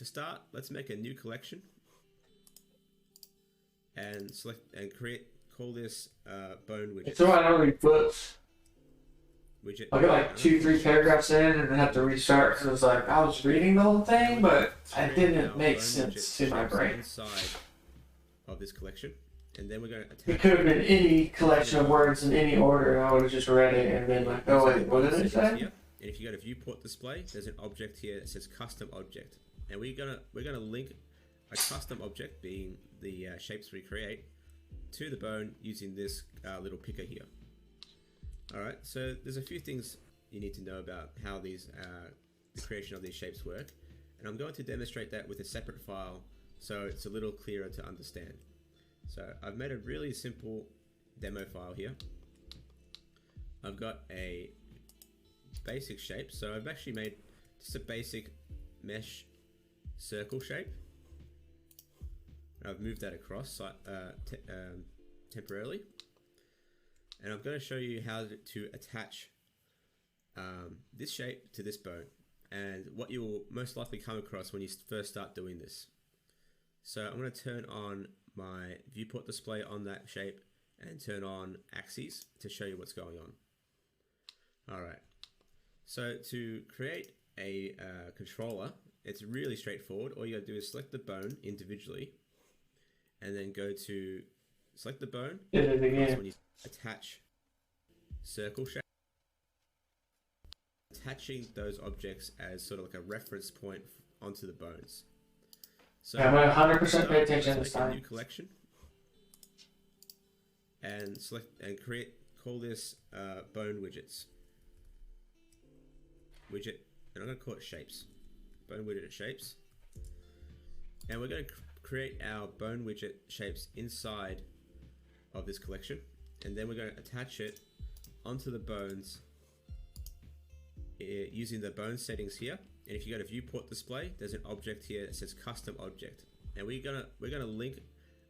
start, let's make a new collection and call this bone widget. So I don't read books. Widget. I'll get like 2-3 paragraphs in and then have to restart, because it was like I was reading the whole thing, but it didn't make sense to my brain. Inside of this collection, and then we're going to attach. It could have been any collection of words in any order. I would have just read it and been like, oh wait, what did it say? And if you go to viewport display, there's an object here that says custom object, and we're gonna link a custom object, being the shapes we create, to the bone using this little picker here. Alright, so there's a few things you need to know about how these the creation of these shapes work, and I'm going to demonstrate that with a separate file so it's a little clearer to understand. So I've made a really simple demo file here. I've got a basic shape, so I've actually made just a basic mesh circle shape. I've moved that across temporarily, and I'm going to show you how to attach this shape to this bone, and what you will most likely come across when you first start doing this. So I'm going to turn on my viewport display on that shape and turn on axes to show you what's going on. Alright, so to create a controller, it's really straightforward. All you gotta do is select the bone individually and then go to select the bone. When you attach circle shape, attaching those objects as sort of like a reference point onto the bones. So I'm gonna 100% pay attention this time. New collection and call this bone widgets. Widget, and I'm going to call it shapes. Bone widget shapes. And we're going to create our bone widget shapes inside of this collection, and then we're going to attach it onto the bones using the bone settings here. And if you go to viewport display, there's an object here that says custom object, and we're gonna link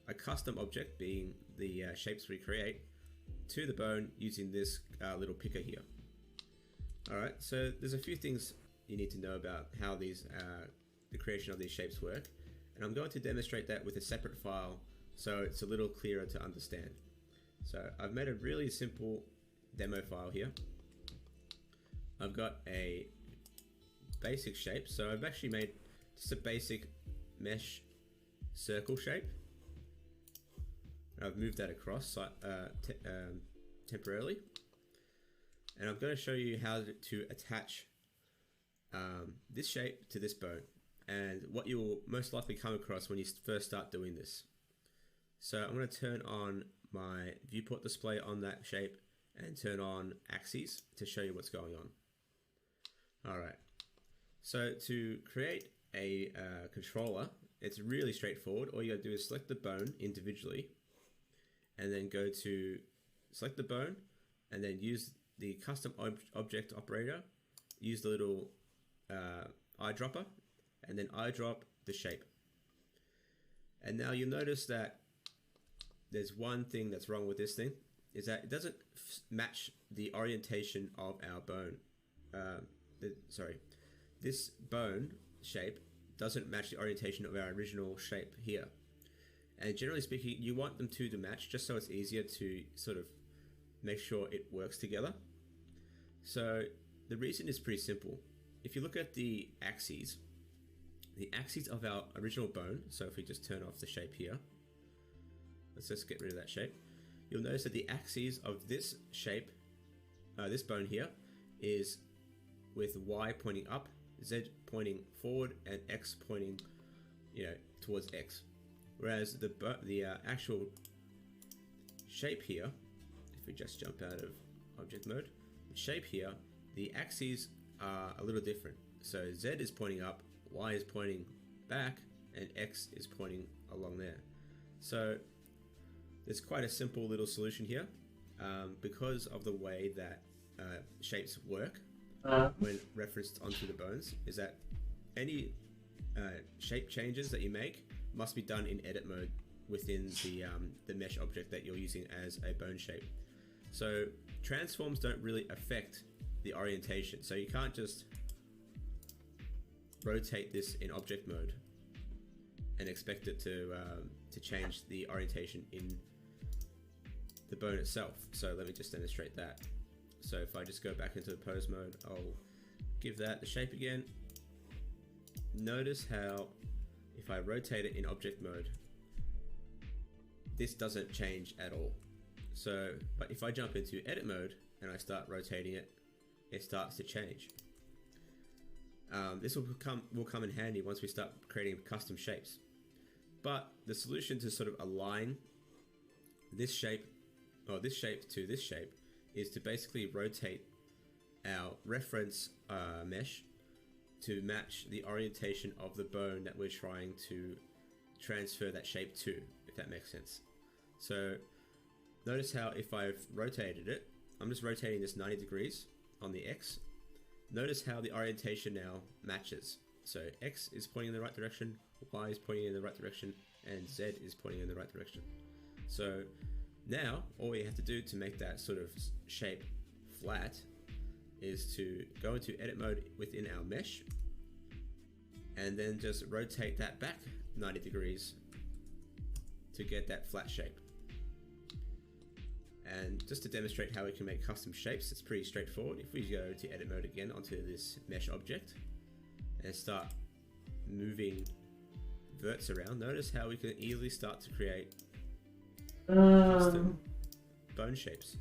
a custom object, being the shapes we create, to the bone using this little picker here. Alright, so there's a few things you need to know about how these the creation of these shapes work, and I'm going to demonstrate that with a separate file so it's a little clearer to understand. So I've made a really simple demo file here. I've got a basic shape, so I've actually made just a basic mesh circle shape. I've moved that across temporarily, and I'm going to show you how to attach this shape to this bone, and what you will most likely come across when you first start doing this. So I'm going to turn on my viewport display on that shape and turn on axes to show you what's going on. Alright, so to create a controller, it's really straightforward. All you gotta do is select the bone individually, and then go to select the bone, and then use the custom object operator, use the little eyedropper, and then eyedrop the shape. And now you'll notice that there's one thing that's wrong with this thing, is that it doesn't match the orientation of our bone. This bone shape doesn't match the orientation of our original shape here. And generally speaking, you want them to match just so it's easier to sort of make sure it works together. So the reason is pretty simple. If you look at the axes of our original bone, so if we just turn off the shape here, let's just get rid of that shape, you'll notice that the axes of this shape, this bone here, is with Y pointing up, Z pointing forward, and X pointing, towards X. Whereas the actual shape here, if we just jump out of object mode, the shape here, the axes are a little different. So Z is pointing up, Y is pointing back, and X is pointing along there. So there's quite a simple little solution here, because of the way that shapes work when referenced onto the bones, is that any shape changes that you make must be done in edit mode within the mesh object that you're using as a bone shape. So transforms don't really affect the orientation, so you can't just rotate this in object mode and expect it to change the orientation in the bone itself. So let me just demonstrate that. So if I just go back into the pose mode, I'll give that the shape again. Notice how if I rotate it in object mode, this doesn't change at all. So, but if I jump into edit mode and I start rotating it, it starts to change. This will come in handy once we start creating custom shapes. But the solution to sort of align this shape, or this shape to this shape, is to basically rotate our reference mesh to match the orientation of the bone that we're trying to transfer that shape to, if that makes sense. So notice how if I've rotated it, I'm just rotating this 90 degrees on the X. Notice how the orientation now matches. So X is pointing in the right direction, Y is pointing in the right direction, and Z is pointing in the right direction. So now all we have to do to make that sort of shape flat is to go into edit mode within our mesh, and then just rotate that back 90 degrees to get that flat shape. And just to demonstrate how we can make custom shapes, it's pretty straightforward. If we go to edit mode again onto this mesh object and start moving verts around, notice how we can easily start to create custom bone shapes.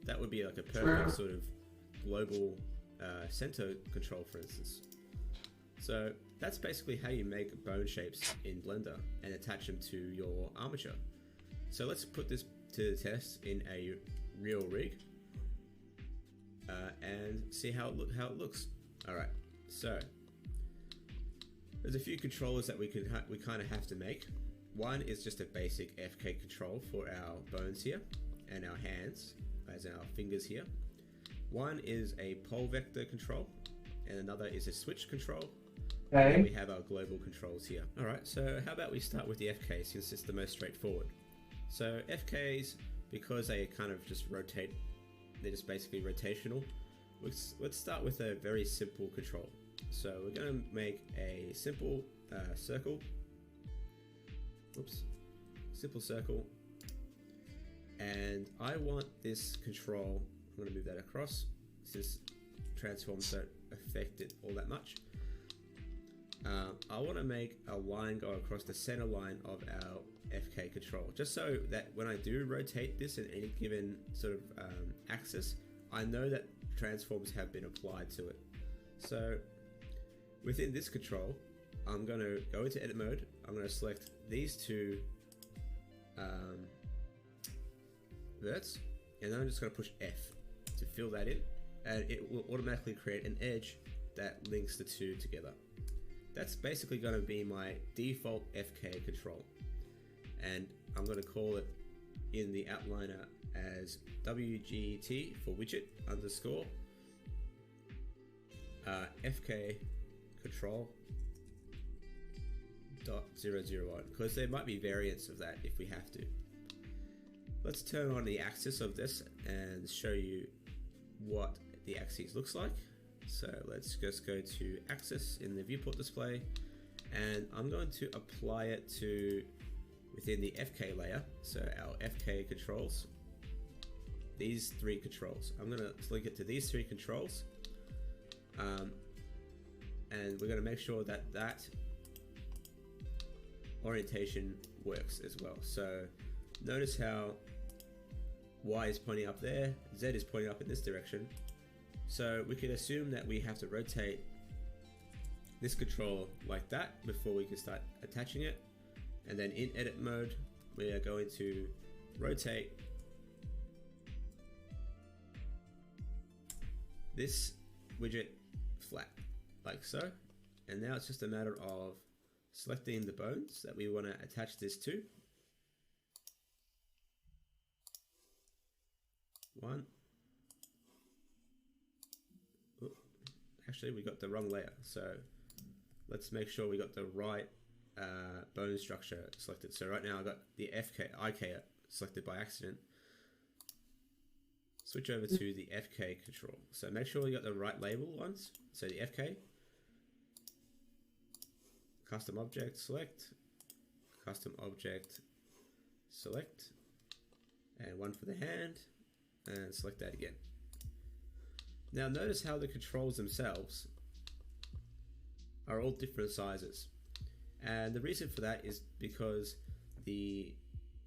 That would be like a perfect sort of global center control, for instance. So that's basically how you make bone shapes in Blender and attach them to your armature. So let's put this to the test in a real rig and see how it looks. All right, so there's a few controllers that we kind of have to make. One is just a basic FK control for our bones here and our hands, as our fingers here. One is a pole vector control, and another is a switch control, And then Okay. we have our global controls here. Alright, so how about we start with the FK since it's the most straightforward. So FKs, because they kind of just rotate, they're just basically rotational. Let's start with a very simple control. So we're going to make a simple circle. Oops. Simple circle. And I want this control, I'm going to move that across since transforms don't affect it all that much. I want to make a line go across the center line of our FK control, just so that when I do rotate this in any given sort of axis, I know that transforms have been applied to it. So within this control, I'm going to go into edit mode. I'm going to select these two verts, and then I'm just going to push F to fill that in, and it will automatically create an edge that links the two together. That's basically going to be my default FK control, and I'm going to call it in the outliner as WGT for widget underscore FK control .001, because there might be variants of that if we have to. Let's turn on the axis of this and show you what the axis looks like. So let's just go to axis in the viewport display, and I'm going to apply it to within the FK layer. So our FK controls, these three controls. I'm going to link it to these three controls, and we're going to make sure that that orientation works as well. So notice how Y is pointing up there, Z is pointing up in this direction. So we can assume that we have to rotate this controller like that before we can start attaching it. And then in edit mode, we are going to rotate this widget flat, like so. And now it's just a matter of selecting the bones that we want to attach this to. One. Actually, we got the wrong layer, so let's make sure we got the right bone structure selected. So right now I've got the IK selected by accident. Switch over to the FK control. So make sure you got the right label ones. So the FK, custom object select, custom object select, and one for the hand, and select that again. Now notice how the controls themselves are all different sizes, and the reason for that is because the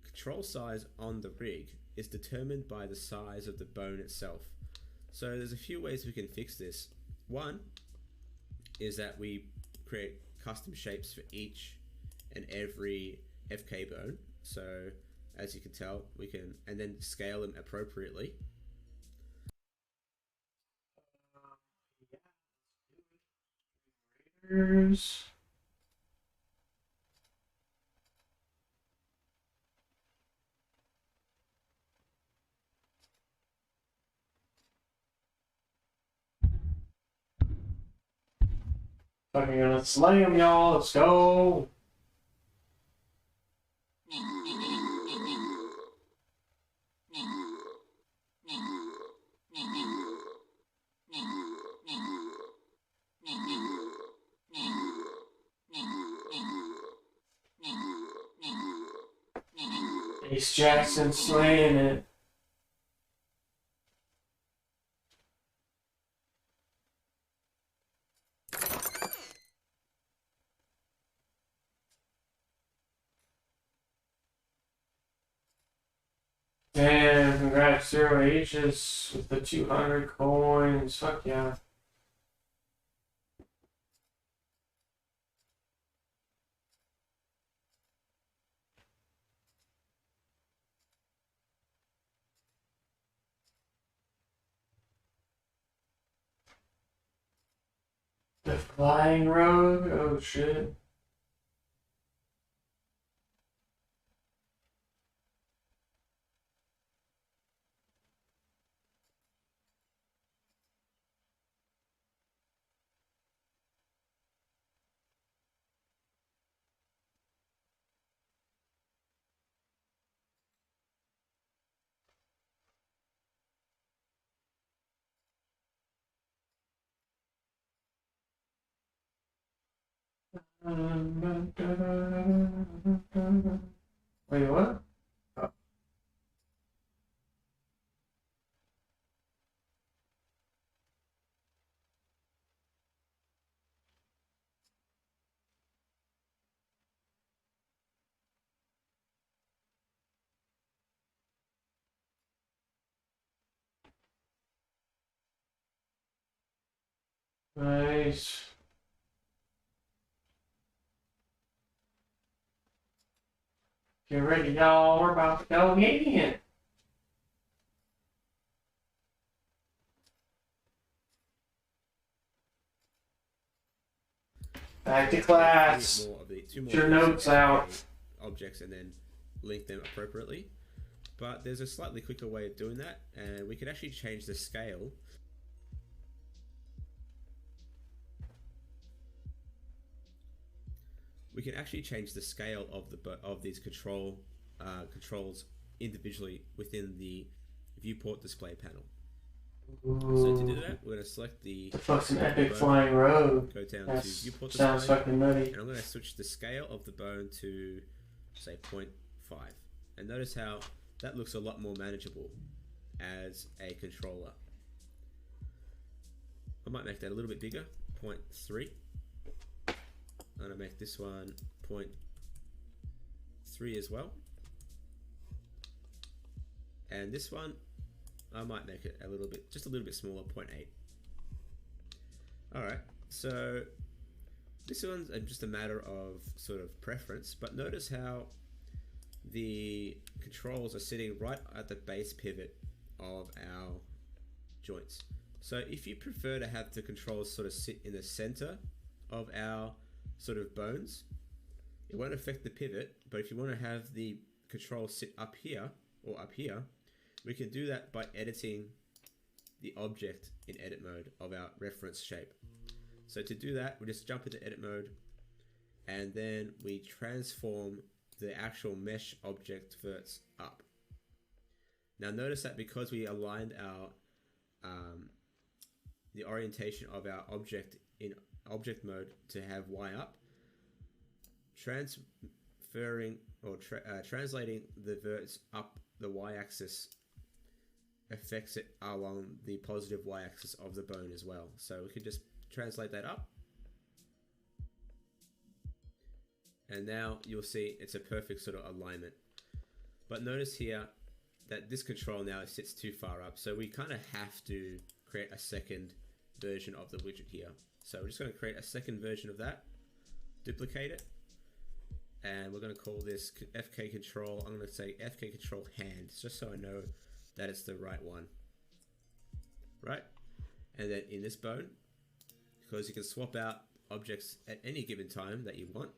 control size on the rig is determined by the size of the bone itself. So there's a few ways we can fix this. One is that we create custom shapes for each and every FK bone. So as you can tell, we can, and then scale them appropriately. Fucking gonna slay him, y'all. Let's go. Ace Jackson slaying it. Damn, congrats, Zero H's with the 200 coins. Fuck yeah. The Flying Rogue? Oh shit. Wait, what? Oh. Nice. Get ready, y'all. We're about to go in. Back to class. Get your notes out. Objects and then link them appropriately. But there's a slightly quicker way of doing that, and we can actually change the scale. We can actually change the scale of these controls individually within the viewport display panel. Ooh. So to do that, we're going to select the fuck's an epic flying road. Go down That to viewport sounds display, fucking nutty. and I'm going to switch the scale of the bone to say 0.5, and notice how that looks a lot more manageable as a controller. I might make that a little bit bigger, 0.3. I'm going to make this one 0.3 as well, and this one I might make it just a little bit smaller, 0.8. Alright, so this one's just a matter of sort of preference, but notice how the controls are sitting right at the base pivot of our joints. So if you prefer to have the controls sort of sit in the center of our sort of bones, it won't affect the pivot, but if you want to have the controls sit up here or up here, we can do that by editing the object in edit mode of our reference shape. So to do that, we just jump into edit mode, and then we transform the actual mesh object verts up. Now notice that because we aligned our the orientation of our object in object mode to have Y up, transferring or translating the verts up the Y-axis affects it along the positive Y-axis of the bone as well. So we could just translate that up, and now you'll see it's a perfect sort of alignment. But notice here that this control now sits too far up, so we kind of have to create a second version of the widget here. So we're just going to create a second version of that, duplicate it, and we're going to call this FK control. I'm going to say FK control hand, just so I know that it's the right one, right? And then in this bone, because you can swap out objects at any given time that you want,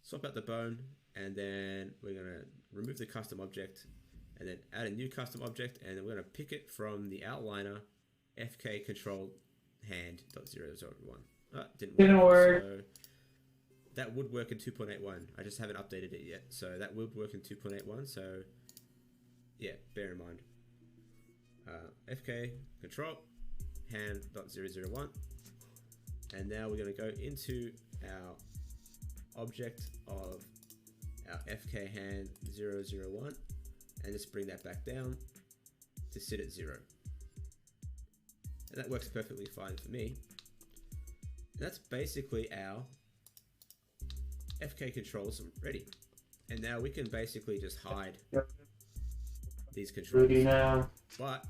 swap out the bone, and then we're going to remove the custom object and then add a new custom object, and then we're going to pick it from the outliner FK control hand.001. Didn't work. So that would work in 2.81. I just haven't updated it yet. So that would work in 2.81. So yeah, bear in mind. FK control hand.001. And now we're going to go into our object of our FK hand 001 and just bring that back down to sit at 0. And that works perfectly fine for me. And that's basically our FK controls ready. And now we can basically just hide these controls. Rudy now. But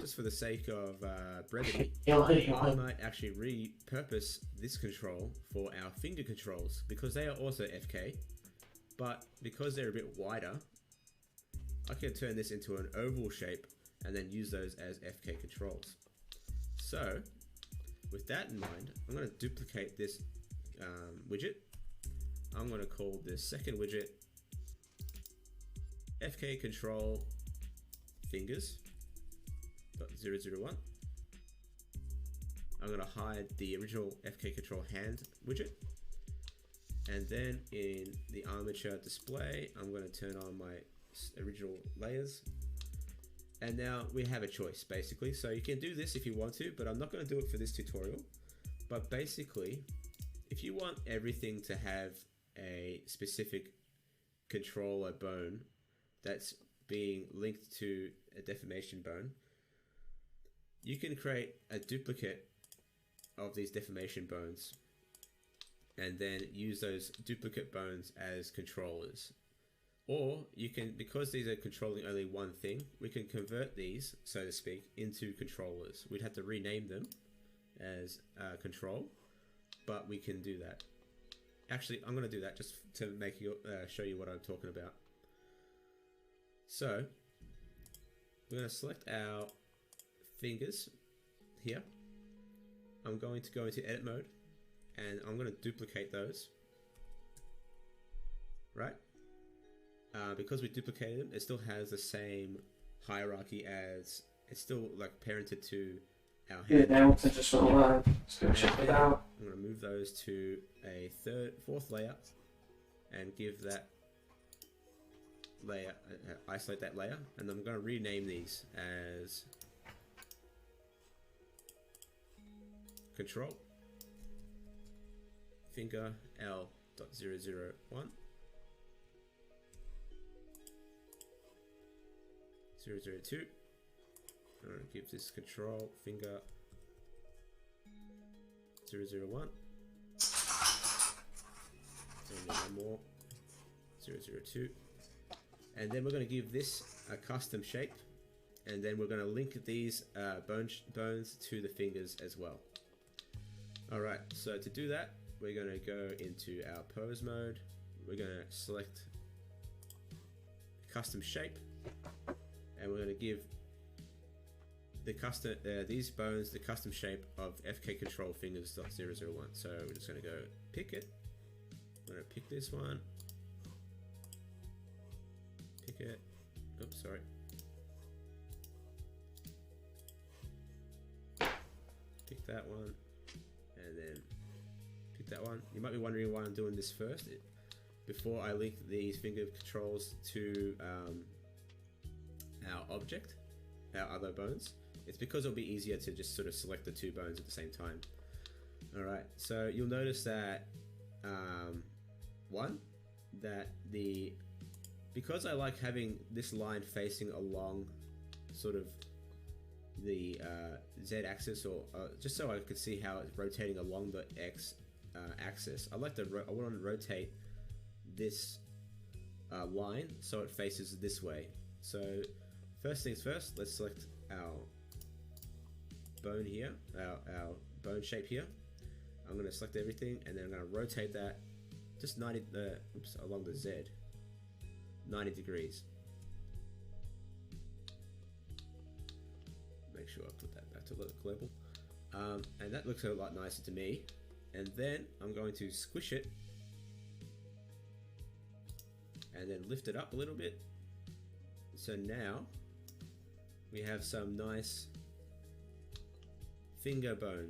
just for the sake of brevity, I might actually repurpose this control for our finger controls, because they are also FK, but because they're a bit wider, I can turn this into an oval shape and then use those as FK controls. So with that in mind, I'm going to duplicate this widget. I'm going to call this second widget FK control fingers .001. I'm going to hide the original FK control hand widget, and then in the armature display I'm going to turn on my original layers, and now we have a choice basically. So you can do this if you want to, but I'm not going to do it for this tutorial. But basically if you want everything to have a specific controller bone that's being linked to a deformation bone, you can create a duplicate of these deformation bones and then use those duplicate bones as controllers. Or you can, because these are controlling only one thing, we can convert these, so to speak, into controllers. We'd have to rename them as control, but we can do that. Actually, I'm going to do that just to make you show you what I'm talking about. So we're going to select our fingers here. I'm going to go into edit mode and I'm going to duplicate those, right? Because we duplicated them, it still has the same hierarchy as, it's still like parented to our hand. Yeah, now it's just a line. Let's go check it out. I'm going to move those to a fourth layer and give that layer, isolate that layer, and I'm going to rename these as control finger L.001 002. I'm going to give this control finger 001. And then one more 002. And then we're going to give this a custom shape, and then we're going to link these bones to the fingers as well. Alright, so to do that, we're going to go into our pose mode. We're going to select custom shape, and we're going to give the custom these bones the custom shape of FK control fingers.001. So we're just going to go pick it. I'm going to pick this one. Pick it. Oops, sorry. Pick that one, and then pick that one. You might be wondering why I'm doing this first. Before I link these finger controls to our object, our other bones, it's because it'll be easier to just sort of select the two bones at the same time. Alright, so you'll notice that because I like having this line facing along sort of the Z axis, or just so I could see how it's rotating along the X axis, I want to rotate this line so it faces this way. So first things first, let's select our bone here, our bone shape here. I'm going to select everything, and then I'm going to rotate that just 90 along the Z, 90 degrees. Make sure I put that back to the level, and that looks a lot nicer to me. And then I'm going to squish it and then lift it up a little bit. So now we have some nice finger bone.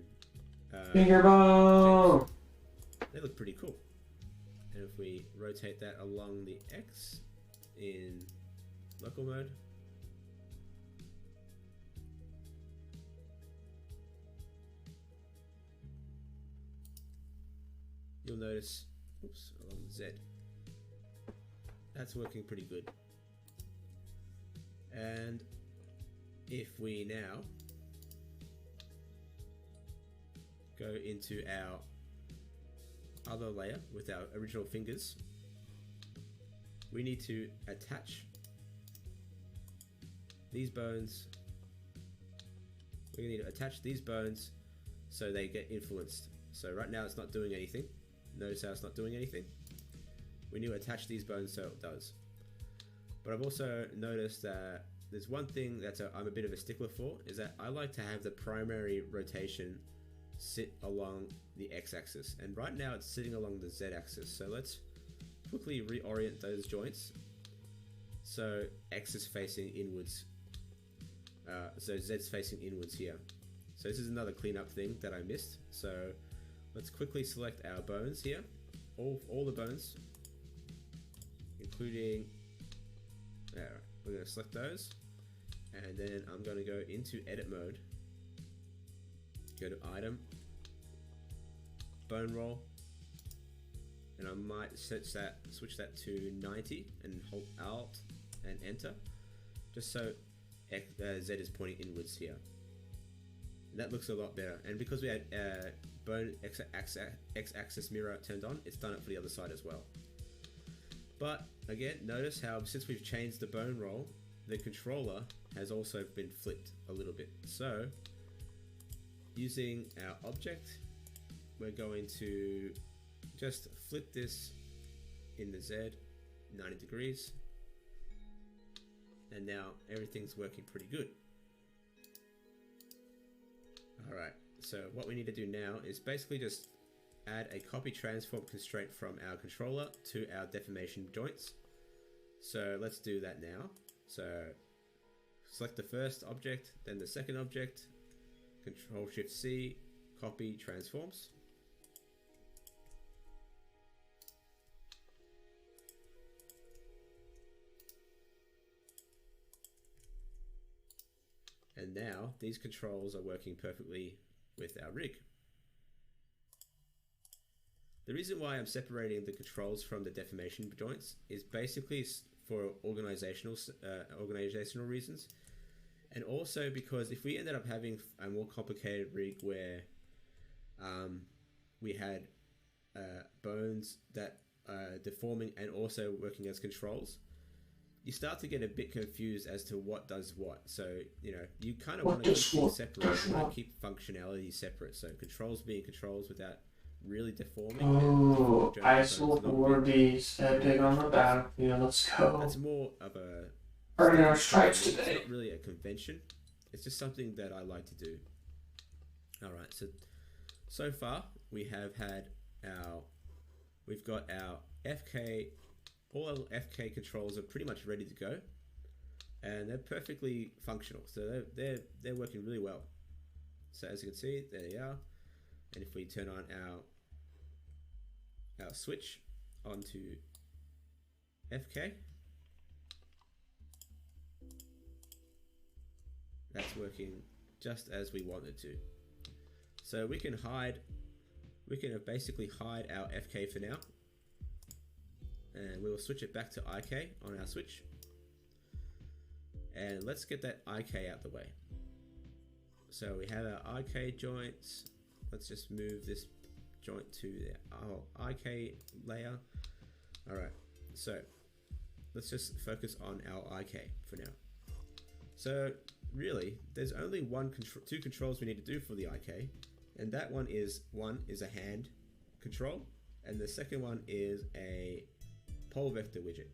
Finger bone! Shapes. They look pretty cool. And if we rotate that along the X in local mode, you'll notice, oops, along the Z, that's working pretty good. And if we now go into our other layer with our original fingers, we need to attach these bones. We need to attach these bones so they get influenced. So right now it's not doing anything. Notice how it's not doing anything. We need to attach these bones so it does. But I've also noticed that there's one thing that I'm a bit of a stickler for, is that I like to have the primary rotation sit along the X-axis, and right now it's sitting along the Z-axis. So let's quickly reorient those joints so X is facing inwards, so Z's facing inwards here. So this is another cleanup thing that I missed. So let's quickly select our bones here, all the bones, including, we're going to select those, and then I'm going to go into edit mode, go to item, bone roll, and I might switch that to 90 and hold Alt and Enter, just so Z is pointing inwards here. And that looks a lot better. And because we had bone X-axis mirror turned on, it's done it for the other side as well. But again, notice how since we've changed the bone roll, the controller has also been flipped a little bit. So using our object, we're going to just flip this in the Z 90 degrees. And now everything's working pretty good. Alright, so what we need to do now is basically just add a copy transform constraint from our controller to our deformation joints. So let's do that now. So select the first object, then the second object, Control Shift C, copy transforms. And now these controls are working perfectly with our rig. The reason why I'm separating the controls from the deformation joints is basically for organizational reasons, and also because if we ended up having a more complicated rig where we had bones that are deforming and also working as controls, you start to get a bit confused as to what does what. So, you know, you kind of want to keep things separate. You want to keep functionality separate. So controls being controls without really deforming. Oh, I saw 4Ds epic on the battlefield. Let's go. That's more of a... Earning our stripes It's today. not really a convention. It's just something that I like to do. Alright, so far we have had we've got our FK, all our FK controls are pretty much ready to go, and they're perfectly functional. So they're working really well. So as you can see, there they are. And if we turn on our switch onto FK, that's working just as we want it to. So we can basically hide our FK for now, and we will switch it back to IK on our switch. And let's get that IK out the way. So we have our IK joints. Let's just move this joint to our IK layer. Alright, so let's just focus on our IK for now. So really, there's only two controls we need to do for the IK, and that one is a hand control, and the second one is a pole vector widget.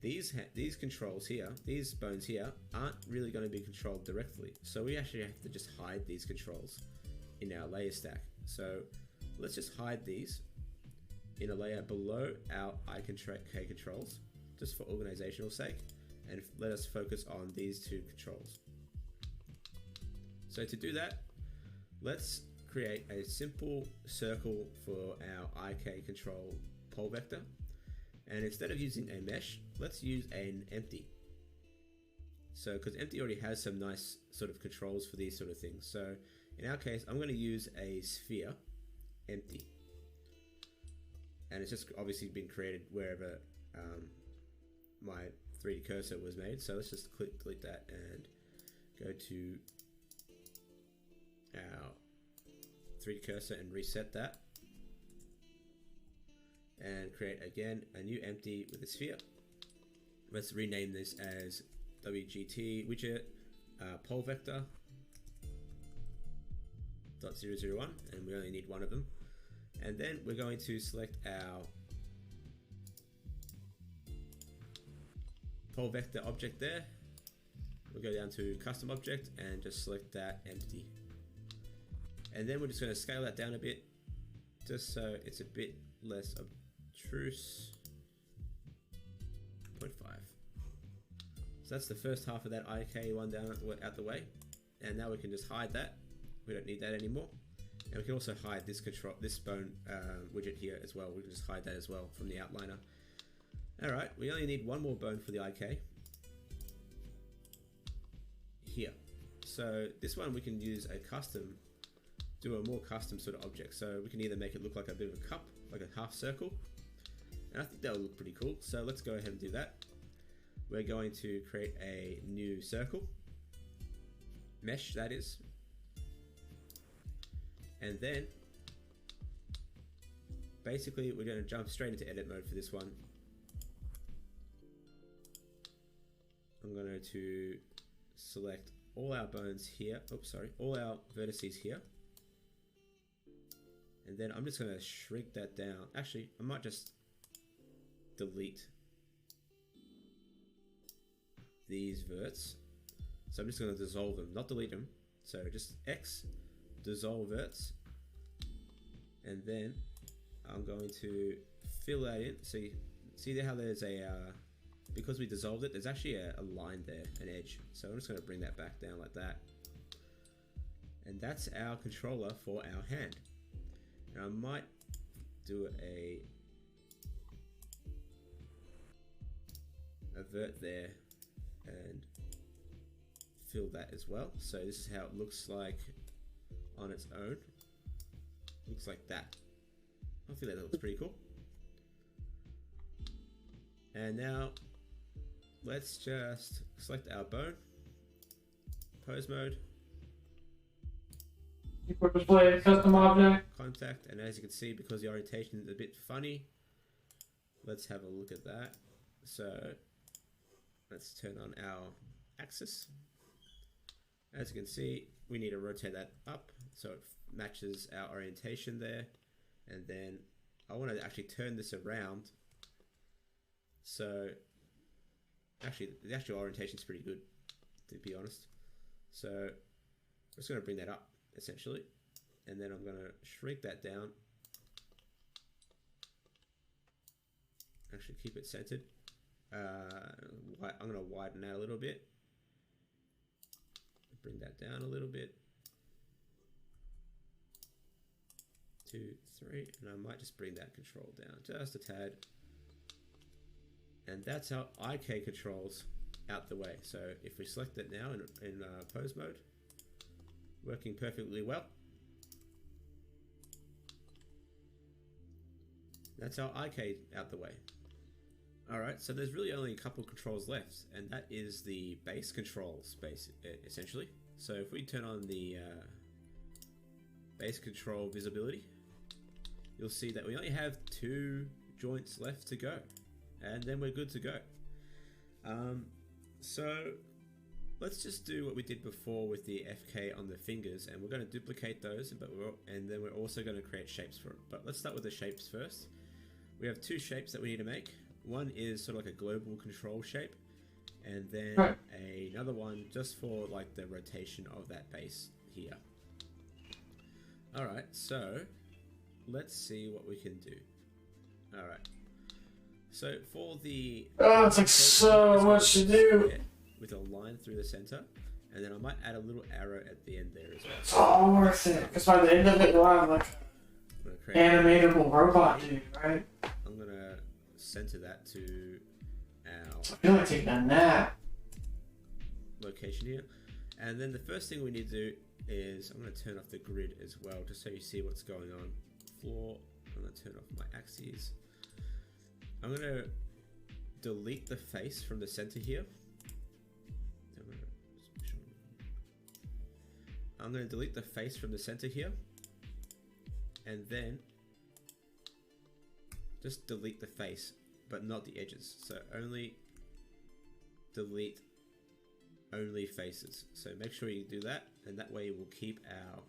These controls here, these bones here, aren't really going to be controlled directly, so we actually have to just hide these controls in our layer stack. So let's just hide these in a layer below our IK controls, just for organizational sake, and let us focus on these two controls. So to do that, let's create a simple circle for our IK control pole vector. And instead of using a mesh, let's use an empty. So, because empty already has some nice sort of controls for these sort of things. So in our case, I'm going to use a sphere empty. And it's just obviously been created wherever my 3D cursor was made. So let's just click that and go to our 3D cursor and reset that. And create again a new empty with a sphere. Let's rename this as WGT widget pole vector .001, and we only need one of them. And then we're going to select our pole vector object there. We'll go down to custom object and just select that empty. And then we're just going to scale that down a bit, just so it's a bit less obtruse. 0.5. So that's the first half of that IK one down out the way. And now we can just hide that. We don't need that anymore. And we can also hide this bone widget here as well. We can just hide that as well from the outliner. Alright, we only need one more bone for the IK. Here. So this one we can use do a more custom sort of object. So we can either make it look like a bit of a cup, like a half circle, And I think that will look pretty cool. So let's go ahead and do that. We're going to create a new circle. Mesh, that is. And then basically we're going to jump straight into edit mode for this one. I'm going to select all our bones here. Oops, sorry, all our vertices here. And then I'm just going to shrink that down. Actually, I might just delete these verts. So I'm just going to dissolve them, not delete them. So just X, dissolve verts. And then I'm going to fill that in. So you see there how there's a, because we dissolved it, there's actually a line there, an edge. So I'm just going to bring that back down like that. And that's our controller for our hand. And I might do a vert there and fill that as well. So this is how it looks like on its own. Looks like that. I feel that looks pretty cool. And now let's just select our bone, pose mode, Display custom object. contact, and as you can see, because the orientation is a bit funny, let's have a look at that. So let's turn on our axis. As you can see, we need to rotate that up so it matches our orientation there. And then I want to actually turn this around. So actually, the actual orientation is pretty good, to be honest. So I'm just going to bring that up, essentially. And then I'm going to shrink that down. Actually, keep it centered. I'm going to widen that a little bit. Bring that down a little bit. 2, 3, and I might just bring that control down just a tad. And that's our IK controls out the way. So if we select it now in pose mode, working perfectly well. That's our IK out the way. Alright, so there's really only a couple controls left, and that is the base controls, essentially. So if we turn on the base control visibility, you'll see that we only have 2 joints left to go, and then we're good to go. So let's just do what we did before with the FK on the fingers, and we're going to duplicate those, and then we're also going to create shapes for it. But let's start with the shapes first. We have 2 shapes that we need to make. One is sort of like a global control shape, and then another one just for like the rotation of that base here. Alright, so let's see what we can do. Alright, so for the... Oh, it's like so much to do. With a line through the center, and then I might add a little arrow at the end there as well. It's all worth it, because by the end of it, you'll have like animatable robot dude, right? I'm gonna center that to our... I feel like taking a nap. Location here. And then the first thing we need to do is I'm going to turn off the grid as well, just so you see what's going on. Floor, I'm going to turn off my axes. I'm going to delete the face from the center here. I'm going to delete the face from the center here, and then just delete the face, but not the edges. So only delete only faces. So make sure you do that, and that way we'll keep our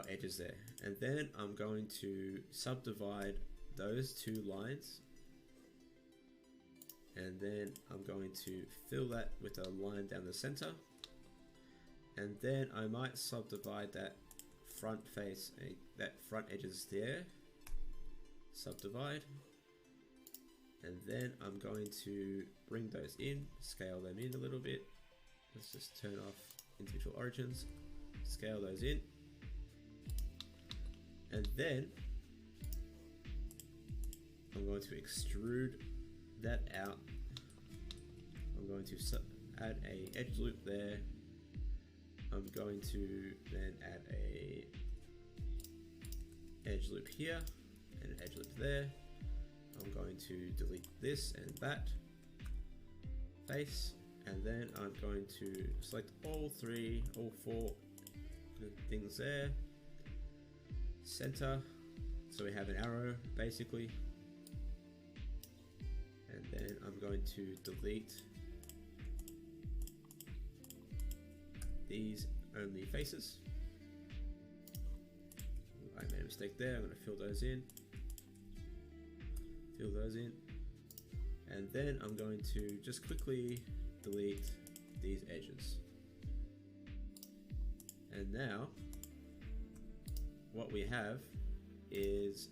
edges there. And then I'm going to subdivide those 2 lines, and then I'm going to fill that with a line down the center, and then I might subdivide that front face, that front edges there, subdivide, and then I'm going to bring those in, scale them in a little bit. Let's just turn off individual origins, scale those in, and then I'm going to extrude that out. I'm going to add a edge loop there. I'm going to then add a edge loop here and an edge loop there, I'm going to delete this and that face, and then I'm going to select all four things there, center, so we have an arrow basically, and then I'm going to delete these only faces. I made a mistake there. I'm going to fill those in, and then I'm going to just quickly delete these edges. And now what we have is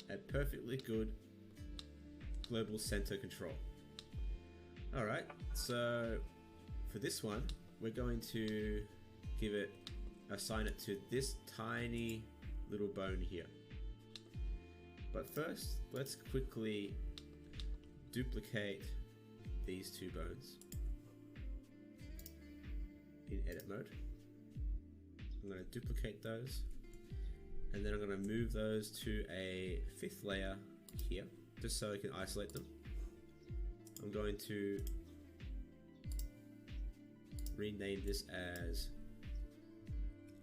a perfectly good global center control. Alright, so for this one, we're going to assign it to this tiny little bone here. But first, let's quickly duplicate these two bones in edit mode. I'm going to duplicate those, and then I'm going to move those to a 5th layer here, just so I can isolate them. I'm going to rename this as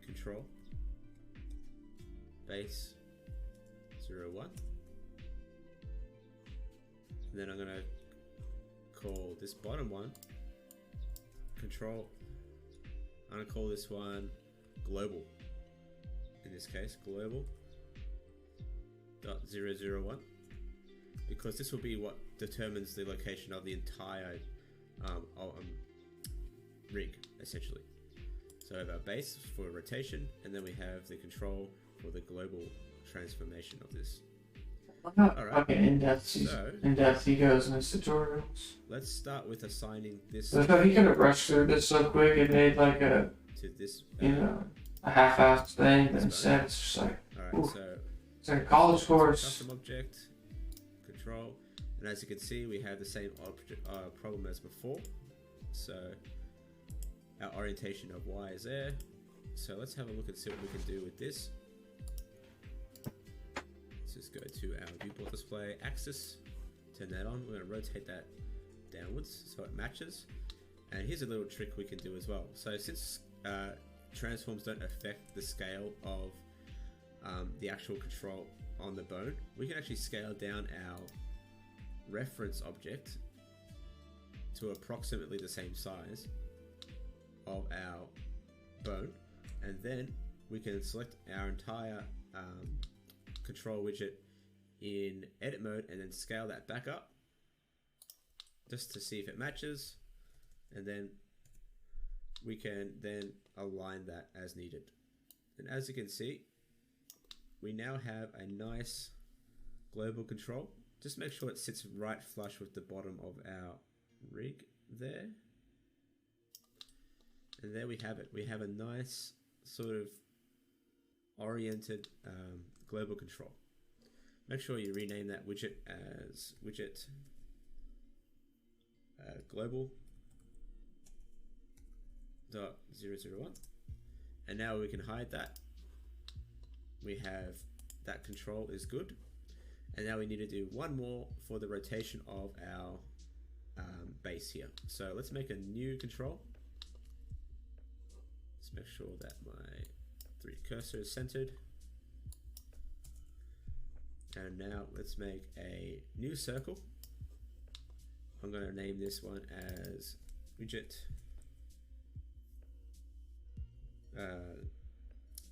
control base 01, and then I'm going to call this bottom one control. I'm going to call this one global, in this case global .001, because this will be what determines the location of the entire rig essentially. So we have our base for rotation, and then we have the control for the global transformation of this. Alright. In depth he goes in his tutorials. Let's start with assigning this. So he could have rushed through this so quick and made like a a half-assed thing, but instead it's just like it's like a college course. Custom object, control, and as you can see, we have the same problem as before. So our orientation of Y is there. So let's have a look and see what we can do with this. Let's just go to our viewport display axis, turn that on. We're going to rotate that downwards so it matches. And here's a little trick we can do as well. So since transforms don't affect the scale of the actual control on the bone, we can actually scale down our reference object to approximately the same size of our bone, and then we can select our entire control widget in edit mode and then scale that back up just to see if it matches, and then we can then align that as needed. And as you can see, we now have a nice global control. Just make sure it sits right flush with the bottom of our rig there. And there we have it. We have a nice sort of oriented global control. Make sure you rename that widget as widget global .001, and now we can hide that. We have that control is good, and now we need to do one more for the rotation of our base here. So let's make a new control. Let's make sure that my 3 cursor is centered. And now let's make a new circle. I'm going to name this one as widget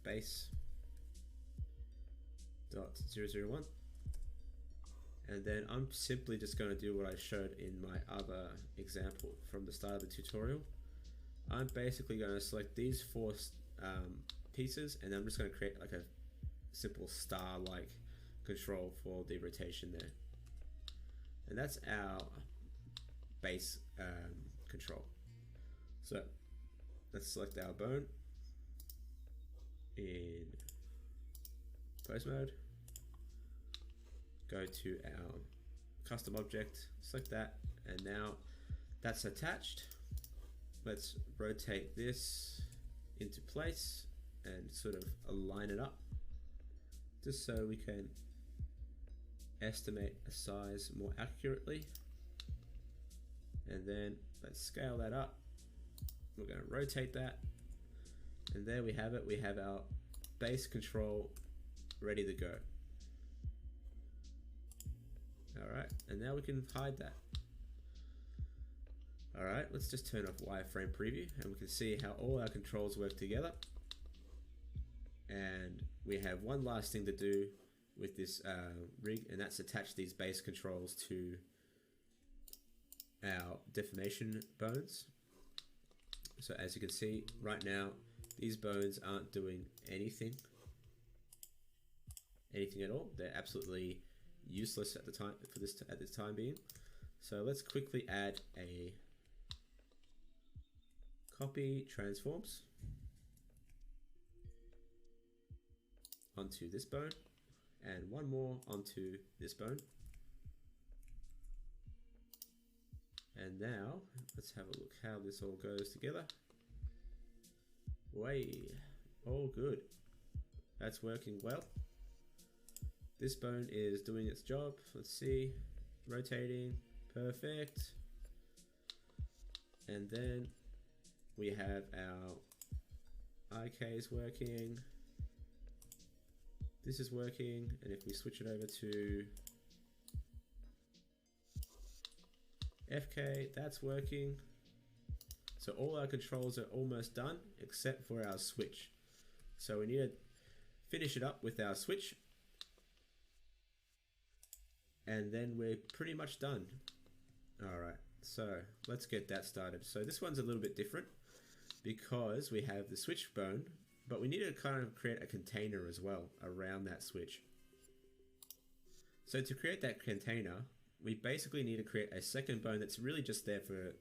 base .001, and then I'm simply just going to do what I showed in my other example from the start of the tutorial. I'm basically going to select these 4 pieces, and I'm just going to create like a simple star-like control for the rotation there, and that's our base control. So let's select our bone in pose mode, go to our custom object, select that, and now that's attached. Let's rotate this into place and sort of align it up just so we can estimate a size more accurately. And then let's scale that up. We're going to rotate that, and there we have it. We have our base control ready to go. Alright, and now we can hide that. Alright, let's just turn off wireframe preview, and we can see how all our controls work together. And we have one last thing to do with this rig, and that's attach these base controls to our deformation bones. So as you can see right now, these bones aren't doing anything at all. They're absolutely useless at the time at this time being. So let's quickly add a copy transforms onto this bone, and one more onto this bone. And now let's have a look how this all goes together. Way, all good. That's working well. This bone is doing its job. Let's see, rotating, perfect. And then we have our IKs working. This is working, and if we switch it over to FK, that's working. So all our controls are almost done except for our switch. So we need to finish it up with our switch, and then we're pretty much done. Alright, so let's get that started. So this one's a little bit different because we have the switch bone, but we need to kind of create a container as well around that switch. So to create that container, we basically need to create a second bone that's really just there for,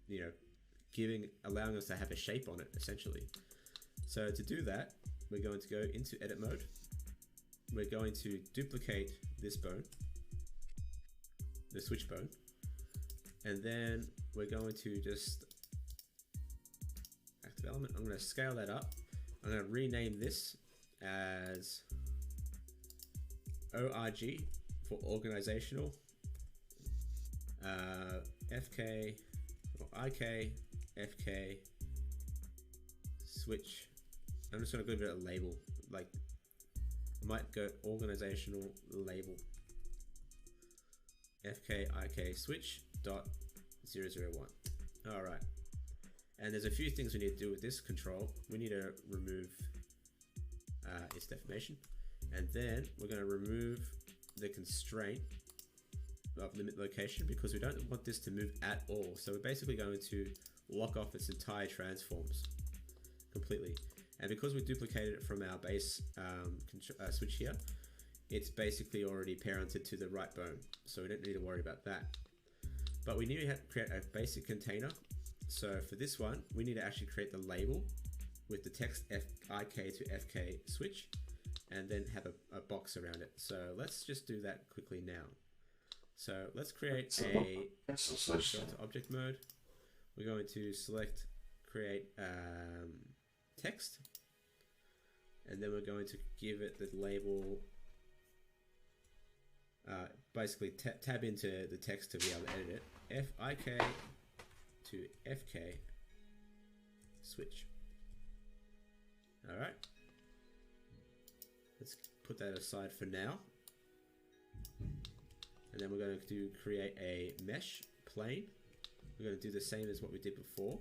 you know, allowing us to have a shape on it, essentially. So to do that, we're going to go into edit mode. We're going to duplicate this bone, the switch bone, and then we're going to just active element. I'm going to scale that up. I'm going to rename this as ORG for organizational, FK or IK, FK, switch. I'm just going to give it a label, like I might go organizational label, FK, IK, switch dot 001. All right. And there's a few things we need to do with this control. We need to remove its deformation, and then we're going to remove the constraint of limit location because we don't want this to move at all. So we're basically going to lock off its entire transforms completely. And because we duplicated it from our base switch here, it's basically already parented to the right bone. So we don't need to worry about that. But we need to create a basic container. So for this one, we need to actually create the label with the text IK to FK switch, and then have a box around it. So let's just do that quickly now. So let's create a go to object mode. We're going to select create text, and then we're going to give it the label. Basically tab into the text to be able to edit it. FIK to FK switch. All right. Let's put that aside for now. And then we're going to create a mesh plane. We're going to do the same as what we did before.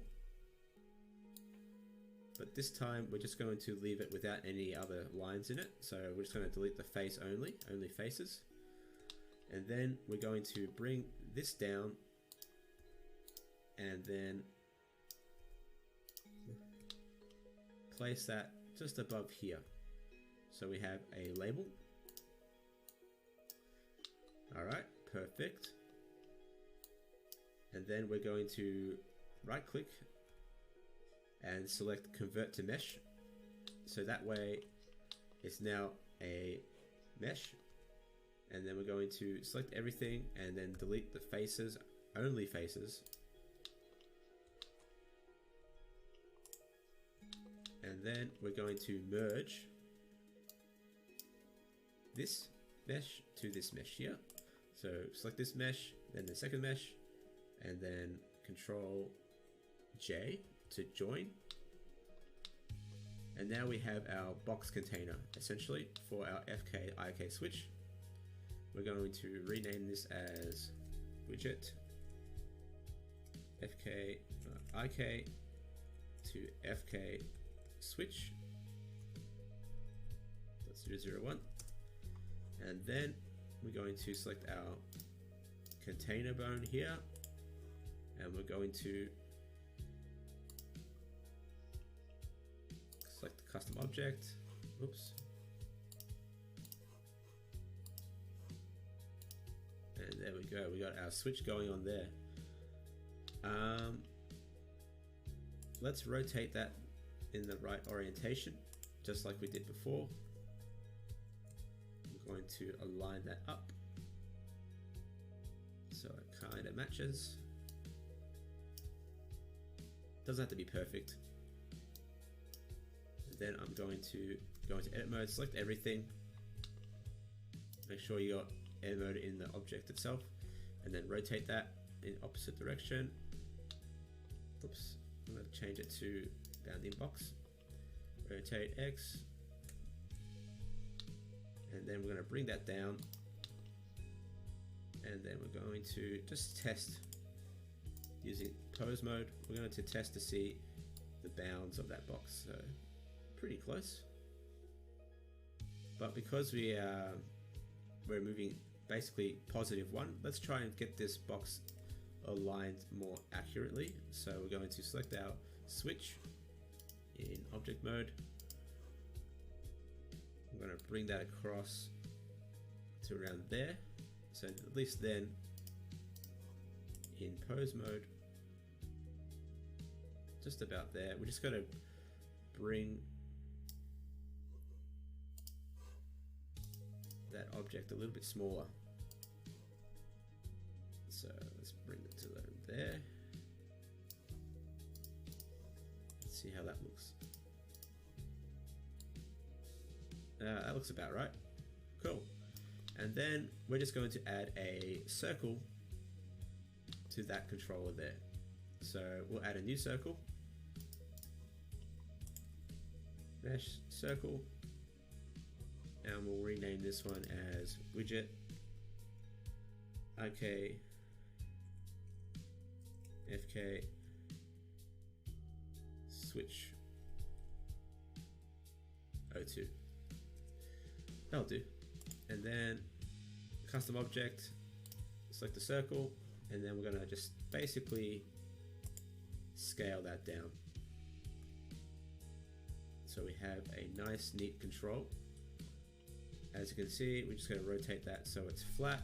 But this time we're just going to leave it without any other lines in it. So we're just going to delete the face only faces. And then we're going to bring this down and then place that just above here. So we have a label. All right, perfect. And then we're going to right click and select convert to mesh. So that way it's now a mesh. And then we're going to select everything and then delete the faces, only faces. And then we're going to merge this mesh to this mesh here. So select this mesh, then the second mesh, and then Control J to join. And now we have our box container essentially for our FK IK switch. We're going to rename this as widget FK IK to FK switch. That's 001. And then we're going to select our container bone here, and we're going to select the custom object. Oops. And there we go. We got our switch going on there. Let's rotate that in the right orientation, just like we did before. I'm going to align that up so it kind of matches. Doesn't have to be perfect. And then I'm going to go into edit mode, select everything. Make sure you got edit mode in the object itself, and then rotate that in opposite direction. Oops, I'm going to change it to bounding box. Rotate X, and then we're going to bring that down, and then we're going to just test using pose mode. We're going to test to see the bounds of that box. So pretty close, but because we're moving basically +1, let's try and get this box aligned more accurately. So we're going to select our switch in object mode. I'm going to bring that across to around there, so at least then in pose mode, just about there. We're just going to bring that object a little bit smaller. So let's bring it to there. Let's see how that looks. That looks about right. Cool. And then we're just going to add a circle to that controller there. So we'll add a new circle. Mesh circle. And we'll rename this one as widget IK FK switch 02. That'll do. And then custom object, select the circle, and then we're gonna just basically scale that down. So we have a nice neat control. As you can see, we're just gonna rotate that so it's flat.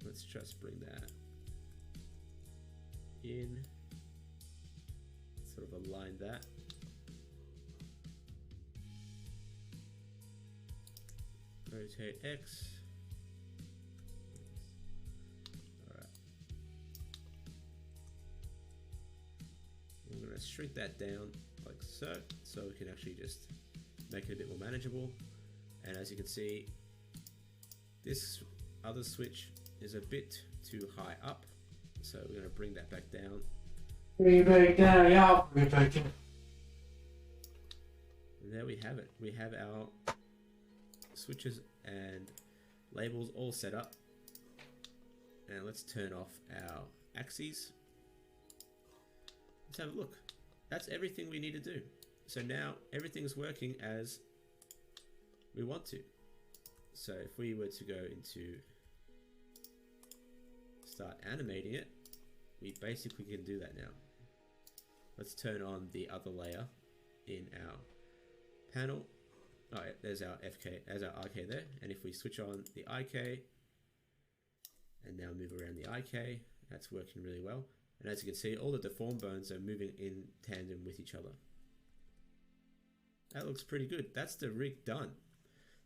Let's just bring that in, sort of align that. Rotate X. Alright. We're going to shrink that down like so we can actually just make it a bit more manageable. And as you can see, this other switch is a bit too high up, so we're going to bring that back down. Bring it back down, y'all. Bring it back down. And there we have it. We have our switches and labels all set up. And let's turn off our axes. Let's have a look. That's everything we need to do. So now everything's working as we want to. So if we were to go into start animating it, we basically can do that now. Let's turn on the other layer in our panel. Oh, there's our FK, there's our IK there. And if we switch on the IK and now move around the IK, that's working really well. And as you can see, all the deformed bones are moving in tandem with each other. That looks pretty good. That's the rig done.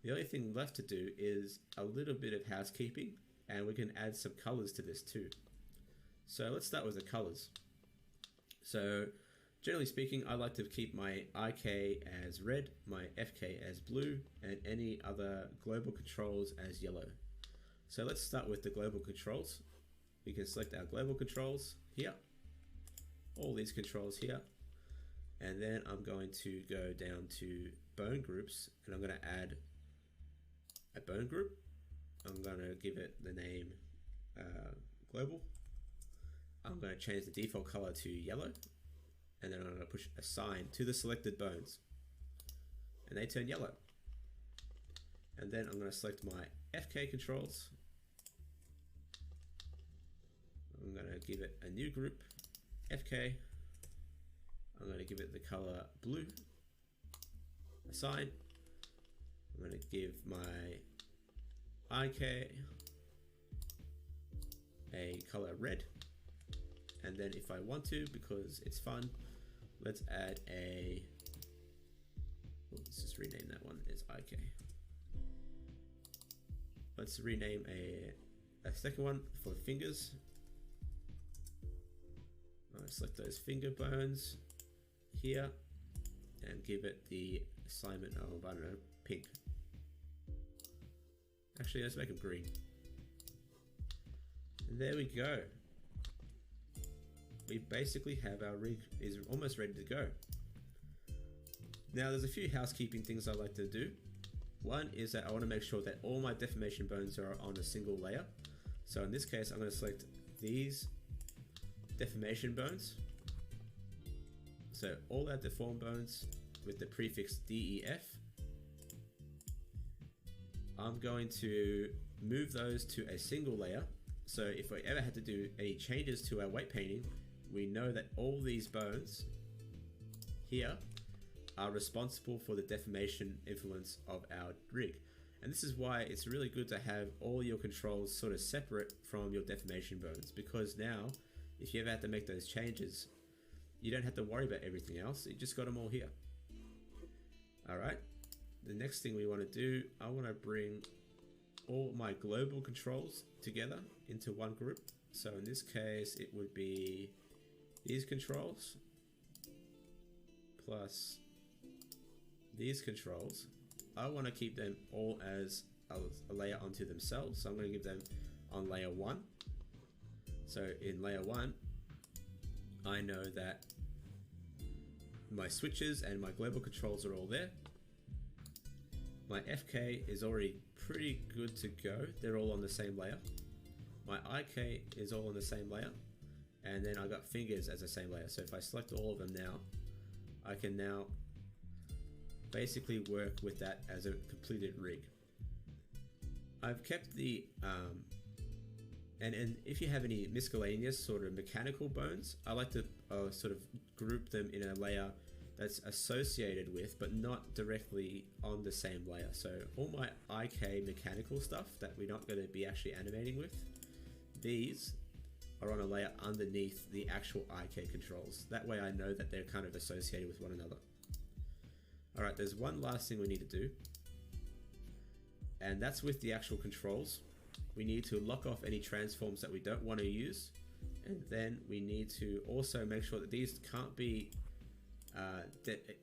The only thing left to do is a little bit of housekeeping, and we can add some colors to this too. So let's start with the colors. So Generally speaking, I like to keep my IK as red, my FK as blue, and any other global controls as yellow. So let's start with the global controls. We can select our global controls here, all these controls here, and then I'm going to go down to bone groups, and I'm going to add a bone group. I'm going to give it the name global. I'm going to change the default color to yellow, and then I'm going to push assign to the selected bones, and they turn yellow. And then I'm going to select my FK controls. I'm going to give it a new group, FK. I'm going to give it the color blue, assign. I'm going to give my IK a color red. And then if I want to, because it's fun, let's add a, let's just rename that one as IK. Let's rename a second one for fingers. I'll select those finger bones here and give it the assignment of, I don't know, pink. Actually, let's make them green. And there we go. We basically have our rig is almost ready to go. Now there's a few housekeeping things I like to do. One is that I want to make sure that all my deformation bones are on a single layer. So in this case, I'm going to select these deformation bones. So all our deformed bones with the prefix DEF. I'm going to move those to a single layer. So if I ever had to do any changes to our weight painting, we know that all these bones here are responsible for the deformation influence of our rig. And this is why it's really good to have all your controls sort of separate from your deformation bones, because now if you ever have to make those changes, you don't have to worry about everything else. You just got them all here. All right. The next thing we want to do, I want to bring all my global controls together into one group. So in this case, it would be these controls plus these controls. I want to keep them all as a layer onto themselves. So I'm going to give them on layer 1. So in layer 1, I know that my switches and my global controls are all there. My FK is already pretty good to go. They're all on the same layer. My IK is all on the same layer. And then I got fingers as the same layer. So if I select all of them now, I can now basically work with that as a completed rig. I've kept the, and if you have any miscellaneous sort of mechanical bones, I like to sort of group them in a layer that's associated with, but not directly on the same layer. So all my IK mechanical stuff that we're not going to be actually animating with, these are on a layer underneath the actual IK controls. That way I know that they're kind of associated with one another. All right, there's one last thing we need to do, and that's with the actual controls. We need to lock off any transforms that we don't want to use, and then we need to also make sure that these can't be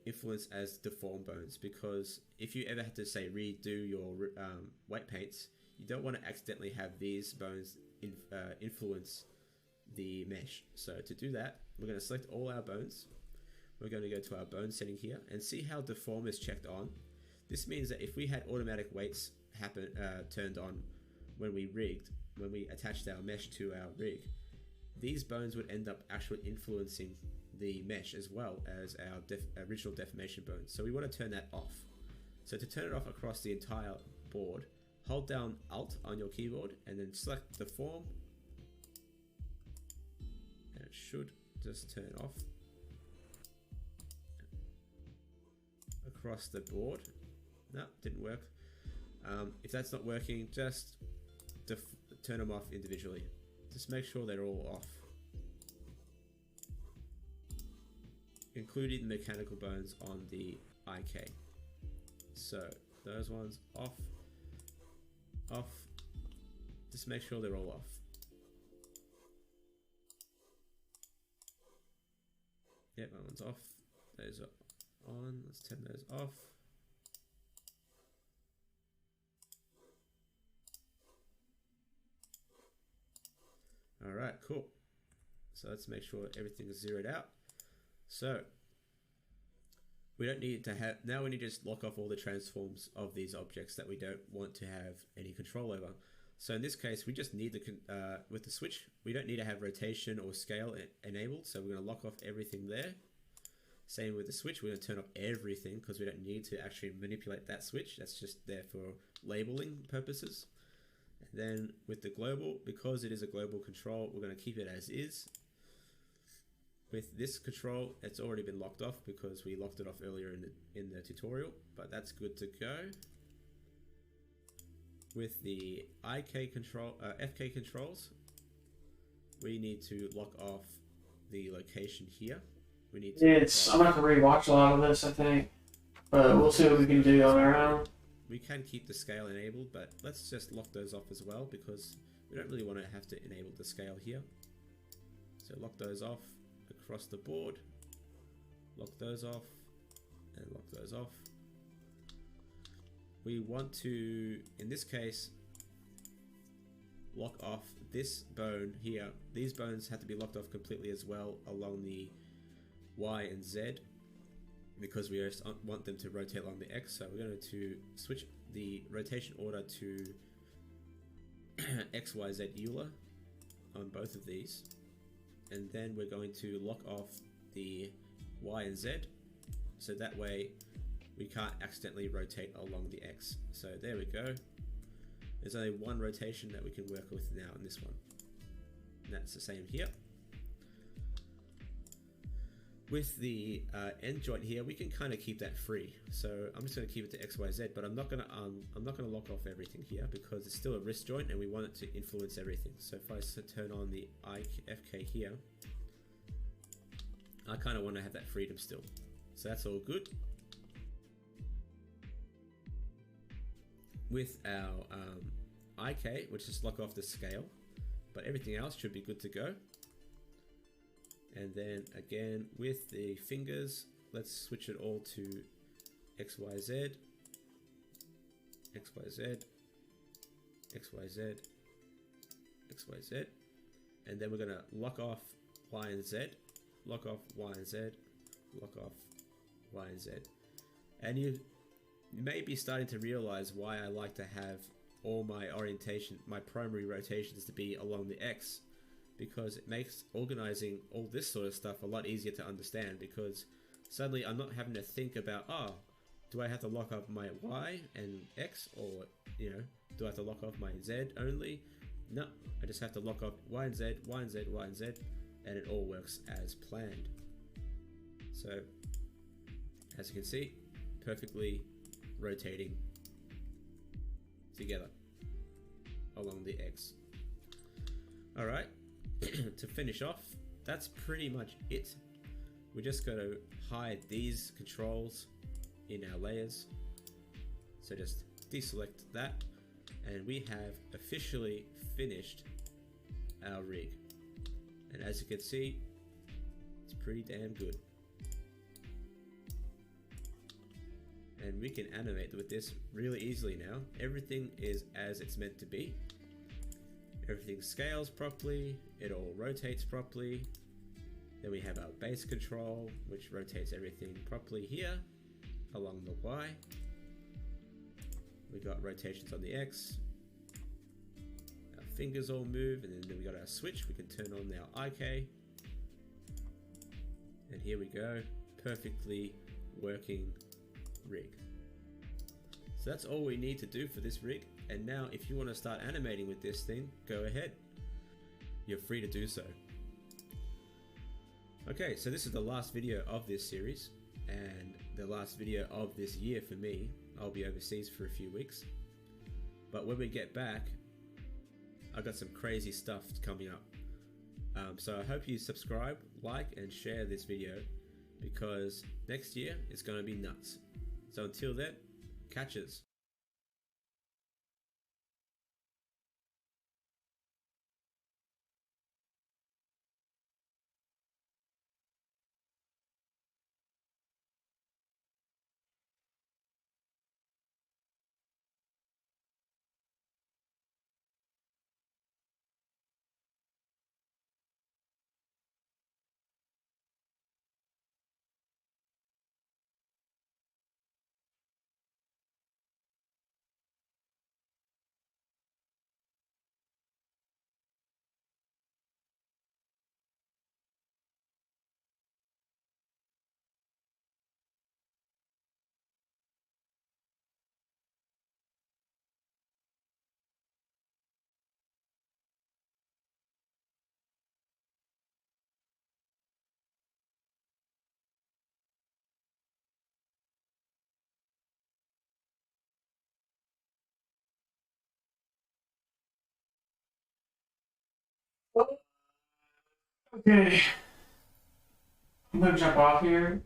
influenced as deformed bones, because if you ever have to say redo your weight paints, you don't want to accidentally have these bones influence the mesh. So to do that, we're going to select all our bones. We're going to go to our bone setting here and see how deform is checked on. This means that if we had automatic weights turned on when we attached our mesh to our rig, these bones would end up actually influencing the mesh as well as our original deformation bones. So we want to turn that off. So to turn it off across the entire board, hold down Alt on your keyboard and then select Deform. And it should just turn off across the board. No, didn't work. If that's not working, just turn them off individually. Just make sure they're all off, including the mechanical bones on the IK. So those ones off, off. Just make sure they're all off. Yep, that one's off. Those are on. Let's turn those off. All right, cool. So let's make sure everything is zeroed out. So we don't need to have, now we need to just lock off all the transforms of these objects that we don't want to have any control over. So in this case, we just need the, with the switch, we don't need to have rotation or scale enabled. So we're going to lock off everything there. Same with the switch, we're going to turn off everything because we don't need to actually manipulate that switch. That's just there for labeling purposes. And then with the global, because it is a global control, we're going to keep it as is. With this control, it's already been locked off because we locked it off earlier in the tutorial, but that's good to go. With the FK controls, we need to lock off the location here. We need to. I'm gonna have to rewatch a lot of this, I think, but we'll see what we can do on our own. We can keep the scale enabled, but let's just lock those off as well because we don't really want to have to enable the scale here. So lock those off across the board, lock those off, and lock those off. We want to, in this case, lock off this bone here. These bones have to be locked off completely as well along the Y and Z because we just want them to rotate along the X. So we're going to switch the rotation order to XYZ Euler on both of these. And then we're going to lock off the Y and Z, so that way we can't accidentally rotate along the X. So there we go. There's only one rotation that we can work with now in this one. And that's the same here. With the end joint here, we can kind of keep that free. So I'm just going to keep it to XYZ, but I'm not going to lock off everything here because it's still a wrist joint and we want it to influence everything. So if I turn on the FK here, I kind of want to have that freedom still. So that's all good. With our IK, which is lock off the scale, but everything else should be good to go. And then again with the fingers, let's switch it all to XYZ, XYZ, XYZ, XYZ, and then we're going to lock off Y and Z, lock off Y and Z, lock off Y and Z. And you may be starting to realize why I like to have all my orientation, my primary rotations to be along the X, because it makes organizing all this sort of stuff a lot easier to understand, because suddenly I'm not having to think about, oh, do I have to lock off my Y and X, or, you know, do I have to lock off my Z only? No, I just have to lock off Y and Z, Y and Z, Y and Z, and it all works as planned. So, as you can see, perfectly rotating together along the X. Alright, to finish off, that's pretty much it. We just got to hide these controls in our layers. So just deselect that, and we have officially finished our rig. And as you can see, it's pretty damn good. And we can animate with this really easily now. Everything is as it's meant to be. Everything scales properly, it all rotates properly. Then we have our base control, which rotates everything properly here along the Y. We got rotations on the X. Our fingers all move, and then we got our switch. We can turn on our IK. And here we go, perfectly working rig. So that's all we need to do for this rig. And now if you want to start animating with this thing, go ahead. You're free to do so. Okay, so this is the last video of this series and the last video of this year for me. I'll be overseas for a few weeks. But when we get back, I've got some crazy stuff coming up. So I hope you subscribe, like, and share this video, because next year it's going to be nuts. So until then, catches. Okay. I'm gonna jump off here.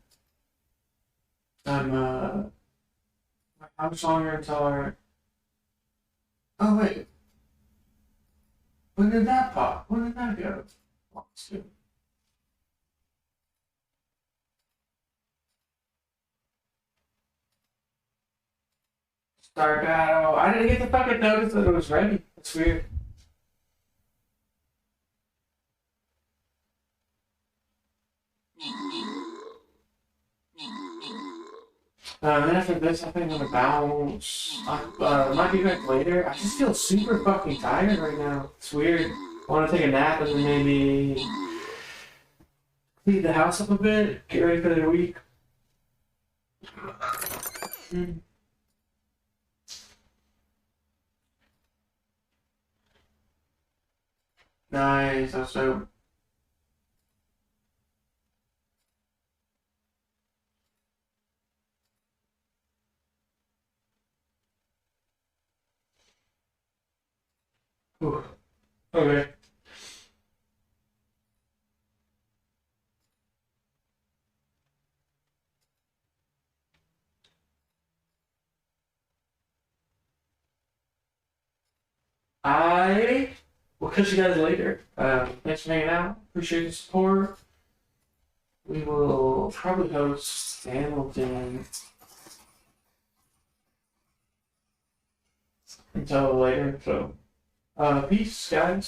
How much longer until our... Oh, wait. When did that pop? When did that go? Let's do. Start battle. I didn't get the fucking notice that it was ready. That's weird. Then after this, I think I'm gonna bounce. Might be back later. I just feel super fucking tired right now. It's weird. I want to take a nap and then maybe clean the house up a bit. Get ready for the week. Nice. Also. Ooh. Okay. I will catch you guys later. Thanks for hanging out. Appreciate the support. We will probably host Hamilton until later. So, peace, guys.